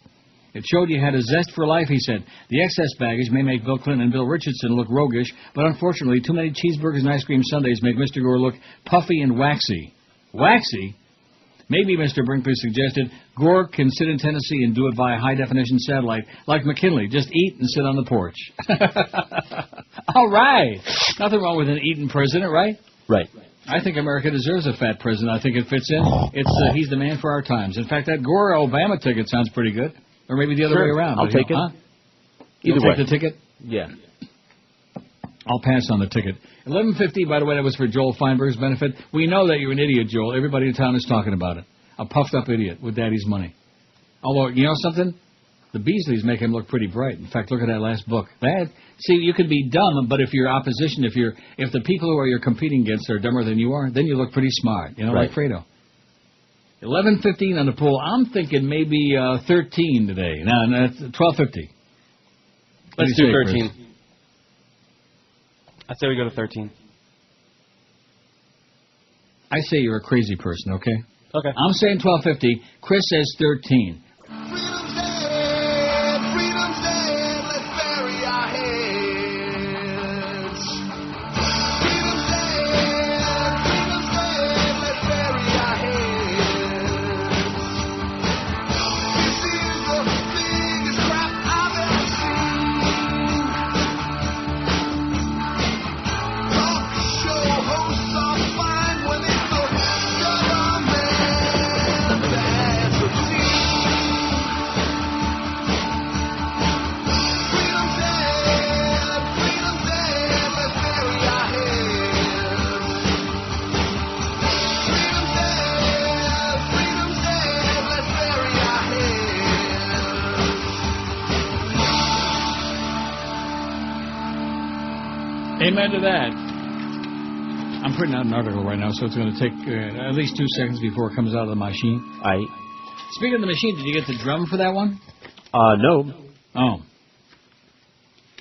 Speaker 4: It showed you had a zest for life, he said. The excess baggage may make Bill Clinton and Bill Richardson look roguish, but unfortunately too many cheeseburgers and ice cream sundaes make Mr. Gore look puffy and waxy. Waxy? Maybe, Mr. Brinkley suggested, Gore can sit in Tennessee and do it via high-definition satellite, like McKinley. Just eat and sit on the porch. All right. Nothing wrong with an eating president, right?
Speaker 5: Right.
Speaker 4: I think America deserves a fat president. I think it fits in. He's the man for our times. In fact, that Gore-Obama ticket sounds pretty good. Or maybe the other way around.
Speaker 5: I'll take it.
Speaker 4: Huh?
Speaker 5: Either way.
Speaker 4: Take the ticket?
Speaker 5: Yeah.
Speaker 4: I'll pass on the ticket. 11:50, by the way, that was for Joel Feinberg's benefit. We know that you're an idiot, Joel. Everybody in town is talking about it. A puffed-up idiot with Daddy's money. Although, you know something? The Beasleys make him look pretty bright. In fact, look at that last book. See, you can be dumb, but if you're opposition, if the people who you're competing against are dumber than you are, then you look pretty smart. You know,
Speaker 5: right.
Speaker 4: Like Fredo. 11:15 on the poll. I'm thinking maybe 13 today. No, that's 12:50.
Speaker 1: Let's do 13. Chris? I say we go to 13.
Speaker 4: I say you're a crazy person, okay?
Speaker 1: Okay.
Speaker 4: I'm saying 12:50. Chris says 13. Amen to that. I'm printing out an article right now, so it's going to take at least 2 seconds before it comes out of the machine. Speaking of the machine, did you get the drum for that one?
Speaker 5: No.
Speaker 4: Oh.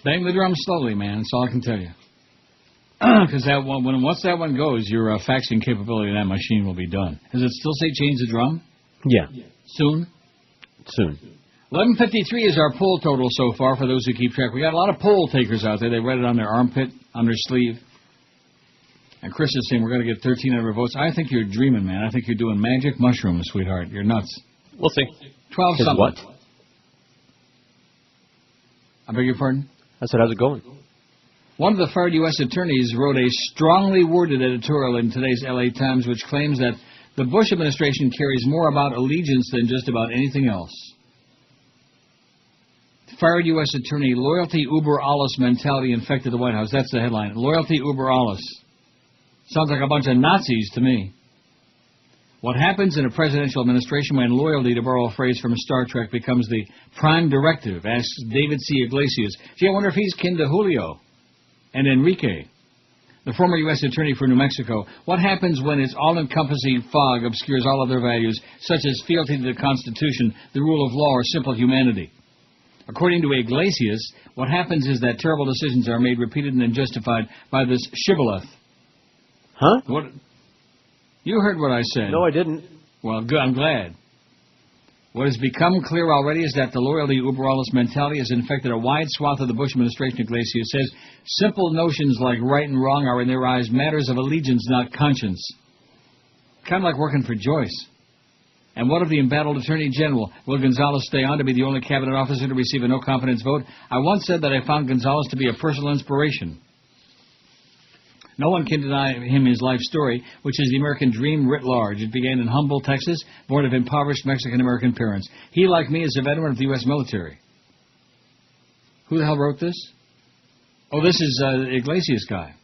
Speaker 4: Bang the drum slowly, man. That's all I can tell you. Because that one, once that one goes, your faxing capability in that machine will be done. Does it still say change the drum?
Speaker 5: Yeah.
Speaker 4: Soon?
Speaker 5: Soon.
Speaker 4: 11:53 is our poll total so far for those who keep track. We got a lot of poll takers out there. They read it on their armpit, on their sleeve. And Chris is saying we're going to get 1,300 votes. I think you're dreaming, man. I think you're doing magic mushrooms, sweetheart. You're nuts.
Speaker 1: We'll see.
Speaker 4: 12 something.
Speaker 5: What?
Speaker 4: I beg your pardon?
Speaker 5: I said, how's it going?
Speaker 4: One of the fired U.S. attorneys wrote a strongly worded editorial in today's L.A. Times which claims that the Bush administration cares more about allegiance than just about anything else. Fired U.S. attorney, loyalty uber alles mentality infected the White House. That's the headline. Loyalty uber alles. Sounds like a bunch of Nazis to me. What happens in a presidential administration when loyalty, to borrow a phrase from Star Trek, becomes the prime directive? Asks David C. Iglesias. Gee, I wonder if he's kin to Julio and Enrique, the former U.S. attorney for New Mexico. What happens when its all-encompassing fog obscures all other values, such as fealty to the Constitution, the rule of law, or simple humanity? According to Iglesias, what happens is that terrible decisions are made, repeated, and then justified by this shibboleth.
Speaker 5: Huh?
Speaker 4: What? You heard what I said.
Speaker 5: No, I didn't.
Speaker 4: Well, good. I'm glad. What has become clear already is that the loyalty uber alles mentality has infected a wide swath of the Bush administration, Iglesias says. Simple notions like right and wrong are, in their eyes, matters of allegiance, not conscience. Kind of like working for Joyce. And what of the embattled Attorney General? Will Gonzales stay on to be the only cabinet officer to receive a no-confidence vote? I once said that I found Gonzales to be a personal inspiration. No one can deny him his life story, which is the American dream writ large. It began in Humboldt, Texas, born of impoverished Mexican-American parents. He, like me, is a veteran of the U.S. military. Who the hell wrote this? Oh, this is Iglesias guy.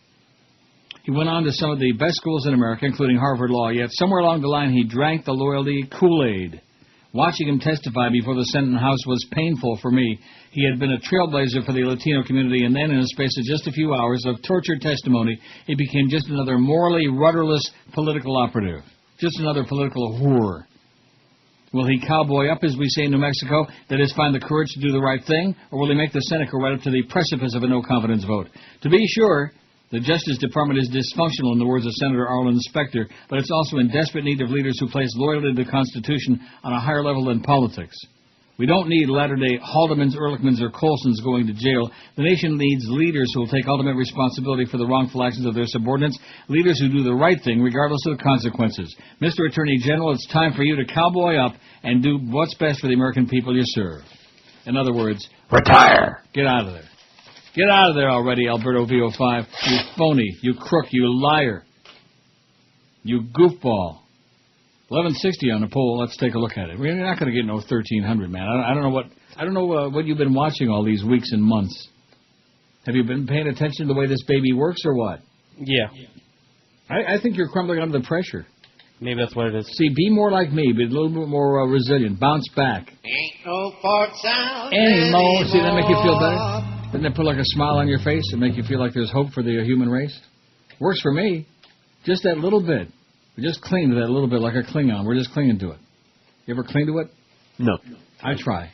Speaker 4: He went on to some of the best schools in America, including Harvard Law, yet somewhere along the line he drank the loyalty Kool-Aid. Watching him testify before the Senate and House was painful for me. He had been a trailblazer for the Latino community, and then in a space of just a few hours of tortured testimony, he became just another morally rudderless political operative. Just another political whore. Will he cowboy up, as we say in New Mexico, that is, find the courage to do the right thing, or will he make the Senate go right up to the precipice of a no-confidence vote? To be sure, the Justice Department is dysfunctional, in the words of Senator Arlen Specter, but it's also in desperate need of leaders who place loyalty to the Constitution on a higher level than politics. We don't need latter-day Haldeman's, Ehrlichmans, or Colsons going to jail. The nation needs leaders who will take ultimate responsibility for the wrongful actions of their subordinates, leaders who do the right thing regardless of the consequences. Mr. Attorney General, it's time for you to cowboy up and do what's best for the American people you serve. In other words, retire. Get out of there. Get out of there already, Alberto VO5. You phony, you crook, you liar. You goofball. 1160 on the poll. Let's take a look at it. We're not going to get no 1300, man. I don't know what you've been watching all these weeks and months. Have you been paying attention to the way this baby works or what?
Speaker 1: Yeah.
Speaker 4: I think you're crumbling under the pressure.
Speaker 1: Maybe that's what it is.
Speaker 4: See, be more like me, be a little bit more resilient. Bounce back.
Speaker 2: Ain't no parts out
Speaker 4: anymore. See, that make you feel better? Doesn't it put like a smile on your face and make you feel like there's hope for the human race? Works for me. Just that little bit. We just cling to that little bit like a Klingon. We're just clinging to it. You ever cling to it?
Speaker 5: No.
Speaker 4: I try.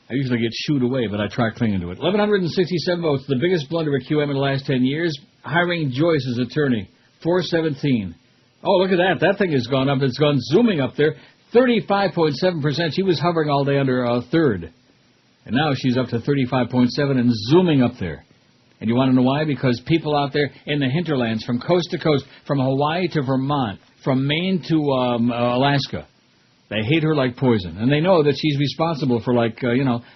Speaker 4: I usually get shooed away, but I try clinging to it. 1,167 votes. The biggest blunder at QM in the last 10 years. Hiring Joyce as attorney. 417. Oh, look at that. That thing has gone up. It's gone zooming up there. 35.7%. She was hovering all day under a third. And now she's up to 35.7 and zooming up there. And you want to know why? Because people out there in the hinterlands, from coast to coast, from Hawaii to Vermont, from Maine to Alaska, they hate her like poison. And they know that she's responsible for,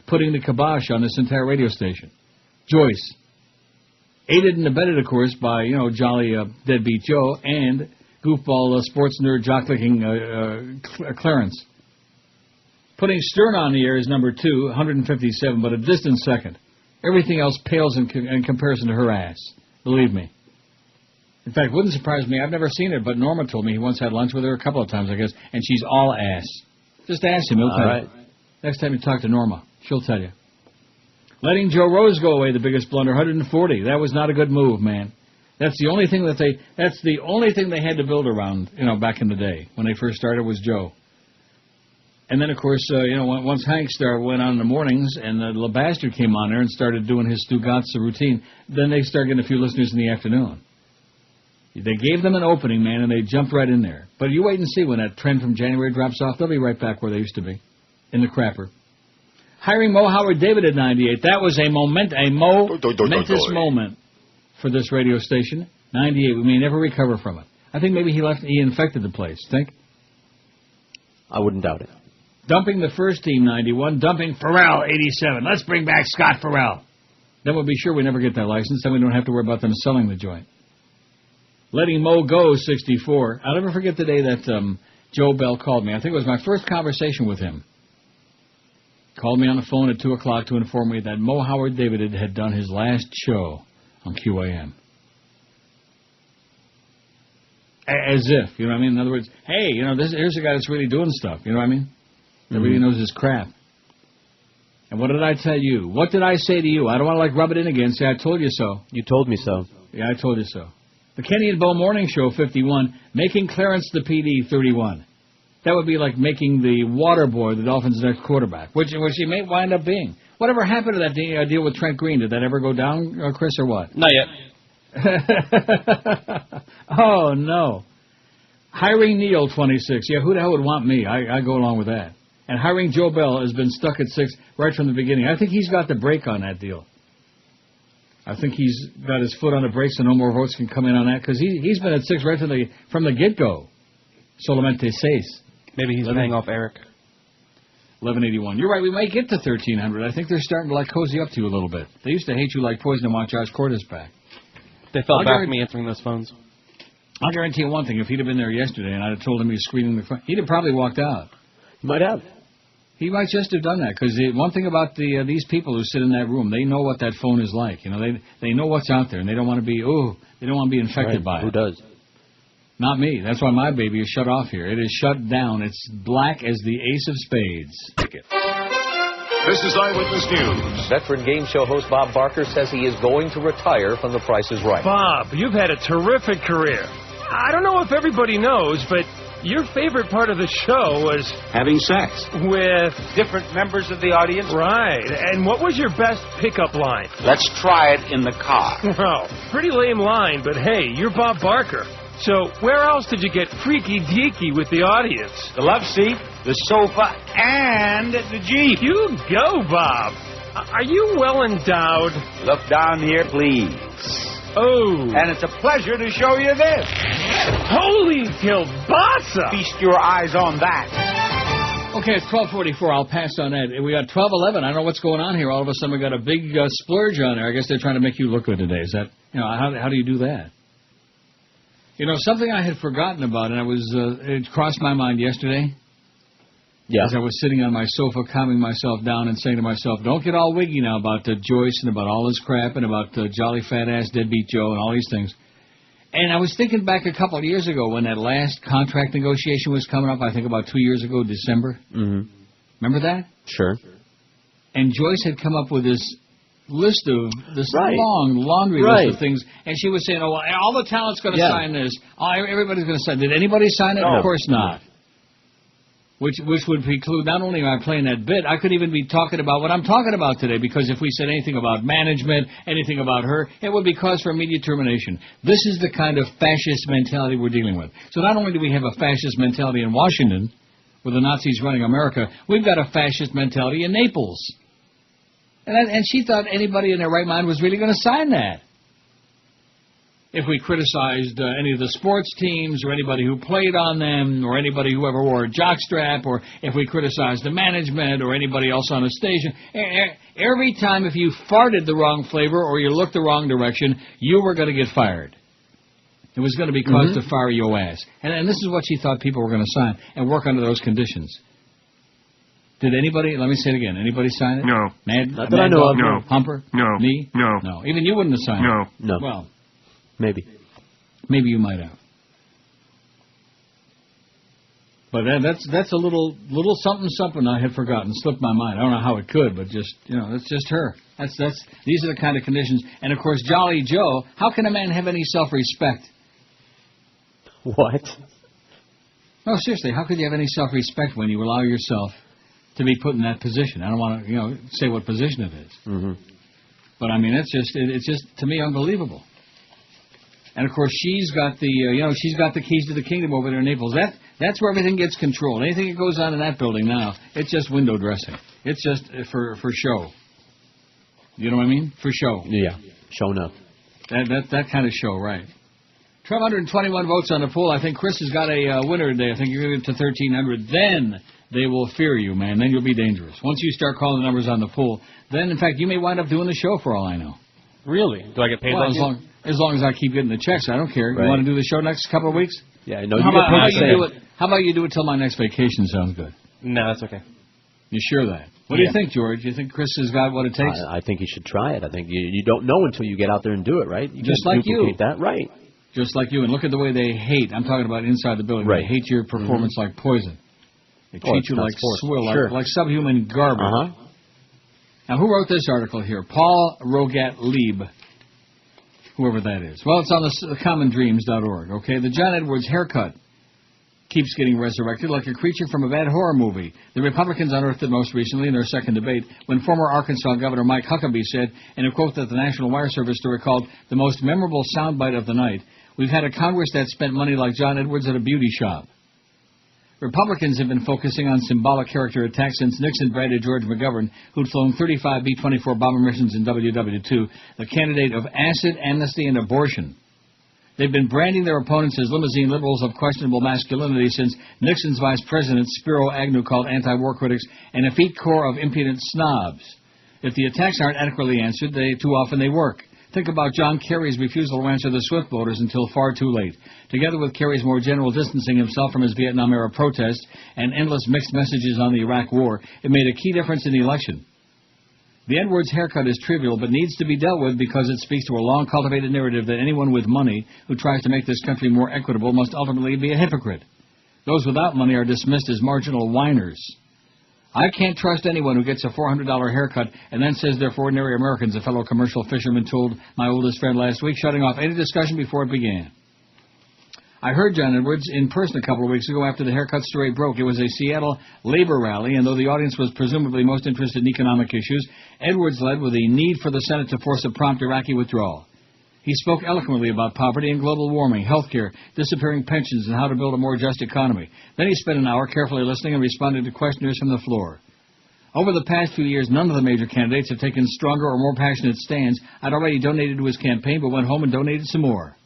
Speaker 4: putting the kibosh on this entire radio station. Joyce. Aided and abetted, of course, by, jolly deadbeat Joe and goofball sports nerd jock-licking Clarence. Putting Stern on the air is number 2, 157, but a distant second. Everything else pales in comparison to her ass. Believe me. In fact, it wouldn't surprise me. I've never seen it, but Norma told me he once had lunch with her a couple of times, I guess, and she's all ass. Just ask him. He'll tell you. Next time you talk to Norma, she'll tell you. Letting Joe Rose go away, the biggest blunder, 140. That was not a good move, man. That's the only thing they had to build around, back in the day when they first started was Joe. And then, of course, once Hank went on in the mornings and the little bastard came on there and started doing his Stugatza routine, then they started getting a few listeners in the afternoon. They gave them an opening, man, and they jumped right in there. But you wait and see when that trend from January drops off. They'll be right back where they used to be, in the crapper. Hiring Mo Howard David at 98. That was a momentous moment for this radio station. 98. We may never recover from it. I think maybe he infected the place. Think?
Speaker 5: I wouldn't doubt it.
Speaker 4: Dumping the first team, 91. Dumping Farrell, 87. Let's bring back Scott Farrell. Then we'll be sure we never get that license. Then we don't have to worry about them selling the joint. Letting Mo go, 64. I'll never forget the day that Joe Bell called me. I think it was my first conversation with him. Called me on the phone at 2 o'clock to inform me that Mo Howard David had done his last show on QAM. As if, you know what I mean? In other words, hey, here's a guy that's really doing stuff, you know what I mean? That really knows his crap. And what did I tell you? What did I say to you? I don't want to, rub it in again. Say, I told you so.
Speaker 5: You told me so.
Speaker 4: Yeah, I told you so. The Kenny and Bo Morning Show, 51. Making Clarence the PD, 31. That would be like making the water boy the Dolphins' next quarterback, which he may wind up being. Whatever happened to that deal with Trent Green? Did that ever go down, Chris, or what?
Speaker 1: Not yet.
Speaker 4: Oh, no. Hiring Neil, 26. Yeah, who the hell would want me? I go along with that. And hiring Joe Bell has been stuck at 6 right from the beginning. I think he's got the break on that deal. I think he's got his foot on the brakes so no more votes can come in on that, because he's been at 6 right from the get-go. Solamente 6.
Speaker 1: Maybe he's paying off Eric.
Speaker 4: 1181. You're right, we might get to 1300. I think they're starting to cozy up to you a little bit. They used to hate you like poison and want Josh Cordes back.
Speaker 1: They felt bad for me answering those phones.
Speaker 4: I'll guarantee you one thing. If he'd have been there yesterday and I'd have told him he's screening the phone, he'd have probably walked out.
Speaker 5: Might have.
Speaker 4: He might just have done that, because one thing about these people who sit in that room, they know what that phone is like. You know, they know what's out there, and they don't want to be they don't want to be infected by it.
Speaker 5: Who does?
Speaker 4: Not me. That's why my baby is shut off here. It is shut down. It's black as the ace of spades.
Speaker 13: This is Eyewitness News.
Speaker 14: Veteran game show host Bob Barker says he is going to retire from The Price is Right.
Speaker 15: Bob, you've had a terrific career. I don't know if everybody knows, but your favorite part of the show was
Speaker 3: having sex
Speaker 15: with
Speaker 3: different members of the audience.
Speaker 15: Right. And what was your best pickup line?
Speaker 3: Let's try it in the car.
Speaker 15: Well, pretty lame line, but hey, you're Bob Barker. So where else did you get freaky deaky with the audience?
Speaker 3: The love seat, the sofa, and the Jeep.
Speaker 15: You go, Bob. Are you well endowed?
Speaker 3: Look down here, please.
Speaker 15: Oh.
Speaker 3: And it's a pleasure to show you this.
Speaker 15: Holy kielbasa!
Speaker 3: Feast your eyes on that.
Speaker 4: Okay, it's 12:44. I'll pass on that. We got 12:11. I don't know what's going on here. All of a sudden we got a big splurge on there. I guess they're trying to make you look good today. Is that, how do you do that? Something I had forgotten about, and it crossed my mind yesterday.
Speaker 5: Yeah.
Speaker 4: As I was sitting on my sofa, calming myself down and saying to myself, don't get all wiggy now about Joyce and about all this crap and about jolly fat-ass deadbeat Joe and all these things. And I was thinking back a couple of years ago when that last contract negotiation was coming up, I think about 2 years ago, December.
Speaker 5: Mm-hmm.
Speaker 4: Remember that?
Speaker 5: Sure.
Speaker 4: And Joyce had come up with this list of this
Speaker 5: Right.
Speaker 4: long laundry
Speaker 5: Right.
Speaker 4: list of things, and she was saying, "Oh, well, all the talent's going to
Speaker 5: Yeah.
Speaker 4: sign this. Oh, everybody's going to sign." Did anybody sign it?
Speaker 5: No.
Speaker 4: Of course not. Which would preclude not only am I playing that bit, I could even be talking about what I'm talking about today. Because if we said anything about management, anything about her, it would be cause for immediate termination. This is the kind of fascist mentality we're dealing with. So not only do we have a fascist mentality in Washington, with the Nazis running America, we've got a fascist mentality in Naples. And she thought anybody in their right mind was really going to sign that. If we criticized any of the sports teams or anybody who played on them or anybody who ever wore a jockstrap, or if we criticized the management or anybody else on the station, every time if you farted the wrong flavor or you looked the wrong direction, you were going to get fired. It was going to be cause to fire your ass. And this is what she thought people were going to sign and work under those conditions. Did anybody, let me say it again, anybody sign it?
Speaker 23: No.
Speaker 5: Not that I know of.
Speaker 23: No.
Speaker 4: Humper?
Speaker 23: No.
Speaker 4: Me?
Speaker 23: No.
Speaker 4: No. Even you wouldn't have signed it?
Speaker 5: No.
Speaker 4: Well,
Speaker 5: Maybe
Speaker 4: you might have. But that's a little something I had forgotten, slipped my mind. I don't know how it could, but just, that's just her. These are the kind of conditions. And of course, Jolly Joe, how can a man have any self-respect?
Speaker 5: What?
Speaker 4: No, seriously, how could you have any self-respect when you allow yourself to be put in that position? I don't want to, say what position it is.
Speaker 5: Mm-hmm.
Speaker 4: But I mean, it's just to me unbelievable. And of course, she's got the keys to the kingdom over there in Naples. That's where everything gets controlled. Anything that goes on in that building now, it's just window dressing. It's just for show. You know what I mean? For show.
Speaker 5: Yeah, showing up.
Speaker 4: That kind of show, right? 1,221 votes on the poll. I think Chris has got a winner today. I think you're going to get to 1,300. Then they will fear you, man. Then you'll be dangerous. Once you start calling the numbers on the poll, then, in fact, you may wind up doing the show for all I know.
Speaker 1: Really? Do I get paid?
Speaker 4: Well, as long as I keep getting the checks, I don't care.
Speaker 5: Right.
Speaker 4: You want to do the show next couple of weeks?
Speaker 5: Yeah, no.
Speaker 4: How about you do it till my next vacation? Sounds good.
Speaker 1: No, that's okay.
Speaker 4: You sure that? What do you think, George? Do you think Chris has got what it takes?
Speaker 5: I think he should try it. I think you don't know until you get out there and do it, right? You
Speaker 4: Just
Speaker 5: can't
Speaker 4: like you.
Speaker 5: duplicate that, right?
Speaker 4: Just like you. And look at the way they hate. I'm talking about inside the building.
Speaker 5: Right.
Speaker 4: They hate your performance like poison. They treat you like swill,
Speaker 5: Sure.
Speaker 4: like subhuman garbage. Now, who wrote this article here? Paul Rogat-Lieb. Whoever that is. Well, it's on the commondreams.org, okay? The John Edwards haircut keeps getting resurrected like a creature from a bad horror movie. The Republicans unearthed it most recently in their second debate when former Arkansas Governor Mike Huckabee said, in a quote that the National Wire Service story called the most memorable soundbite of the night, "We've had a Congress that spent money like John Edwards at a beauty shop." Republicans have been focusing on symbolic character attacks since Nixon branded George McGovern, who'd flown 35 B-24 bomber missions in WW2, the candidate of acid, amnesty, and abortion. They've been branding their opponents as limousine liberals of questionable masculinity since Nixon's vice president, Spiro Agnew, called anti-war critics an effete corps of impudent snobs. If the attacks aren't adequately answered, too often they work. Think about John Kerry's refusal to answer the SWIFT voters until far too late. Together with Kerry's more general distancing himself from his Vietnam-era protests and endless mixed messages on the Iraq War, it made a key difference in the election. The Edwards haircut is trivial, but needs to be dealt with because it speaks to a long-cultivated narrative that anyone with money who tries to make this country more equitable must ultimately be a hypocrite. Those without money are dismissed as marginal whiners. I can't trust anyone who gets a $400 haircut and then says they're for ordinary Americans, a fellow commercial fisherman told my oldest friend last week, shutting off any discussion before it began. I heard John Edwards in person a couple of weeks ago after the haircut story broke. It was a Seattle labor rally, and though the audience was presumably most interested in economic issues, Edwards led with the need for the Senate to force a prompt Iraqi withdrawal. He spoke eloquently about poverty and global warming, health care, disappearing pensions, and how to build a more just economy. Then he spent an hour carefully listening and responding to questioners from the floor. Over the past few years, none of the major candidates have taken stronger or more passionate stands. I'd already donated to his campaign, but went home and donated some more.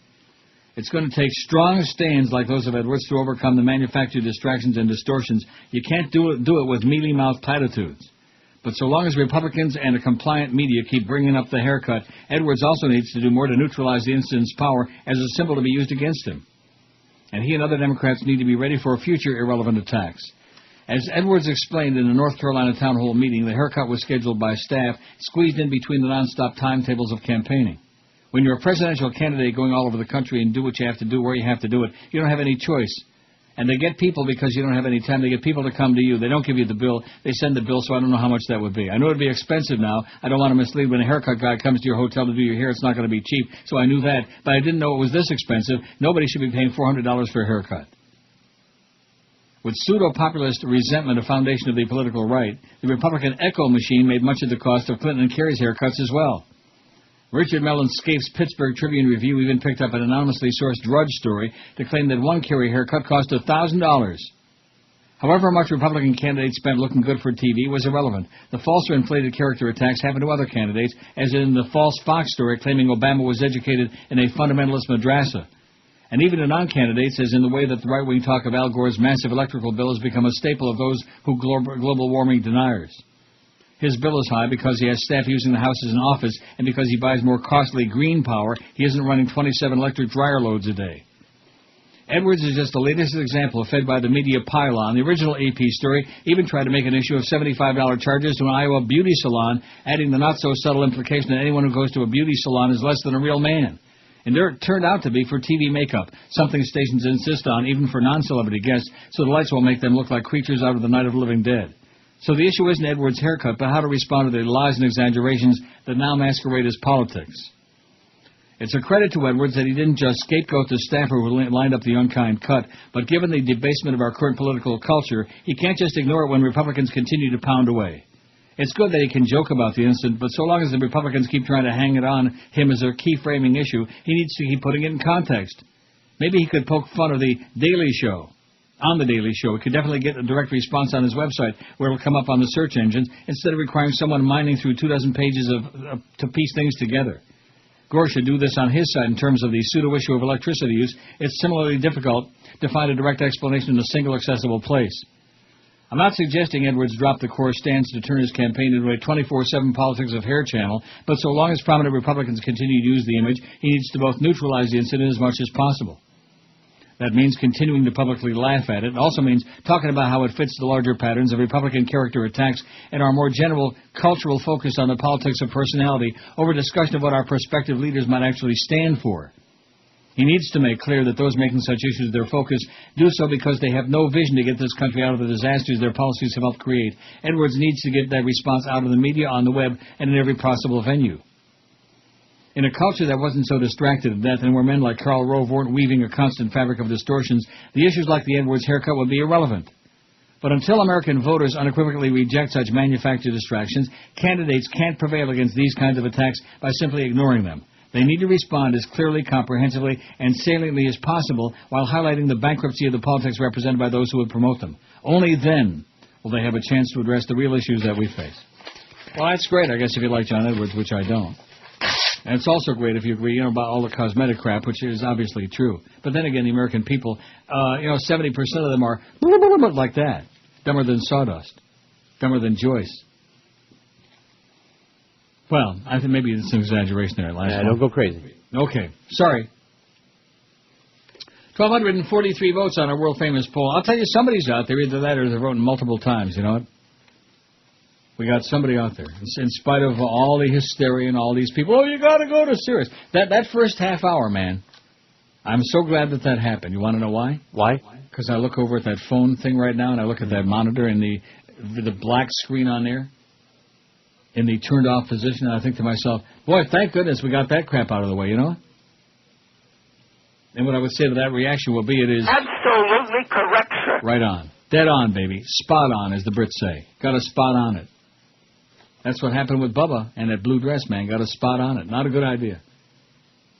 Speaker 4: It's going to take strong stands like those of Edwards to overcome the manufactured distractions and distortions. You can't do it with mealy-mouthed platitudes. But so long as Republicans and a compliant media keep bringing up the haircut, Edwards also needs to do more to neutralize the incident's power as a symbol to be used against him. And he and other Democrats need to be ready for future irrelevant attacks. As Edwards explained in a North Carolina town hall meeting, the haircut was scheduled by staff, squeezed in between the nonstop timetables of campaigning. When you're a presidential candidate going all over the country and do what you have to do where you have to do it, you don't have any choice. And they get people because you don't have any time. They get people to come to you. They don't give you the bill. They send the bill, so I don't know how much that would be. I know it would be expensive now. I don't want to mislead. When a haircut guy comes to your hotel to do your hair, it's not going to be cheap. So I knew that. But I didn't know it was this expensive. Nobody should be paying $400 for a haircut. With pseudo-populist resentment a foundation of the political right, the Republican echo machine made much of the cost of Clinton and Kerry's haircuts as well. Richard Mellon Scaife's Pittsburgh Tribune Review even picked up an anonymously sourced Drudge story to claim that one Kerry haircut cost $1,000. However much Republican candidates spent looking good for TV was irrelevant. The false or inflated character attacks happened to other candidates, as in the false Fox story claiming Obama was educated in a fundamentalist madrasa. And even to non-candidates, as in the way that the right-wing talk of Al Gore's massive electrical bill has become a staple of those who global warming deniers. His bill is high because he has staff using the house as an office, and because he buys more costly green power, he isn't running 27 electric dryer loads a day. Edwards is just the latest example fed by the media pylon. The original AP story even tried to make an issue of $75 charges to an Iowa beauty salon, adding the not-so-subtle implication that anyone who goes to a beauty salon is less than a real man. And there it turned out to be for TV makeup, something stations insist on, even for non-celebrity guests, so the lights will make them look like creatures out of the Night of the Living Dead. So the issue isn't Edwards' haircut, but how to respond to the lies and exaggerations that now masquerade as politics. It's a credit to Edwards that he didn't just scapegoat the staffer who lined up the unkind cut, but given the debasement of our current political culture, he can't just ignore it when Republicans continue to pound away. It's good that he can joke about the incident, but so long as the Republicans keep trying to hang it on him as their key framing issue, he needs to keep putting it in context. Maybe he could poke fun of the Daily Show. On the Daily Show, he could definitely get a direct response on his website, where it'll come up on the search engines, instead of requiring someone mining through 24 pages to piece things together. Gore should do this on his side in terms of the pseudo-issue of electricity use. It's similarly difficult to find a direct explanation in a single accessible place. I'm not suggesting Edwards drop the core stance to turn his campaign into a 24/7 politics of hair channel, but so long as prominent Republicans continue to use the image, he needs to both neutralize the incident as much as possible. That means continuing to publicly laugh at it. It also means talking about how it fits the larger patterns of Republican character attacks and our more general cultural focus on the politics of personality over discussion of what our prospective leaders might actually stand for. He needs to make clear that those making such issues their focus do so because they have no vision to get this country out of the disasters their policies have helped create. Edwards needs to get that response out of the media, on the web, and in every possible venue. In a culture that wasn't so distracted at death and where men like Karl Rove weren't weaving a constant fabric of distortions, the issues like the Edwards haircut would be irrelevant. But until American voters unequivocally reject such manufactured distractions, candidates can't prevail against these kinds of attacks by simply ignoring them. They need to respond as clearly, comprehensively, and saliently as possible while highlighting the bankruptcy of the politics represented by those who would promote them. Only then will they have a chance to address the real issues that we face. Well, that's great, I guess, if you like John Edwards, which I don't. And it's also great if you agree, about all the cosmetic crap, which is obviously true. But then again, the American people, 70% of them are like that. Dumber than sawdust. Dumber than Joyce. Well, I think maybe it's an exaggeration there. Last
Speaker 5: Don't go crazy.
Speaker 4: Okay. Sorry. 1,243 votes on our world-famous poll. I'll tell you, somebody's out there. Either that or they're voting multiple times. You know what? We got somebody out there. In spite of all the hysteria and all these people, oh, you got to go to Sirius. That first half hour, man, I'm so glad that happened. You want to know why?
Speaker 5: Why?
Speaker 4: Because I look over at that phone thing right now, and I look at that monitor and the black screen on there in the turned-off position, and I think to myself, boy, thank goodness we got that crap out of the way, you know? And what I would say to that reaction will be, it is...
Speaker 19: Absolutely correct, sir.
Speaker 4: Right on. Dead on, baby. Spot on, as the Brits say. Got a spot on it. That's what happened with Bubba and that blue dress, man. Got a spot on it. Not a good idea.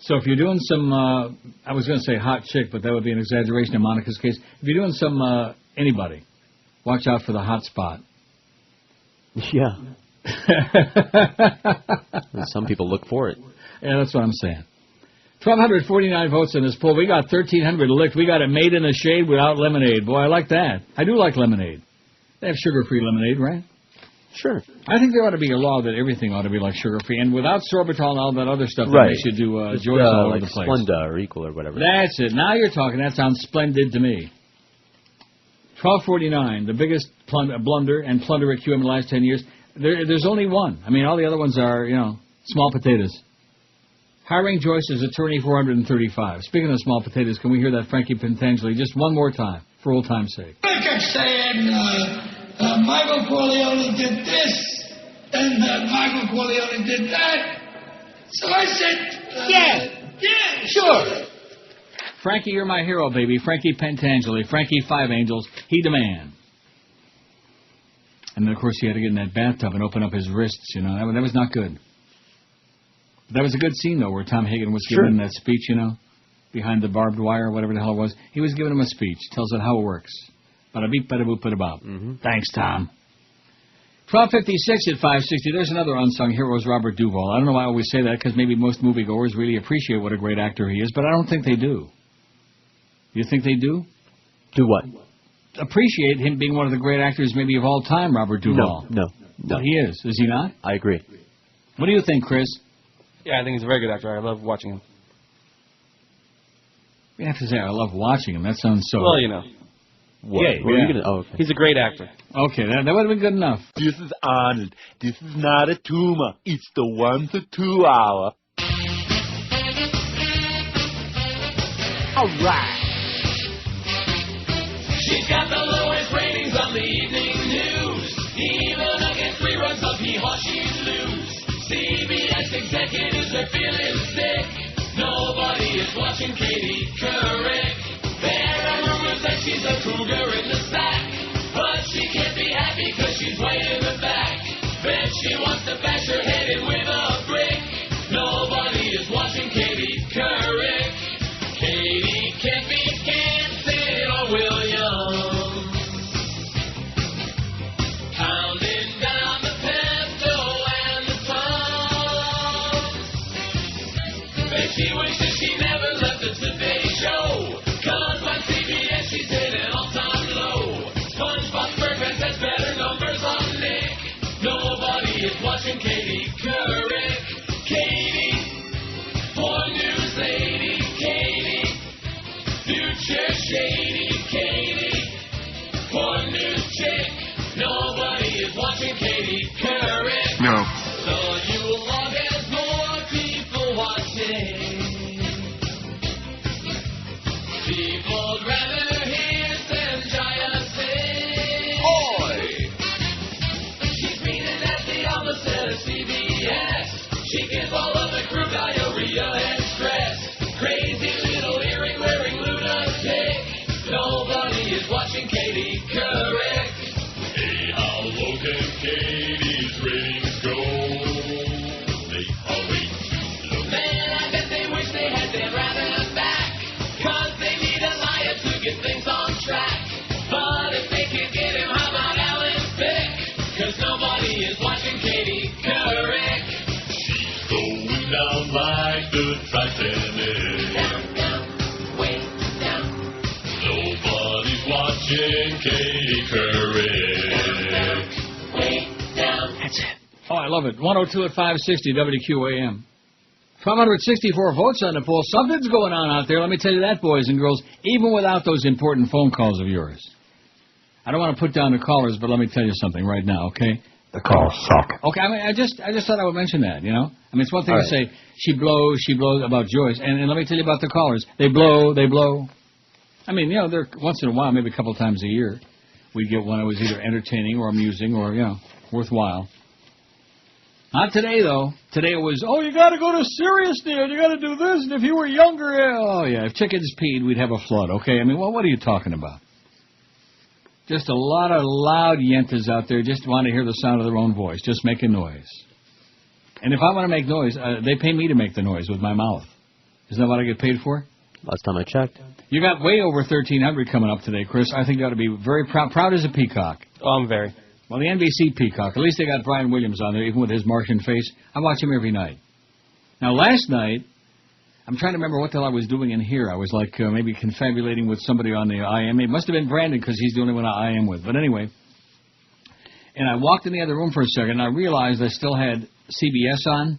Speaker 4: So if you're doing some, I was going to say hot chick, but that would be an exaggeration in Monica's case. If you're doing some anybody, watch out for the hot spot.
Speaker 5: Yeah. Some people look for it.
Speaker 4: Yeah, that's what I'm saying. 1,249 votes in this poll. We got 1,300 licked. We got it made in the shade without lemonade. Boy, I like that. I do like lemonade. They have sugar-free lemonade, right?
Speaker 5: Sure.
Speaker 4: I think there ought to be a law that everything ought to be like sugar-free, and without sorbitol and all that other stuff
Speaker 5: Right.
Speaker 4: that makes you do joys all over
Speaker 5: like
Speaker 4: the place.
Speaker 5: Splenda or Equal or whatever.
Speaker 4: That's it. Now you're talking. That sounds splendid to me. 1,249, the biggest blunder and plunder at QM in the last 10 years. There's only one. I mean, all the other ones are, small potatoes. Hiring Joyce's attorney, 435. Speaking of small potatoes, can we hear that Frankie Pentangeli just one more time, for old time's sake?
Speaker 7: I kept saying, Michael Corleone did this, and Michael Corleone did that. So I said, yeah, sure.
Speaker 4: Frankie, you're my hero, baby. Frankie Pentangeli. Frankie Five Angels. He the man. And then, of course, he had to get in that bathtub and open up his wrists, That was not good. That was a good scene, though, where Tom Hagen was giving that speech, behind the barbed wire, whatever the hell it was. He was giving him a speech. Tells it how it works. Bada-beep, bada-boop, bada-bop. Thanks, Tom. 12:56 at 560. There's another unsung hero, is Robert Duvall. I don't know why I always say that, because maybe most moviegoers really appreciate what a great actor he is, but I don't think they do. You think they do?
Speaker 5: Do what?
Speaker 4: Appreciate him being one of the great actors maybe of all time, Robert Duvall.
Speaker 5: No.
Speaker 4: He is. Is he not?
Speaker 5: I agree.
Speaker 4: What do you think, Chris?
Speaker 1: Yeah, I think he's a very good actor. I love watching him.
Speaker 4: You have to say I love watching him. That sounds so...
Speaker 1: Well,
Speaker 5: What?
Speaker 4: Yeah,
Speaker 5: What are you gonna, okay.
Speaker 1: He's a great actor.
Speaker 4: Okay, that would have been good enough.
Speaker 10: This is Arnold. This is not a tumor. It's the 1 to 2 hour.
Speaker 19: All right.
Speaker 16: She's got the lowest ratings on the evening news. Even against reruns of Hee-Haw, she's loose. CBS executives are feeling sick. Nobody is watching Katie Couric. There are rumors that she's a cougar in the sack. But she can't be happy because she's way in the back. Bet she wants to bash her head in with a brick. Nobody is watching Katie Couric. Katie can't be Canton or Williams. Pounding down the pesto and the Tums. Bet she wishes she never left the Today Show. Cause on CBS she's hit an all-time low. SpongeBob SquarePants has better numbers on Nick. Nobody is watching Katie Couric. Katie, poor news lady. Katie, future shady. Katie, poor news chick. Nobody is watching Katie Couric.
Speaker 12: No.
Speaker 16: So you'll log as more people watching. People'd rather hear Sanjaya sing. Oi! She's mean and nasty on the set of CBS. She gives all of the crew diarrhea and stress. Crazy little earring-wearing lunatic. Nobody is watching Katie Couric.
Speaker 12: Hey, how low can Katie's ratings go? They are way too low.
Speaker 16: Man, I bet they wish they had Dan Rather back. Cause they need a liar to get things on track. But if they can't get him, how about Alan Thicke? Cause nobody is watching Katie Couric.
Speaker 12: She's going down like the Titanic.
Speaker 16: Down, way down.
Speaker 12: Nobody's watching Katie Couric.
Speaker 16: Way down.
Speaker 4: That's it. Oh, I love it. 102 at 560 WQAM. 564 votes on the poll. Something's going on out there. Let me tell you that, boys and girls, even without those important phone calls of yours. I don't want to put down the callers, but let me tell you something right now, okay?
Speaker 22: The calls suck.
Speaker 4: Okay, I mean, I just thought I would mention that, you know? I mean, it's one thing
Speaker 5: All
Speaker 4: to say, she blows about Joyce, and let me tell you about the callers. They blow. I mean, you know, they're once in a while, maybe a couple times a year, we'd get one that was either entertaining or amusing or, you know, worthwhile. Not today, though. Today it was, you got to go to Sirius, dear. You got to do this, and if you were younger, if chickens peed, we'd have a flood, okay? I mean, what are you talking about? Just a lot of loud yentas out there just want to hear the sound of their own voice, just making noise. And if I want to make noise, they pay me to make the noise with my mouth. Isn't that what I get paid for?
Speaker 5: Last time I checked.
Speaker 4: You got way over 1,300 coming up today, Chris. I think you ought to be very proud. Proud as a peacock.
Speaker 1: Oh, I'm very.
Speaker 4: Well, the NBC peacock. At least they got Brian Williams on there, even with his Martian face. I watch him every night. Now, last night, I'm trying to remember what the hell I was doing in here. I was like maybe confabulating with somebody on the IM. It must have been Brandon because he's the only one I am with. But anyway, and I walked in the other room for a second, and I realized I still had CBS on.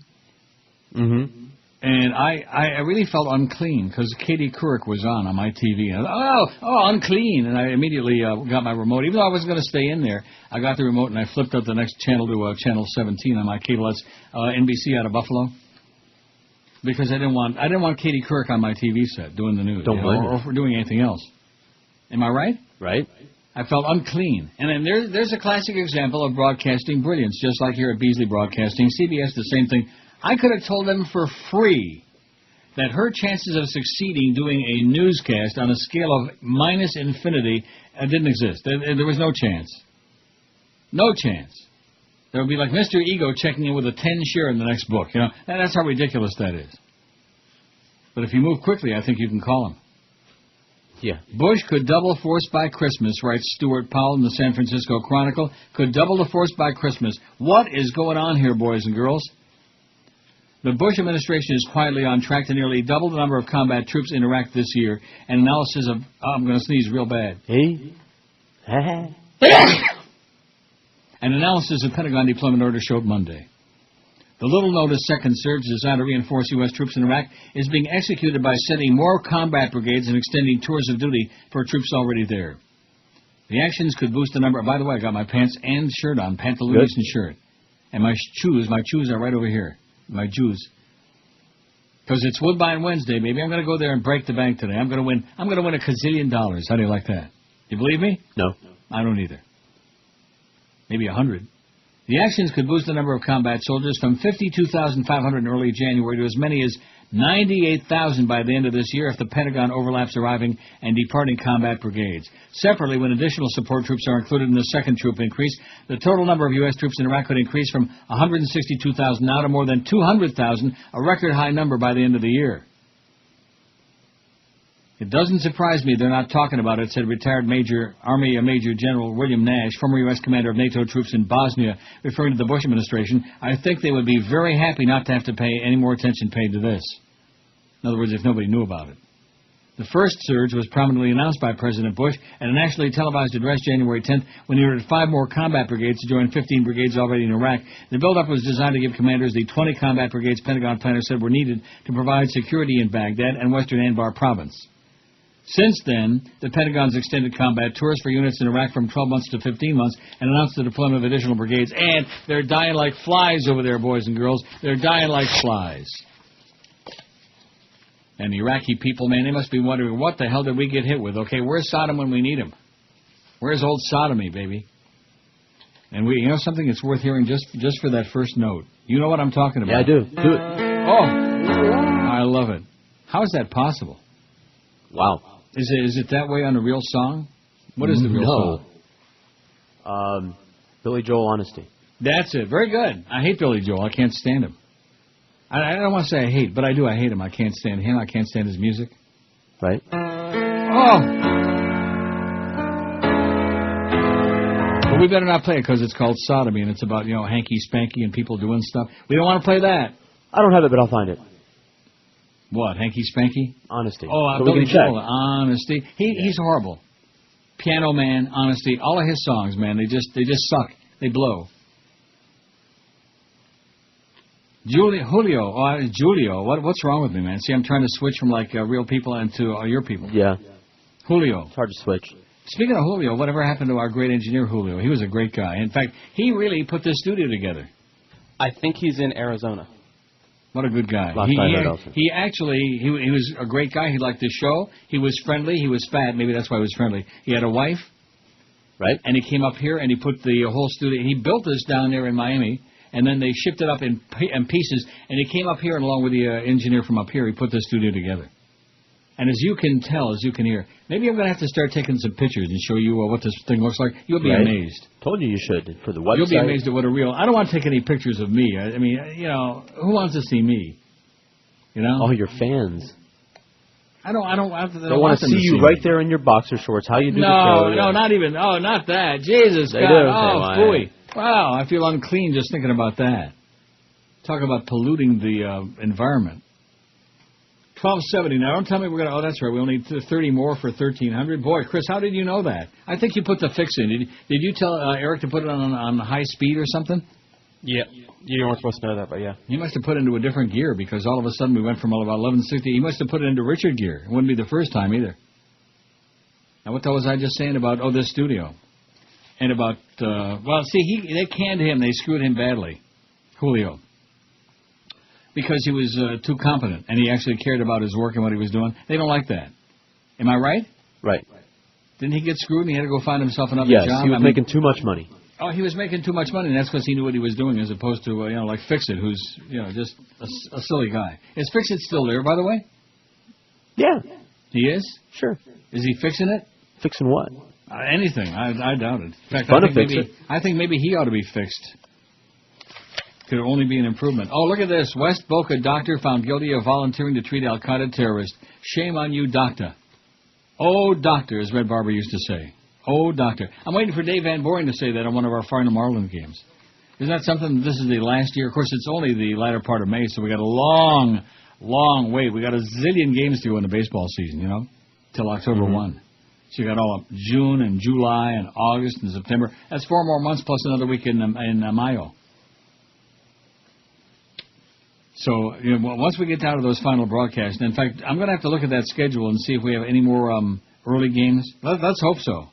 Speaker 5: Mm-hmm.
Speaker 4: And I really felt unclean because Katie Couric was on my TV. And I thought, unclean. And I immediately got my remote. Even though I wasn't going to stay in there, I got the remote and I flipped up the next channel to channel 17 on my cable. That's NBC out of Buffalo. Because I didn't want Katie Couric on my TV set doing the news.
Speaker 5: Don't blame
Speaker 4: or for doing anything else. Am I right?
Speaker 5: Right.
Speaker 4: I felt unclean. And then there's a classic example of broadcasting brilliance, just like here at Beasley Broadcasting. CBS, the same thing. I could have told them for free that her chances of succeeding doing a newscast on a scale of minus infinity didn't exist. There was no chance. No chance. There would be like Mr. Ego checking in with a 10 share in the next book. You know, that's how ridiculous that is. But if you move quickly, I think you can call him.
Speaker 5: Yeah.
Speaker 4: Bush could double force by Christmas, writes Stuart Powell in the San Francisco Chronicle. Could double the force by Christmas. What is going on here, boys and girls? The Bush administration is quietly on track to nearly double the number of combat troops in Iraq this year. An analysis of... I'm going to sneeze real bad.
Speaker 5: Hey?
Speaker 4: An analysis of Pentagon deployment order showed Monday. The little-noticed second surge designed to reinforce U.S. troops in Iraq is being executed by sending more combat brigades and extending tours of duty for troops already there. The actions could boost the number... By the way, I got my pants and shirt on, pantaloons and shirt. And my shoes are right over here. My Jews. Because it's Woodbine Wednesday, baby. I'm going to go there and break the bank today. I'm going to win $1 gazillion. How do you like that? You believe me?
Speaker 5: No.
Speaker 4: I don't either. Maybe 100. The actions could boost the number of combat soldiers from 52,500 in early January to as many as 98,000 by the end of this year if the Pentagon overlaps arriving and departing combat brigades. Separately, when additional support troops are included in the second troop increase, the total number of U.S. troops in Iraq could increase from 162,000 now to more than 200,000, a record high number by the end of the year. It doesn't surprise me they're not talking about it, said retired Army Major General William Nash, former U.S. commander of NATO troops in Bosnia, referring to the Bush administration. I think they would be very happy not to have to pay any more attention paid to this. In other words, if nobody knew about it. The first surge was prominently announced by President Bush at a nationally televised address January 10th when he ordered 5 more combat brigades to join 15 brigades already in Iraq. The buildup was designed to give commanders the 20 combat brigades Pentagon planners said were needed to provide security in Baghdad and western Anbar province. Since then, the Pentagon's extended combat tours for units in Iraq from 12 months to 15 months and announced the deployment of additional brigades. And they're dying like flies over there, boys and girls. They're dying like flies. And the Iraqi people, man, they must be wondering, what the hell did we get hit with? Okay, where's Saddam when we need him? Where's old sodomy, baby? And you know something? It's worth hearing just for that first note. You know what I'm talking about?
Speaker 5: Yeah, I do. Do it.
Speaker 4: Oh, I love it. How is that possible?
Speaker 5: Wow.
Speaker 4: Is it that way on a real song? What is the real
Speaker 5: song? Billy Joel, Honesty.
Speaker 4: That's it. Very good. I hate Billy Joel. I can't stand him. I don't want to say I hate, but I do. I hate him. I can't stand him. I can't stand his music.
Speaker 5: Right.
Speaker 4: Oh. But we better not play it because it's called Sodomy and it's about, hanky-spanky and people doing stuff. We don't want to play that.
Speaker 5: I don't have it, but I'll find it.
Speaker 4: What, hanky-spanky?
Speaker 5: Honesty.
Speaker 4: Oh, Billy Joel, Honesty. He's horrible. Piano Man, Honesty. All of his songs, man, they just suck. They blow. Julio. Oh, Julio. What's wrong with me, man? See, I'm trying to switch from like real people into your people.
Speaker 5: Yeah.
Speaker 4: Julio.
Speaker 5: It's hard to switch.
Speaker 4: Speaking of Julio, whatever happened to our great engineer Julio? He was a great guy. In fact, he really put this studio together.
Speaker 1: I think he's in Arizona.
Speaker 4: What a good guy. He actually was a great guy. He liked the show. He was friendly. He was fat. Maybe that's why he was friendly. He had a wife.
Speaker 5: Right.
Speaker 4: And he came up here and he put the whole studio. He built this down there in Miami, and then they shipped it up in pieces. And he came up here, and along with the engineer from up here, he put the studio together. And as you can tell, as you can hear, maybe I'm going to have to start taking some pictures and show you what this thing looks like. You'll be amazed.
Speaker 5: Told you should for the website.
Speaker 4: You'll be amazed at what a real. I don't want to take any pictures of me. I mean, you know, who wants to see me? You know.
Speaker 5: Oh, your fans.
Speaker 4: I don't
Speaker 5: They want to see you right there in your boxer shorts. How you do the show?
Speaker 4: No, not even. Oh, not that. Jesus
Speaker 5: They
Speaker 4: God.
Speaker 5: do.
Speaker 4: Oh, phooey. Wow, I feel unclean just thinking about that. Talk about polluting the environment. 1270. Now, don't tell me we're going to... Oh, that's right. We only need 30 more for 1,300. Boy, Chris, how did you know that? I think you put the fix in. Did you tell Eric to put it on high speed or something?
Speaker 1: Yeah. You weren't supposed to know that, but yeah.
Speaker 4: He must have put it into a different gear because all of a sudden we went from about 1160. He must have put it into Richard gear. It wouldn't be the first time either. Now, what the hell was I just saying about, this studio? And about... well, see, they canned him. They screwed him badly. Julio. Because he was too competent, and he actually cared about his work and what he was doing. They don't like that. Am I right?
Speaker 5: Right.
Speaker 4: Didn't he get screwed and he had to go find himself another
Speaker 5: yes,
Speaker 4: job?
Speaker 5: He was making too much money.
Speaker 4: Oh, he was making too much money, and that's because he knew what he was doing as opposed to, like Fix-It, who's, just a silly guy. Is Fix-It still there, by the way?
Speaker 5: Yeah.
Speaker 4: He is?
Speaker 5: Sure.
Speaker 4: Is he fixing it?
Speaker 5: Fixing what?
Speaker 4: Anything. I doubt it. In fact, I think maybe he ought to be fixed. Could only be an improvement. Oh, look at this. West Boca doctor found guilty of volunteering to treat Al-Qaeda terrorist. Shame on you, doctor. Oh, doctor, as Red Barber used to say. Oh, doctor. I'm waiting for Dave Van Boring to say that on one of our final Marlin games. Isn't that something? This is the last year. Of course, it's only the latter part of May, so we got a long, long wait. We got a zillion games to go in the baseball season, till October 1. So you got all of June and July and August and September. That's 4 more months plus another week in Mayo. So, once we get down to those final broadcasts, and in fact, I'm going to have to look at that schedule and see if we have any more early games. Let's hope so.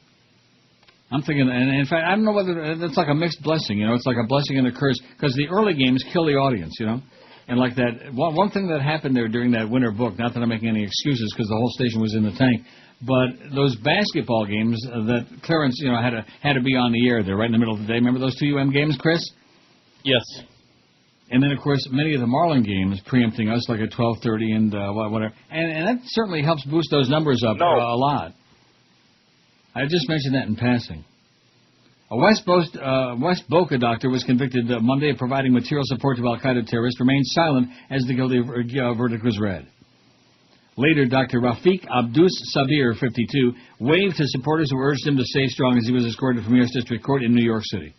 Speaker 4: I'm thinking, and in fact, I don't know whether that's like a mixed blessing, it's like a blessing and a curse, because the early games kill the audience, And like that, one thing that happened there during that winter book, not that I'm making any excuses because the whole station was in the tank, but those basketball games that Clarence, had to be on the air there right in the middle of the day. Remember those 2 UM games, Chris?
Speaker 1: Yes.
Speaker 4: And then, of course, many of the Marlin games preempting us, like at 12:30 and whatever. And that certainly helps boost those numbers up a lot. I just mentioned that in passing. A West Boca doctor was convicted Monday of providing material support to Al-Qaeda terrorists, remained silent as the guilty verdict was read. Later, Dr. Rafiq Abdus Sabir, 52, waved to supporters who urged him to stay strong as he was escorted from U.S. District Court in New York City.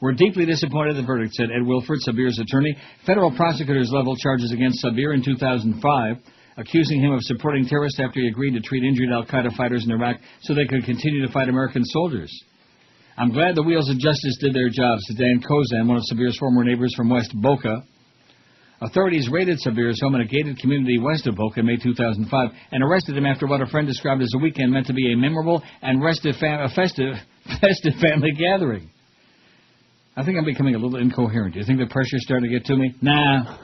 Speaker 4: We're deeply disappointed in the verdict, said Ed Wilford, Sabir's attorney. Federal prosecutors leveled charges against Sabir in 2005, accusing him of supporting terrorists after he agreed to treat injured Al-Qaeda fighters in Iraq so they could continue to fight American soldiers. I'm glad the wheels of justice did their job, said Dan Kozan, one of Sabir's former neighbors from West Boca. Authorities raided Sabir's home in a gated community west of Boca in May 2005 and arrested him after what a friend described as a weekend meant to be a memorable and festive family gathering. I think I'm becoming a little incoherent. Do you think the pressure's starting to get to me? Nah.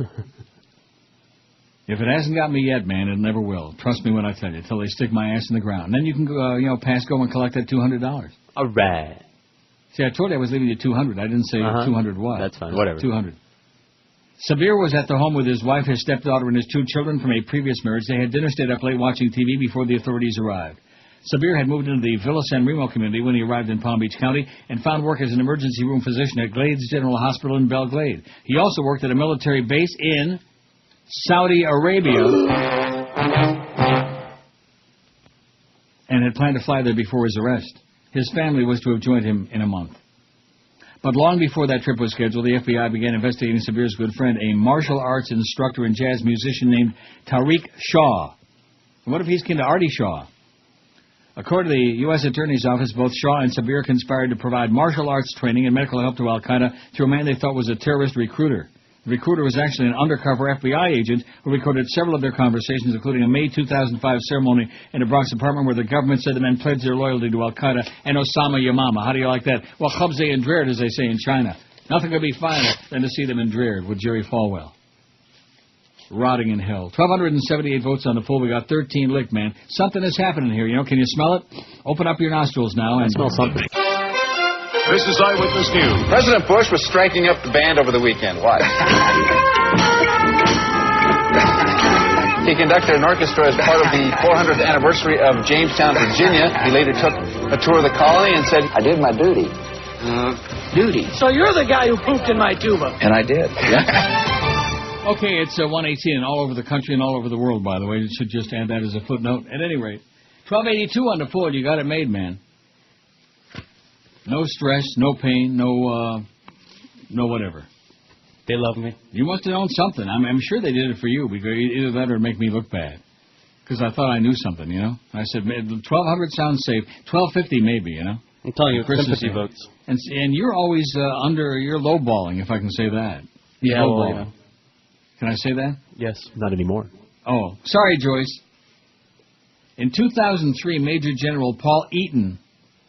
Speaker 4: If it hasn't got me yet, man, it never will. Trust me when I tell you, until they stick my ass in the ground. Then you can go, pass go and collect that $200.
Speaker 5: All right.
Speaker 4: See, I told you I was leaving you 200. I didn't say 200 what.
Speaker 5: That's fine. Whatever.
Speaker 4: 200. Sabir was at the home with his wife, his stepdaughter, and his 2 children from a previous marriage. They had dinner, stayed up late watching TV before the authorities arrived. Sabir had moved into the Villa San Remo community when he arrived in Palm Beach County and found work as an emergency room physician at Glades General Hospital in Belle Glade. He also worked at a military base in Saudi Arabia and had planned to fly there before his arrest. His family was to have joined him in a month. But long before that trip was scheduled, the FBI began investigating Sabir's good friend, a martial arts instructor and jazz musician named Tariq Shaw. What if he's kin to Artie Shaw? According to the U.S. Attorney's Office, both Shaw and Sabir conspired to provide martial arts training and medical help to Al-Qaeda through a man they thought was a terrorist recruiter. The recruiter was actually an undercover FBI agent who recorded several of their conversations, including a May 2005 ceremony in a Bronx apartment where the government said the men pledged their loyalty to Al-Qaeda and Osama Yamama. How do you like that? Well, Khubze and Dreard, as they say in China. Nothing could be finer than to see them in Dreard with Jerry Falwell. Rotting in hell. 1,278 votes on the poll. We got 13 licked, man. Something is happening here, you know. Can you smell it? Open up your nostrils now and
Speaker 5: smell something.
Speaker 13: This is Eyewitness News.
Speaker 6: President Bush was striking up the band over the weekend. Why? He conducted an orchestra as part of the 400th anniversary of Jamestown, Virginia. He later took a tour of the colony and said, I did my duty. Duty.
Speaker 19: So you're the guy who pooped in my tuba.
Speaker 6: And I did.
Speaker 4: Okay, it's 118 and all over the country and all over the world, by the way. You should just add that as a footnote. At any rate, 1282 on the poll. You got it made, man. No stress, no pain, no whatever.
Speaker 1: They love me.
Speaker 4: You must have known something. I'm sure they did it for you. Because either that or make me look bad. Because I thought I knew something, you know. I said, 1,200 sounds safe. 1,250 maybe, you know.
Speaker 1: I'm telling you,
Speaker 4: Chris
Speaker 1: sympathy votes.
Speaker 4: And you're always you're lowballing, if I can say that.
Speaker 1: Yeah,
Speaker 4: lowballing.
Speaker 1: well,
Speaker 4: Can I say that?
Speaker 1: Yes.
Speaker 5: Not anymore.
Speaker 4: Oh, sorry, Joyce. In 2003, Major General Paul Eaton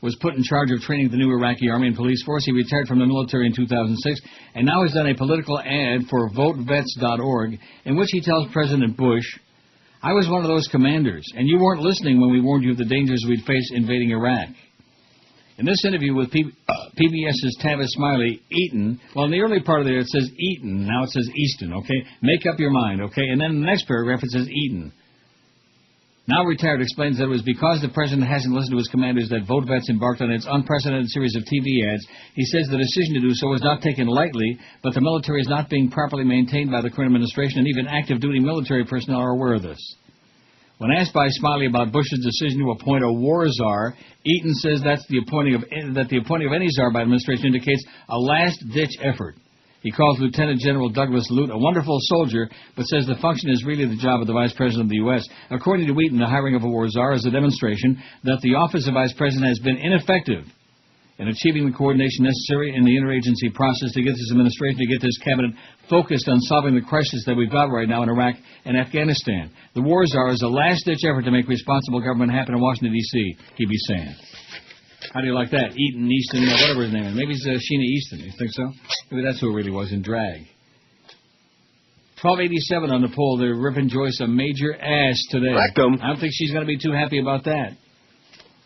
Speaker 4: was put in charge of training the new Iraqi Army and Police Force. He retired from the military in 2006, and now he's done a political ad for VoteVets.org in which he tells President Bush, I was one of those commanders, and you weren't listening when we warned you of the dangers we'd face invading Iraq. In this interview with PBS's Tavis Smiley, Eaton, well, in the early part of it says Eaton, now it says Easton, okay? Make up your mind, okay? And then in the next paragraph it says Eaton. Now retired explains that it was because the president hasn't listened to his commanders that VoteVets embarked on its unprecedented series of TV ads. He says the decision to do so was not taken lightly, but the military is not being properly maintained by the current administration, and even active-duty military personnel are aware of this. When asked by Smiley about Bush's decision to appoint a war czar, Eaton says that the appointing of any czar by the administration indicates a last-ditch effort. He calls Lieutenant General Douglas Lute a wonderful soldier, but says the function is really the job of the Vice President of the U.S. According to Eaton, the hiring of a war czar is a demonstration that the office of Vice President has been ineffective in achieving the coordination necessary in the interagency process to get this administration, to get this cabinet focused on solving the crisis that we've got right now in Iraq and Afghanistan. The war czar is a last-ditch effort to make responsible government happen in Washington, D.C., he'd be saying. How do you like that? Eaton, Easton, whatever his name is. Maybe it's Sheena Easton. You think so? Maybe that's who it really was in drag. 1287 on the poll. They're ripping Joyce a major ass today. I don't think she's going to be too happy about that.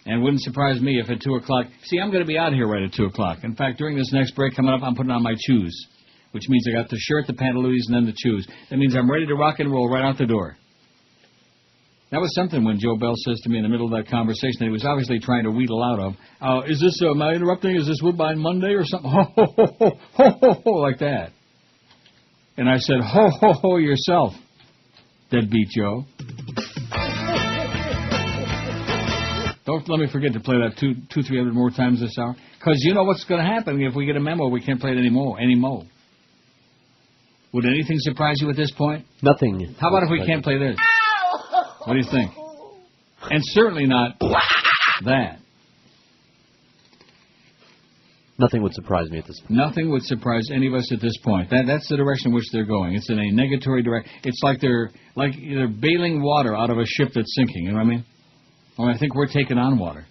Speaker 4: And it wouldn't surprise me if at 2 o'clock... See, I'm going to be out here right at 2 o'clock. In fact, during this next break coming up, I'm putting on my shoes, which means I got the shirt, the pantaloons, and then the shoes. That means I'm ready to rock and roll right out the door. That was something when Joe Bell says to me in the middle of that conversation that he was obviously trying to wheedle out of. Is this, am I interrupting? Is this Woodbine Monday or something? Ho, ho, ho, ho, ho, ho, ho, like that. And I said, ho, ho, ho yourself, deadbeat Joe. Don't let me forget to play that 200-300 more times this hour. Because you know what's going to happen if we get a memo. We can't play it anymore. Would anything surprise you at this point?
Speaker 5: Nothing.
Speaker 4: How about if we can't play this? What do you think? And certainly not that.
Speaker 5: Nothing would surprise me at this point.
Speaker 4: Nothing would surprise any of us at this point. That's the direction in which they're going. It's in a negatory direction. It's like they're bailing water out of a ship that's sinking. You know what I mean? Well, I think we're taking on water.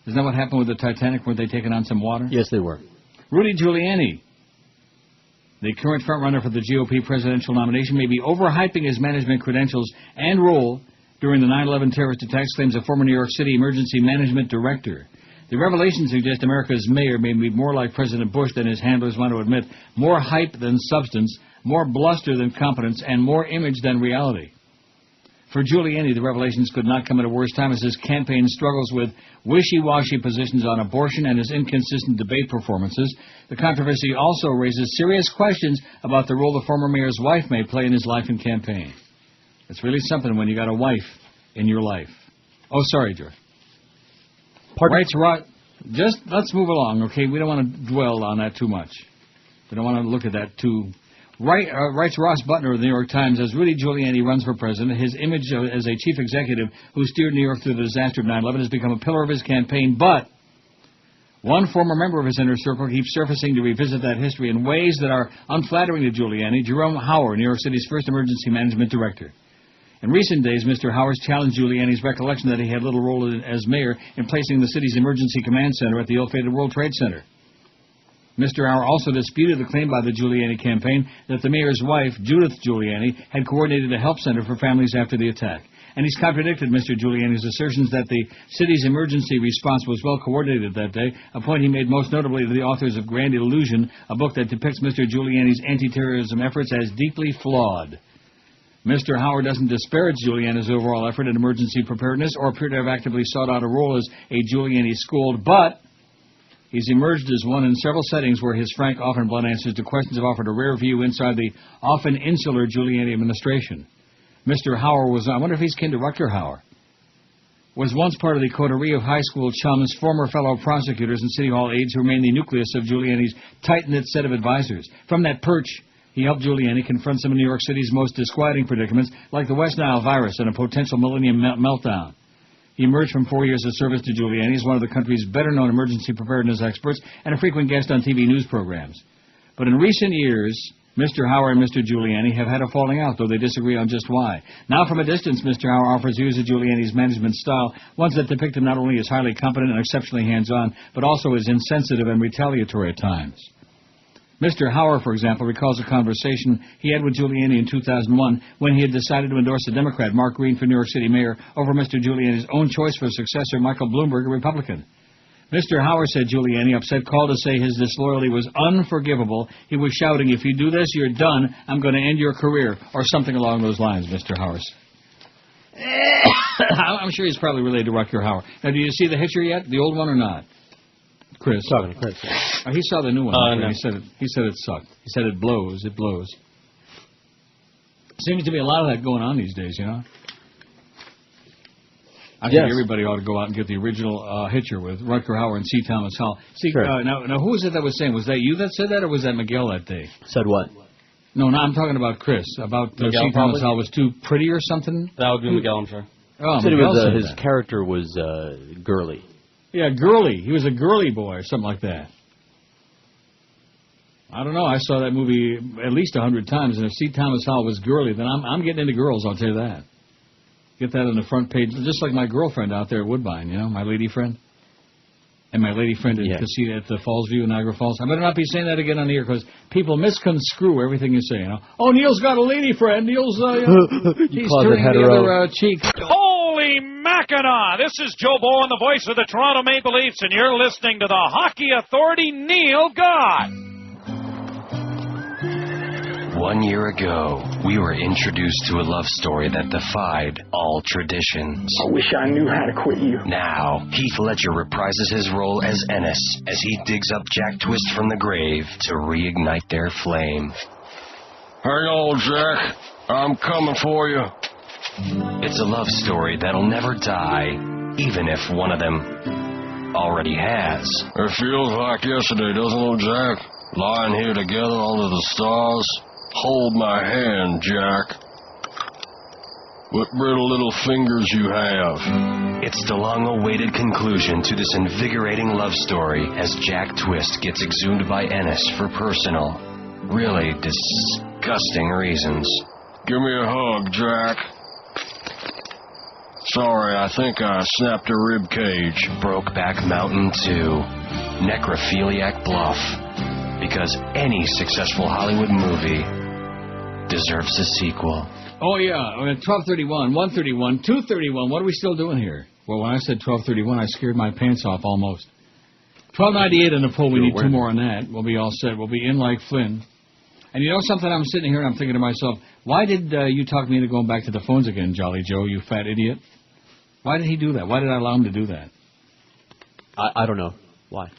Speaker 4: Isn't that what happened with the Titanic? Weren't they taking on some water?
Speaker 5: Yes, they were.
Speaker 4: Rudy Giuliani, the current frontrunner for the GOP presidential nomination, may be overhyping his management credentials and role during the 9/11 terrorist attacks, claims a former New York City emergency management director. The revelations suggest America's mayor may be more like President Bush than his handlers want to admit, more hype than substance, more bluster than competence, and more image than reality. For Giuliani, the revelations could not come at a worse time as his campaign struggles with wishy-washy positions on abortion and his inconsistent debate performances. The controversy also raises serious questions about the role the former mayor's wife may play in his life and campaign. It's really something when you got a wife in your life. Oh, sorry, George. Just let's move along, okay? We don't want to dwell on that too much. We don't want to look at that too... writes Ross Butner of the New York Times, as Rudy Giuliani runs for president, his image as a chief executive who steered New York through the disaster of 9/11 has become a pillar of his campaign, but One former member of his inner circle keeps surfacing to revisit that history in ways that are unflattering to Giuliani. Jerome Hauer, New York City's first emergency management director. In recent days, Mr. Hauer's challenged Giuliani's recollection that he had little role as mayor in placing the city's emergency command center at the ill-fated World Trade Center. Mr. Hauer also disputed the claim by the Giuliani campaign that the mayor's wife, Judith Giuliani, had coordinated a help center for families after the attack. And he's contradicted Mr. Giuliani's assertions that the city's emergency response was well coordinated that day, a point he made most notably to the authors of Grand Illusion, a book that depicts Mr. Giuliani's anti-terrorism efforts as deeply flawed. Mr. Hauer doesn't disparage Giuliani's overall effort in emergency preparedness or appear to have actively sought out a role as a Giuliani scold, but he's emerged as one in several settings where his frank, often blunt answers to questions have offered a rare view inside the often insular Giuliani administration. Mr. Hauer was, I wonder if he's kin to Rutger Hauer, was once part of the coterie of high school chums, former fellow prosecutors and city hall aides who remained the nucleus of Giuliani's tight-knit set of advisors. From that perch, he helped Giuliani confront some of New York City's most disquieting predicaments, like the West Nile virus and a potential millennium meltdown. He emerged from 4 years of service to Giuliani as one of the country's better-known emergency preparedness experts and a frequent guest on TV news programs. But in recent years, Mr. Hauer and Mr. Giuliani have had a falling out, though they disagree on just why. Now, from a distance, Mr. Hauer offers views of Giuliani's management style, ones that depict him not only as highly competent and exceptionally hands-on, but also as insensitive and retaliatory at times. Mr. Hauer, for example, recalls a conversation he had with Giuliani in 2001 when he had decided to endorse the Democrat Mark Green for New York City mayor over Mr. Giuliani's own choice for successor, Michael Bloomberg, a Republican. Mr. Hauer said Giuliani, upset, called to say his disloyalty was unforgivable. He was shouting, "If you do this, you're done. I'm going to end your career," or something along those lines, Mr. Hauer. I'm sure he's probably related to Rutger Hauer. Now, do you see the Hitcher yet? The old one or not? Chris.
Speaker 5: Talking to Chris.
Speaker 4: He saw the new one.
Speaker 1: No.
Speaker 4: He said it sucked. He said it blows. It blows. Seems to be a lot of that going on these days, you know? I think everybody ought to go out and get the original Hitcher with Rutger Hauer and C. Thomas Howell. See,
Speaker 5: Sure.
Speaker 4: now, who was it that was saying? Was that you that said that, or was that Miguel that day?
Speaker 5: Said what?
Speaker 4: No, I'm talking about Chris. About C.
Speaker 1: Miguel,
Speaker 4: Thomas Howell was too pretty or something?
Speaker 1: That would be Miguel, I'm sure.
Speaker 4: Oh,
Speaker 5: said
Speaker 4: Miguel said
Speaker 5: his
Speaker 4: that.
Speaker 5: character was girly.
Speaker 4: Yeah, girly. He was a girly boy or something like that. I don't know. I saw that movie at least 100 times, and if C. Thomas Howell was girly, then I'm getting into girls, I'll tell you that. Get that on the front page, just like my girlfriend out there at Woodbine, you know, my lady friend. And my lady friend at Casita at the Falls View in Niagara Falls. I better not be saying that again on the air, because people misconstrue everything you say, you know. Oh, Neil's got a lady friend. Neil's, he's turning the other cheek.
Speaker 8: Holy Mackinac! This is Joe Bowen, the voice of the Toronto Maple Leafs, and you're listening to the Hockey Authority, Neil God.
Speaker 11: 1 year ago, we were introduced to a love story that defied all traditions.
Speaker 22: I wish I knew how to quit you.
Speaker 11: Now, Heath Ledger reprises his role as Ennis as he digs up Jack Twist from the grave to reignite their flame.
Speaker 23: Hang on, Jack. I'm coming for you.
Speaker 11: It's a love story that'll never die, even if one of them already has.
Speaker 23: It feels like yesterday, doesn't it, Jack? Lying here together under the stars. Hold my hand, Jack. What brittle little fingers you have.
Speaker 11: It's the long-awaited conclusion to this invigorating love story as Jack Twist gets exhumed by Ennis for personal, really disgusting reasons.
Speaker 23: Give me a hug, Jack. Sorry, I think I snapped a rib cage.
Speaker 11: Brokeback Mountain 2. Necrophiliac Bluff. Because any successful Hollywood movie deserves a sequel.
Speaker 4: Oh, yeah. 12:31, 1:31, 2:31. What are we still doing here? Well, when I said 12:31, I scared my pants off almost. 12:98 on the poll. We need two more on that. We'll be all set. We'll be in like Flynn. And you know something? I'm sitting here and I'm thinking to myself, why did you talk me into going back to the phones again, Jolly Joe, you fat idiot? Why did he do that? Why did I allow him to do that?
Speaker 5: I don't know. Why?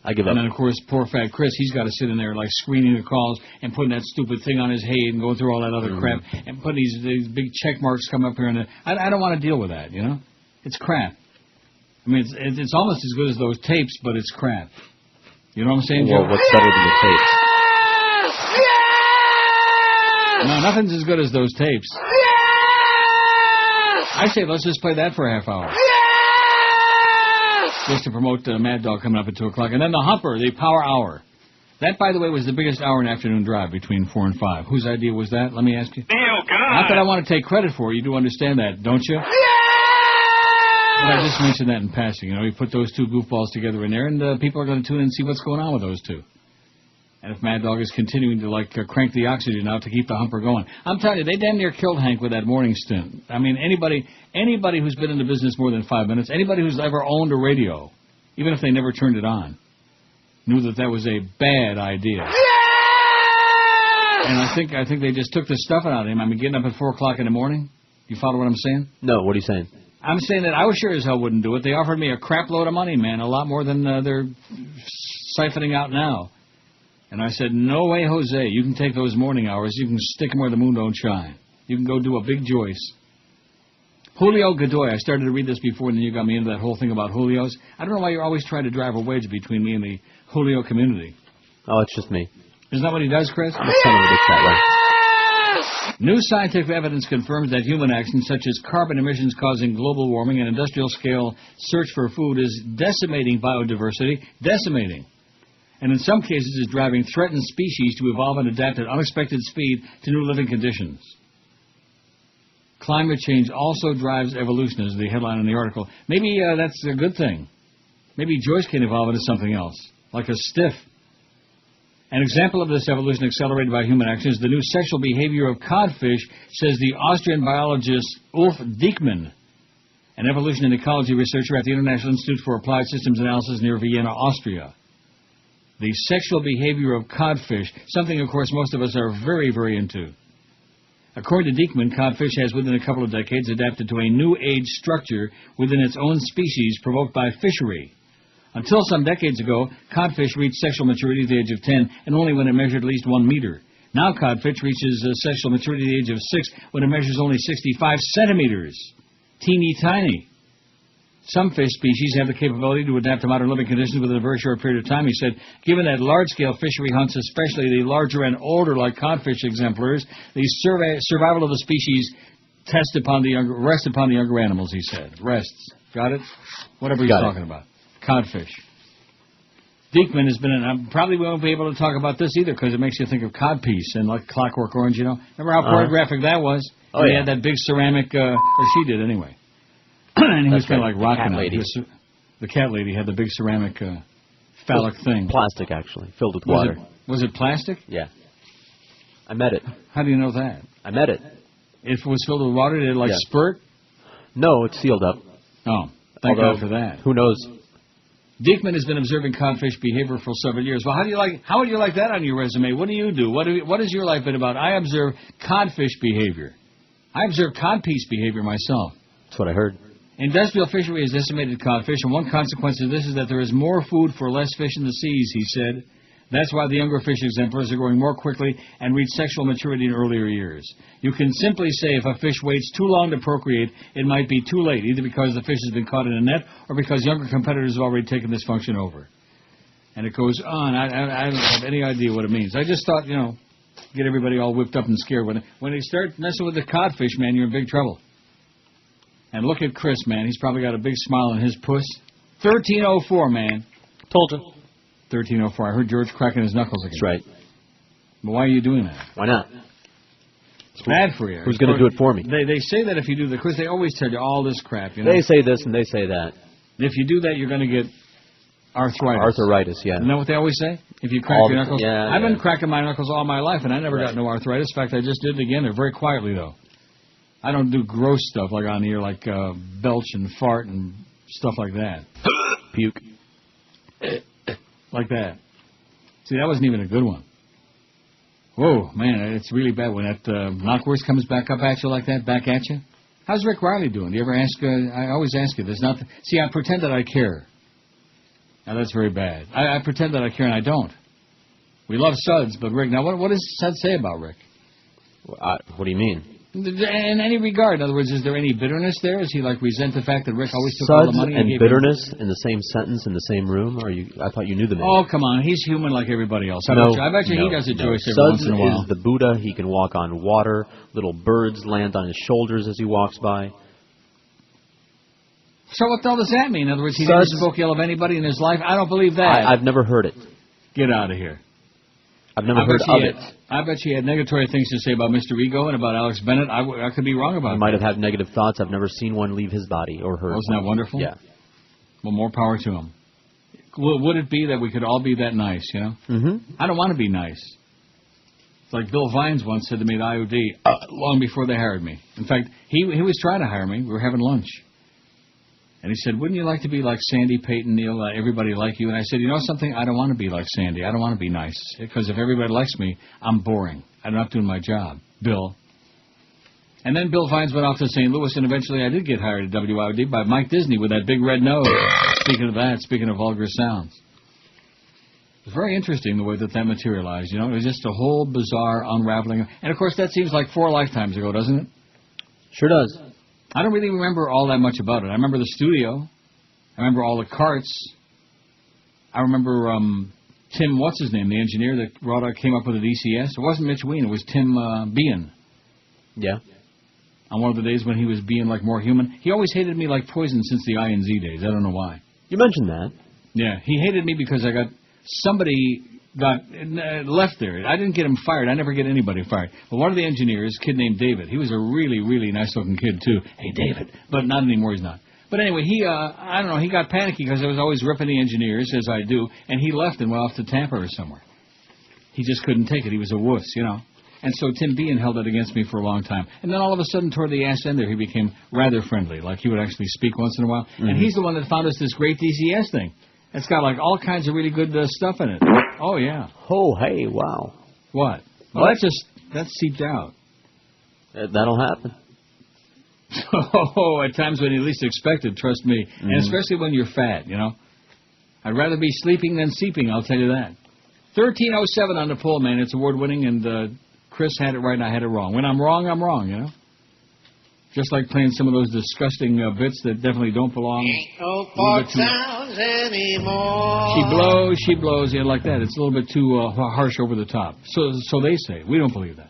Speaker 5: I give up.
Speaker 4: And then, of course, poor fat Chris, he's got to sit in there like screening the calls and putting that stupid thing on his head and going through all that other crap and putting these big check marks come up here. And I don't want to deal with that, you know? It's crap. I mean, it's almost as good as those tapes, but it's crap. You know what I'm saying, Joe?
Speaker 5: Well, what's better than the tapes?
Speaker 4: No, nothing's as good as those tapes. I say let's just play that for a half hour. just to promote Mad Dog coming up at 2 o'clock. And then the Humper, the Power Hour. That, by the way, was the biggest hour and afternoon drive between 4 and 5. Whose idea was that? Let me ask you.
Speaker 8: Neil, God.
Speaker 4: Not that I want to take credit for it. You do understand that, don't you? But I just mentioned that in passing. You know, you put those two goofballs together in there, and people are going to tune in and see what's going on with those two. And if Mad Dog is continuing to, crank the oxygen out to keep the Humper going. I'm telling you, they damn near killed Hank with that morning stint. I mean, anybody who's been in the business more than 5 minutes, anybody who's ever owned a radio, even if they never turned it on, knew that was a bad idea. And I think they just took the stuffing out of him. I mean, getting up at 4 o'clock in the morning. You follow what I'm saying?
Speaker 5: No, what are you saying?
Speaker 4: I'm saying that I was sure as hell wouldn't do it. They offered me a crap load of money, man, a lot more than they're siphoning out now. And I said, no way, Jose. You can take those morning hours. You can stick them where the moon don't shine. You can go do a big Joyce. Julio Godoy. I started to read this before, and then you got me into that whole thing about Julios. I don't know why you're always trying to drive a wedge between me and the Julio community.
Speaker 5: Oh, it's just me.
Speaker 4: Isn't that what he does, Chris?
Speaker 5: It's kind of ridiculous that way.
Speaker 4: New scientific evidence confirms that human actions such as carbon emissions causing global warming and industrial-scale search for food is decimating biodiversity, and in some cases is driving threatened species to evolve and adapt at unexpected speed to new living conditions. Climate change also drives evolution, is the headline in the article. Maybe that's a good thing. Maybe Joyce can evolve into something else, like a stiff. An example of this evolution accelerated by human action is the new sexual behavior of codfish, says the Austrian biologist Ulf Diekmann, an evolution and ecology researcher at the International Institute for Applied Systems Analysis near Vienna, Austria. The sexual behavior of codfish, something, of course, most of us are very, very into. According to Diekmann, codfish has within a couple of decades adapted to a new age structure within its own species provoked by fishery. Until some decades ago, codfish reached sexual maturity at the age of 10, and only when it measured at least 1 meter. Now codfish reaches sexual maturity at the age of 6, when it measures only 65 centimeters. Teeny tiny. Some fish species have the capability to adapt to modern living conditions within a very short period of time, he said. Given that large-scale fishery hunts, especially the larger and older like codfish exemplars, the survival of the species rests upon the younger animals, he said. Rests. Got it? Whatever he's talking about. Codfish. Diekmann has been in... I probably won't be able to talk about this either because it makes you think of codpiece and like Clockwork Orange, you know. Remember how pornographic that was?
Speaker 5: Oh,
Speaker 4: he
Speaker 5: yeah.
Speaker 4: had that big ceramic... or she did, anyway. And he was kind of like rocking it. The cat lady had the big ceramic phallic thing.
Speaker 5: Plastic, actually, filled with water.
Speaker 4: Was it plastic?
Speaker 5: Yeah. I met it.
Speaker 4: How do you know that?
Speaker 5: I met it.
Speaker 4: If it was filled with water, did it spurt?
Speaker 5: No, it's sealed up.
Speaker 4: Oh, thank God for that.
Speaker 5: Who knows?
Speaker 4: Diekmann has been observing codfish behavior for several years. Well, how would you like that on your resume? What do you do? What has your life been about? I observe codfish behavior. I observe codpiece behavior myself.
Speaker 5: That's what I heard.
Speaker 4: Industrial fishery has decimated codfish, and one consequence of this is that there is more food for less fish in the seas, he said. That's why the younger fish exemplars are growing more quickly and reach sexual maturity in earlier years. You can simply say if a fish waits too long to procreate, it might be too late, either because the fish has been caught in a net or because younger competitors have already taken this function over. And it goes on. I don't have any idea what it means. I just thought, get everybody all whipped up and scared. When they start messing with the codfish, man, you're in big trouble. And look at Chris, man. He's probably got a big smile on his puss. 1304, man.
Speaker 5: Told you.
Speaker 4: 1304. I heard George cracking his knuckles again.
Speaker 5: That's right.
Speaker 4: But why are you doing that?
Speaker 5: Why not?
Speaker 4: It's bad for you.
Speaker 5: Who's going to do it for me?
Speaker 4: They say that if you do the quiz, they always tell you all this crap.
Speaker 5: They say this and they say that.
Speaker 4: If you do that, you're going to get arthritis.
Speaker 5: Arthritis, yeah.
Speaker 4: Isn't that what they always say? If you crack your knuckles?
Speaker 5: Yeah,
Speaker 4: I've been cracking my knuckles all my life, and I never got no arthritis. In fact, I just did it again. They're very quietly, though. I don't do gross stuff like on here, like belch and fart and stuff like that.
Speaker 5: Puke.
Speaker 4: Like that. See, that wasn't even a good one. Whoa, man, it's really bad when that knockwurst comes back up at you like that, back at you. How's Rick Riley doing? Do you ever ask? I always ask you this. See, I pretend that I care. Now, that's very bad. I pretend that I care, and I don't. We love Suds, but Rick, now what does Suds say about Rick?
Speaker 5: What do you mean?
Speaker 4: In any regard. In other words, is there any bitterness there? Is he resent the fact that Rick always took all the money?
Speaker 5: Suds and bitterness in the same sentence in the same room? I thought you knew the man.
Speaker 4: Oh, come on. He's human like everybody else. I bet you he does it, Joyce, every once in a while.
Speaker 5: Suds is the Buddha. He can walk on water. Little birds land on his shoulders as he walks by.
Speaker 4: So what the hell does that mean? In other words, he never spoke ill of anybody in his life? I don't believe that.
Speaker 5: I've never heard it.
Speaker 4: Get out of here.
Speaker 5: I've never heard of it.
Speaker 4: I bet you had negatory things to say about Mr. Ego and about Alex Bennett. I could be wrong about that.
Speaker 5: He might have had negative thoughts. I've never seen one leave his body or heard.
Speaker 4: Wasn't that wonderful?
Speaker 5: Yeah.
Speaker 4: Well, more power to him. Would it be that we could all be that nice, you know?
Speaker 5: Mm-hmm.
Speaker 4: I don't want to be nice. It's like Bill Vines once said to me at IOD, long before they hired me. In fact, he was trying to hire me. We were having lunch. And he said, wouldn't you like to be like Sandy, Peyton, Neil, everybody like you? And I said, you know something? I don't want to be like Sandy. I don't want to be nice. Because if everybody likes me, I'm boring. I'm not doing my job. Bill. And then Bill Vines went off to St. Louis, and eventually I did get hired at WIOD by Mike Disney with that big red nose. Speaking of that, speaking of vulgar sounds. It was very interesting the way that materialized, you know. It was just a whole bizarre unraveling. And, of course, that seems like 4 lifetimes ago, doesn't it?
Speaker 5: Sure does.
Speaker 4: I don't really remember all that much about it. I remember the studio. I remember all the carts. I remember Tim, what's his name, the engineer that came up with the DCS. It wasn't Mitch Ween. It was Tim Bean.
Speaker 5: Yeah.
Speaker 4: On one of the days when he was being like more human. He always hated me like poison since the I&Z days. I don't know why.
Speaker 5: You mentioned that.
Speaker 4: Yeah, he hated me because somebody got left there. I didn't get him fired. I never get anybody fired. But one of the engineers, a kid named David, he was a really, really nice-looking kid, too. Hey, David. But not anymore, he's not. But anyway, he got panicky because I was always ripping the engineers, as I do, and he left and went off to Tampa or somewhere. He just couldn't take it. He was a wuss, you know. And so Tim Bean held it against me for a long time. And then all of a sudden, toward the ass end there, he became rather friendly. Like he would actually speak once in a while. Mm-hmm. And he's the one that found us this great DCS thing. It's got like all kinds of really good stuff in it. Oh, yeah.
Speaker 5: Oh, hey, wow.
Speaker 4: What? Well, that's seeped out.
Speaker 5: That'll happen.
Speaker 4: Oh, at times when you least expect it, trust me. Mm-hmm. And especially when you're fat, you know. I'd rather be sleeping than seeping, I'll tell you that. 1307 on the poll, man. It's award-winning, and Chris had it right and I had it wrong. When I'm wrong, you know. Just like playing some of those disgusting bits that definitely don't belong.
Speaker 2: Ain't no folk sounds anymore.
Speaker 4: She blows, yeah, like that. It's a little bit too harsh over the top. So they say. We don't believe that.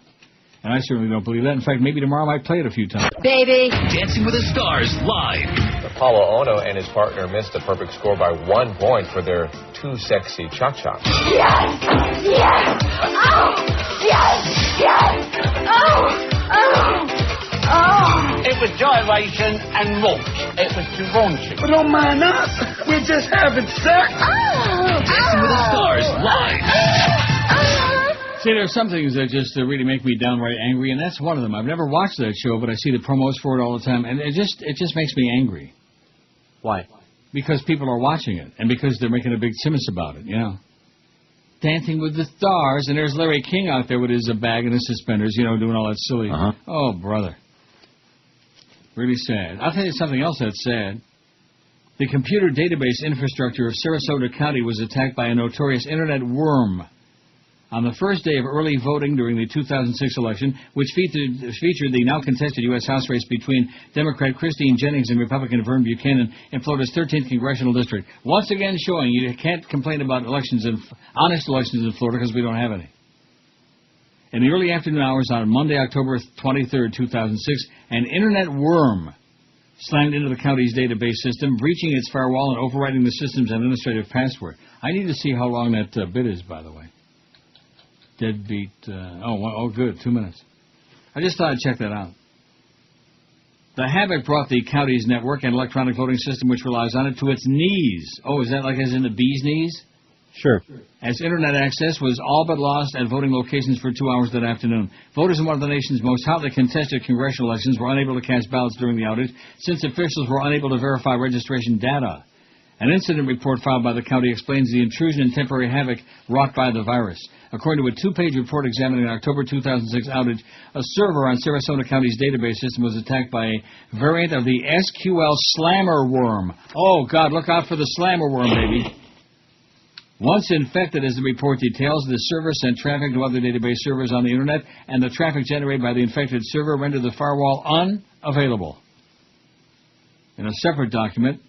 Speaker 4: And I certainly don't believe that. In fact, maybe tomorrow I might play it a few times.
Speaker 16: Baby. Dancing with the Stars live.
Speaker 14: Apollo Ono and his partner missed a perfect score by 1 point for their too sexy cha-cha.
Speaker 19: Yes! Yes! Oh! Yes! Yes! Oh! Oh! Oh!
Speaker 7: It was gyration and launch. It was too raunchy. But don't mind us. We're just having sex.
Speaker 19: Oh!
Speaker 16: Dancing with the Stars live.
Speaker 4: See, there's some things that just really make me downright angry, and that's one of them. I've never watched that show, but I see the promos for it all the time, and it just makes me angry.
Speaker 5: Why?
Speaker 4: Because people are watching it, and because they're making a big simus about it, you know. Dancing with the Stars, and there's Larry King out there with his bag and his suspenders, you know, doing all that silly.
Speaker 5: Uh-huh.
Speaker 4: Oh, brother. Really sad. I'll tell you something else that's sad. The computer database infrastructure of Sarasota County was attacked by a notorious Internet worm on the first day of early voting during the 2006 election, which featured the now-contested U.S. House race between Democrat Christine Jennings and Republican Vern Buchanan in Florida's 13th Congressional District. Once again showing you can't complain about honest elections in Florida because we don't have any. In the early afternoon hours on Monday, October 23, 2006, an Internet worm slammed into the county's database system, breaching its firewall and overriding the system's administrative password. I need to see how long that bit is, by the way. Deadbeat. Good. 2 minutes. I just thought I'd check that out. The havoc brought the county's network and electronic voting system, which relies on it, to its knees. Oh, is that like as in the bee's knees?
Speaker 5: Sure.
Speaker 4: As Internet access was all but lost at voting locations for 2 hours that afternoon. Voters in one of the nation's most hotly contested congressional elections were unable to cast ballots during the outage since officials were unable to verify registration data. An incident report filed by the county explains the intrusion and temporary havoc wrought by the virus. According to a 2-page report examining an October 2006 outage, a server on Sarasota County's database system was attacked by a variant of the SQL slammer worm. Oh, God, look out for the slammer worm, baby. Once infected, as the report details, the server sent traffic to other database servers on the Internet, and the traffic generated by the infected server rendered the firewall unavailable. In a separate document,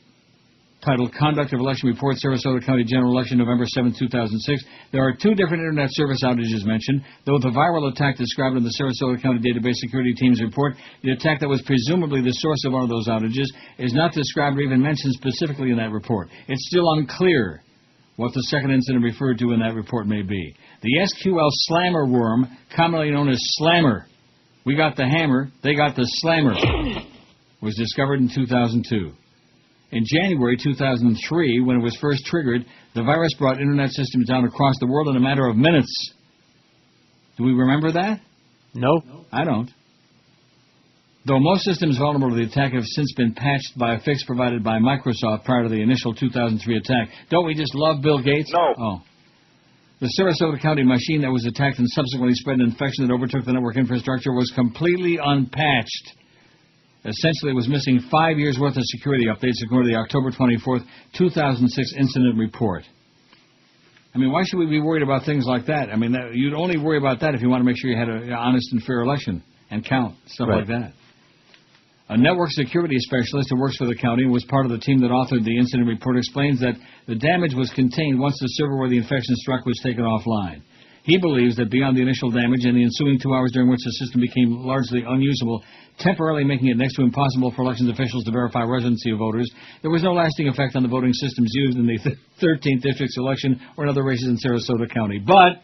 Speaker 4: titled Conduct of Election Report, Sarasota County General Election, November 7, 2006. There are 2 different Internet service outages mentioned, though the viral attack described in the Sarasota County Database Security Team's report, the attack that was presumably the source of one of those outages, is not described or even mentioned specifically in that report. It's still unclear what the second incident referred to in that report may be. The SQL slammer worm, commonly known as Slammer, we got the hammer, they got the slammer, was discovered in 2002. In January 2003, when it was first triggered, the virus brought Internet systems down across the world in a matter of minutes. Do we remember that?
Speaker 5: No.
Speaker 4: I don't. Though most systems vulnerable to the attack have since been patched by a fix provided by Microsoft prior to the initial 2003 attack. Don't we just love Bill Gates?
Speaker 9: No.
Speaker 4: Oh. The Sarasota County machine that was attacked and subsequently spread an infection that overtook the network infrastructure was completely unpatched. Essentially, it was missing 5 years' worth of security updates according to the October 24th, 2006 incident report. I mean, why should we be worried about things like that? I mean, you'd only worry about that if you want to make sure you had an honest and fair election and count, stuff like that. A network security specialist who works for the county and was part of the team that authored the incident report explains that the damage was contained once the server where the infection struck was taken offline. He believes that beyond the initial damage and the ensuing 2 hours during which the system became largely unusable, temporarily making it next to impossible for elections officials to verify residency of voters, there was no lasting effect on the voting systems used in the 13th district's election or in other races in Sarasota County. But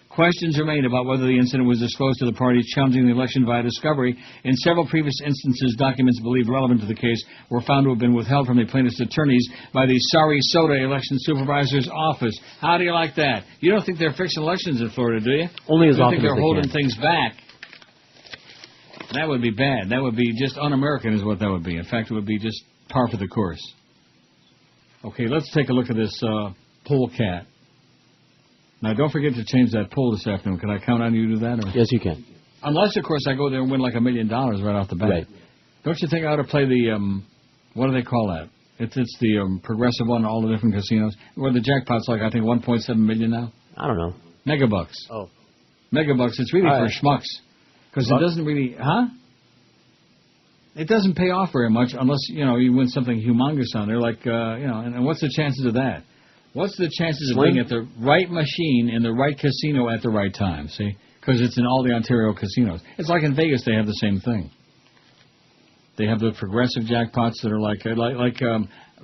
Speaker 4: questions remain about whether the incident was disclosed to the parties challenging the election via discovery. In several previous instances, documents believed relevant to the case were found to have been withheld from the plaintiff's attorneys by the Sarasota Election Supervisor's Office. How do you like that? You don't think they're fixing elections in Florida, do you?
Speaker 5: Only as
Speaker 4: you
Speaker 5: often
Speaker 4: think they're
Speaker 5: as they
Speaker 4: holding
Speaker 5: can.
Speaker 4: things back? That would be bad. That would be just un-American is what that would be. In fact, it would be just par for the course. Okay, let's take a look at this poll cat. Now, don't forget to change that poll this afternoon. Can I count on you to do that? Or?
Speaker 5: Yes, you can.
Speaker 4: Unless, of course, I go there and win like $1 million right off the bat.
Speaker 5: Right.
Speaker 4: Don't you think I ought to play the, what do they call that? It's the progressive one in all the different casinos, where the jackpot's like, I think, 1.7 million now?
Speaker 5: I don't know.
Speaker 4: Megabucks.
Speaker 5: Oh.
Speaker 4: Megabucks, it's really for schmucks. Because it doesn't really, It doesn't pay off very much unless, you win something humongous on there, like, and what's the chances of that? What's the chances of being at the right machine in the right casino at the right time, see? Because it's in all the Ontario casinos. It's like in Vegas, they have the same thing. They have the progressive jackpots that are like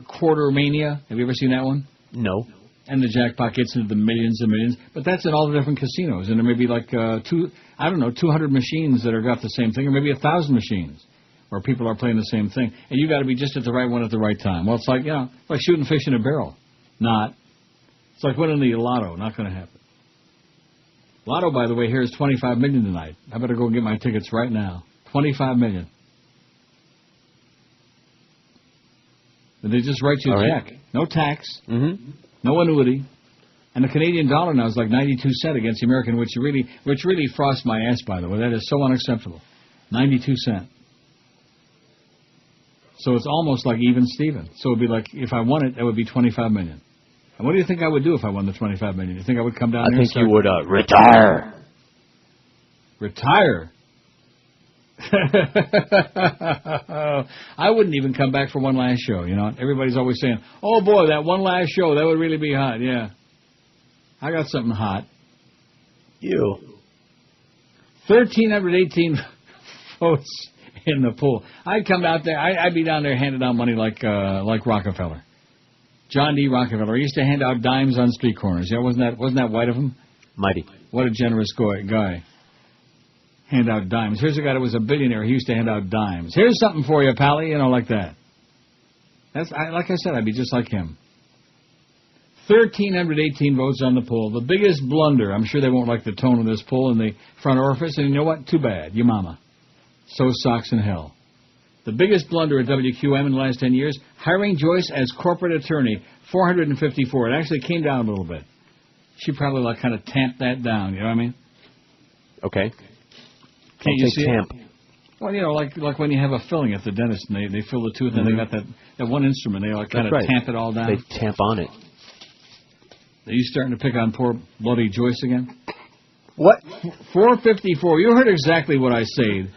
Speaker 4: Quarter Mania. Have you ever seen that one?
Speaker 5: No.
Speaker 4: And the jackpot gets into the millions and millions. But that's in all the different casinos. And there may be like 200 machines that are got the same thing, or maybe 1,000 machines where people are playing the same thing. And you got to be just at the right one at the right time. Well, it's like, like shooting fish in a barrel. Not. It's like winning the lotto. Not going to happen. Lotto, by the way, here is $25 million tonight. I better go get my tickets right now. $25 million. But they just write you a check. No tax.
Speaker 5: Mm-hmm.
Speaker 4: No annuity. And the Canadian dollar now is like 92 cents against the American, which really frosts my ass, by the way. That is so unacceptable. 92 cents. So it's almost like even Steven. So it would be like, if I won it, that would be $25 million. And what do you think I would do if I won the $25 million? You think I would come down here and start...
Speaker 5: I think you would retire.
Speaker 4: Retire? I wouldn't even come back for one last show, Everybody's always saying, oh, boy, that one last show, that would really be hot. Yeah. I got something hot.
Speaker 5: You.
Speaker 4: 1,318 votes in the pool. I'd come out there. I'd be down there handing out money like Rockefeller. John D. Rockefeller. He used to hand out dimes on street corners. Yeah, wasn't that white of him?
Speaker 5: Mighty.
Speaker 4: What a generous guy. Hand out dimes. Here's a guy that was a billionaire. He used to hand out dimes. Here's something for you, Pally. Like that. Like I said, I'd be just like him. 1,318 votes on the poll. The biggest blunder. I'm sure they won't like the tone of this poll in the front orifice. And you know what? Too bad. Your mama. So socks in hell. The biggest blunder at WQAM in the last 10 years, hiring Joyce as corporate attorney, 454. It actually came down a little bit. She probably kind of tamped that down, you know what I mean?
Speaker 5: Okay.
Speaker 4: Can't you see
Speaker 5: tamp?
Speaker 4: It? Well, like when you have a filling at the dentist and they fill the tooth and they got that one instrument, they kind of tamp it all down.
Speaker 5: They tamp on it.
Speaker 4: Are you starting to pick on poor bloody Joyce again?
Speaker 5: What?
Speaker 4: 454. You heard exactly what I said.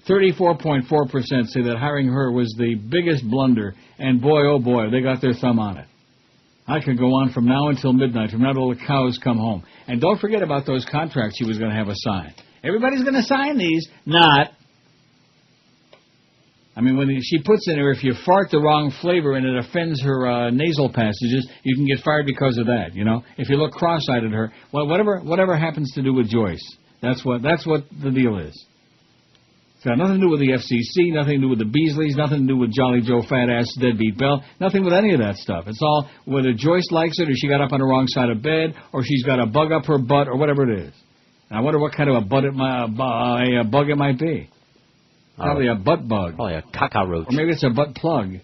Speaker 4: 34.4% say that hiring her was the biggest blunder, and boy, oh boy, they got their thumb on it. I could go on from now until midnight, from now till the cows come home. And don't forget about those contracts she was going to have us sign. Everybody's going to sign these. Not. I mean, when she puts in there, if you fart the wrong flavor and it offends her nasal passages, you can get fired because of that, you know. If you look cross-eyed at her, well, whatever happens to do with Joyce, that's what the deal is. It's got nothing to do with the FCC, nothing to do with the Beasleys, nothing to do with Jolly Joe Fat-Ass Deadbeat Bell, nothing with any of that stuff. It's all whether Joyce likes it or she got up on the wrong side of bed or she's got a bug up her butt or whatever it is. And I wonder what kind of a bug it might be. Probably a butt bug.
Speaker 5: Probably a cockroach.
Speaker 4: Or maybe it's a butt plug.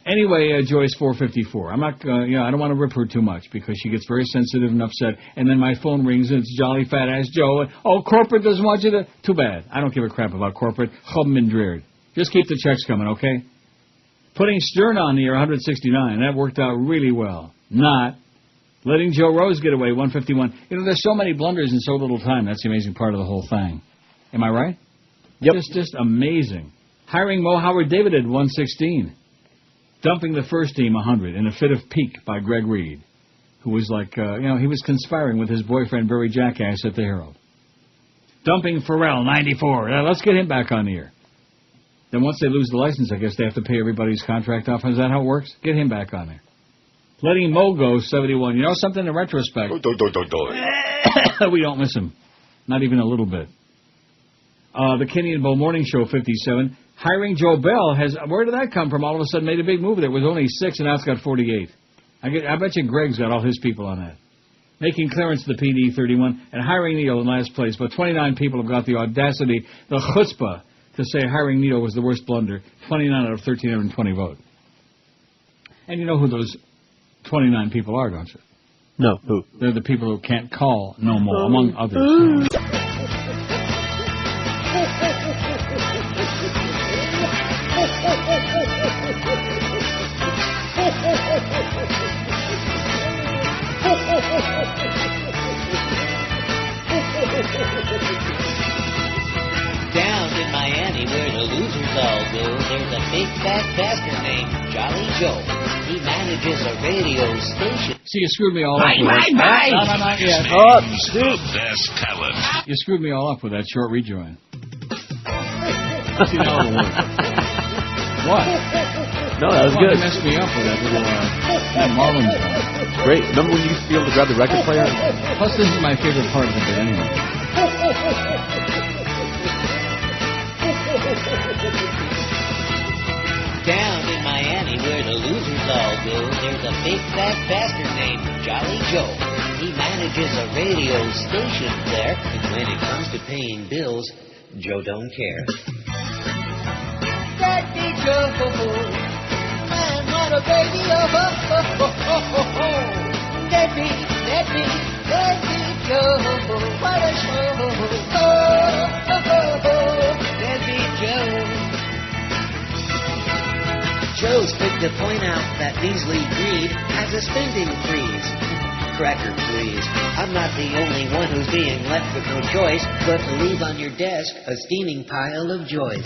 Speaker 4: Anyway, Joyce 454. I'm not, I don't want to rip her too much because she gets very sensitive and upset. And then my phone rings and it's Jolly Fat Ass Joe. And, oh, corporate doesn't want you to. Too bad. I don't give a crap about corporate. Just keep the checks coming, okay? Putting Stern on the air 169. That worked out really well. Not letting Joe Rose get away 151. You know, there's so many blunders in so little time. That's the amazing part of the whole thing. Am I right?
Speaker 5: Yep.
Speaker 4: Just amazing. Hiring Mo Howard David at 116. Dumping the first team 100 in a fit of pique by Greg Reed, who was like, he was conspiring with his boyfriend Barry Jackass at the Herald. Dumping Pharrell 94. Let's get him back on the air. Then once they lose the license, I guess they have to pay everybody's contract off. Is that how it works? Get him back on there. Letting Mo go 71. You know something in retrospect? We don't miss him. Not even a little bit. The Kenny and Bo Morning Show 57. Hiring Joe Bell where did that come from? All of a sudden made a big move. There was only 6 and now it's got 48. I bet you Greg's got all his people on that. Making clearance to the PD 31 and hiring Neil in last place. But 29 people have got the audacity, the chutzpah, to say hiring Neil was the worst blunder. 29 out of 1,320 vote. And you know who those 29 people are, don't you?
Speaker 5: No, who?
Speaker 4: They're the people who can't call no more, among others.
Speaker 2: Down in Miami, where the losers all go, there's a big fat bastard named Jolly Joe. He manages a radio station.
Speaker 4: See, you screwed me all up with that.
Speaker 2: Bye.
Speaker 4: No, not yet.
Speaker 12: The best talent.
Speaker 4: You screwed me all up with that short rejoin. See, now it'll work. What?
Speaker 5: No, that was good.
Speaker 4: You messed me up with that little Marlins one.
Speaker 5: Great. Remember when you used to be able to grab the record player?
Speaker 4: Plus, this is my favorite part of the bit anyway.
Speaker 2: Down in Miami, where the losers all go, there's a big fat bastard named Jolly Joe. He manages a radio station there, and when it comes to paying bills, Joe don't care.
Speaker 20: Daddy Joe, man, what a baby, Daddy Joe, what a show, Daddy Joe.
Speaker 2: Joe's quick to point out that Beasley Greed has a spending freeze. Cracker, please. I'm not the only one who's being left with no choice but to leave on your desk a steaming pile of joys.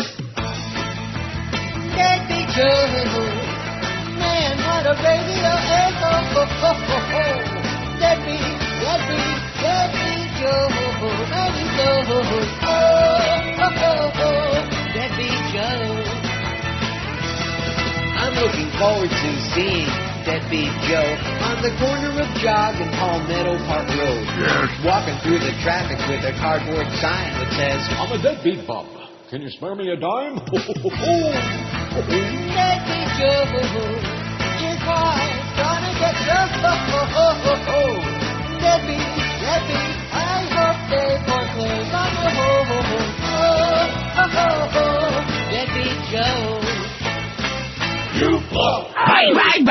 Speaker 20: Daddy Joe, man, what a baby, Daddy Joe, Daddy Joe,
Speaker 2: Daddy Joe. I'm looking forward to seeing Deadbeat Joe on the corner of Jog and Palmetto Park Road.
Speaker 12: Yes.
Speaker 2: Walking through the traffic with a cardboard sign that says,
Speaker 18: I'm a deadbeat bum. Can you spare me a dime?
Speaker 20: Daddy Joe, your car's gonna get rough. Debbie, I hope they foreclose on the home.
Speaker 2: Deadbeat Joe.
Speaker 20: You blow.
Speaker 2: Bye.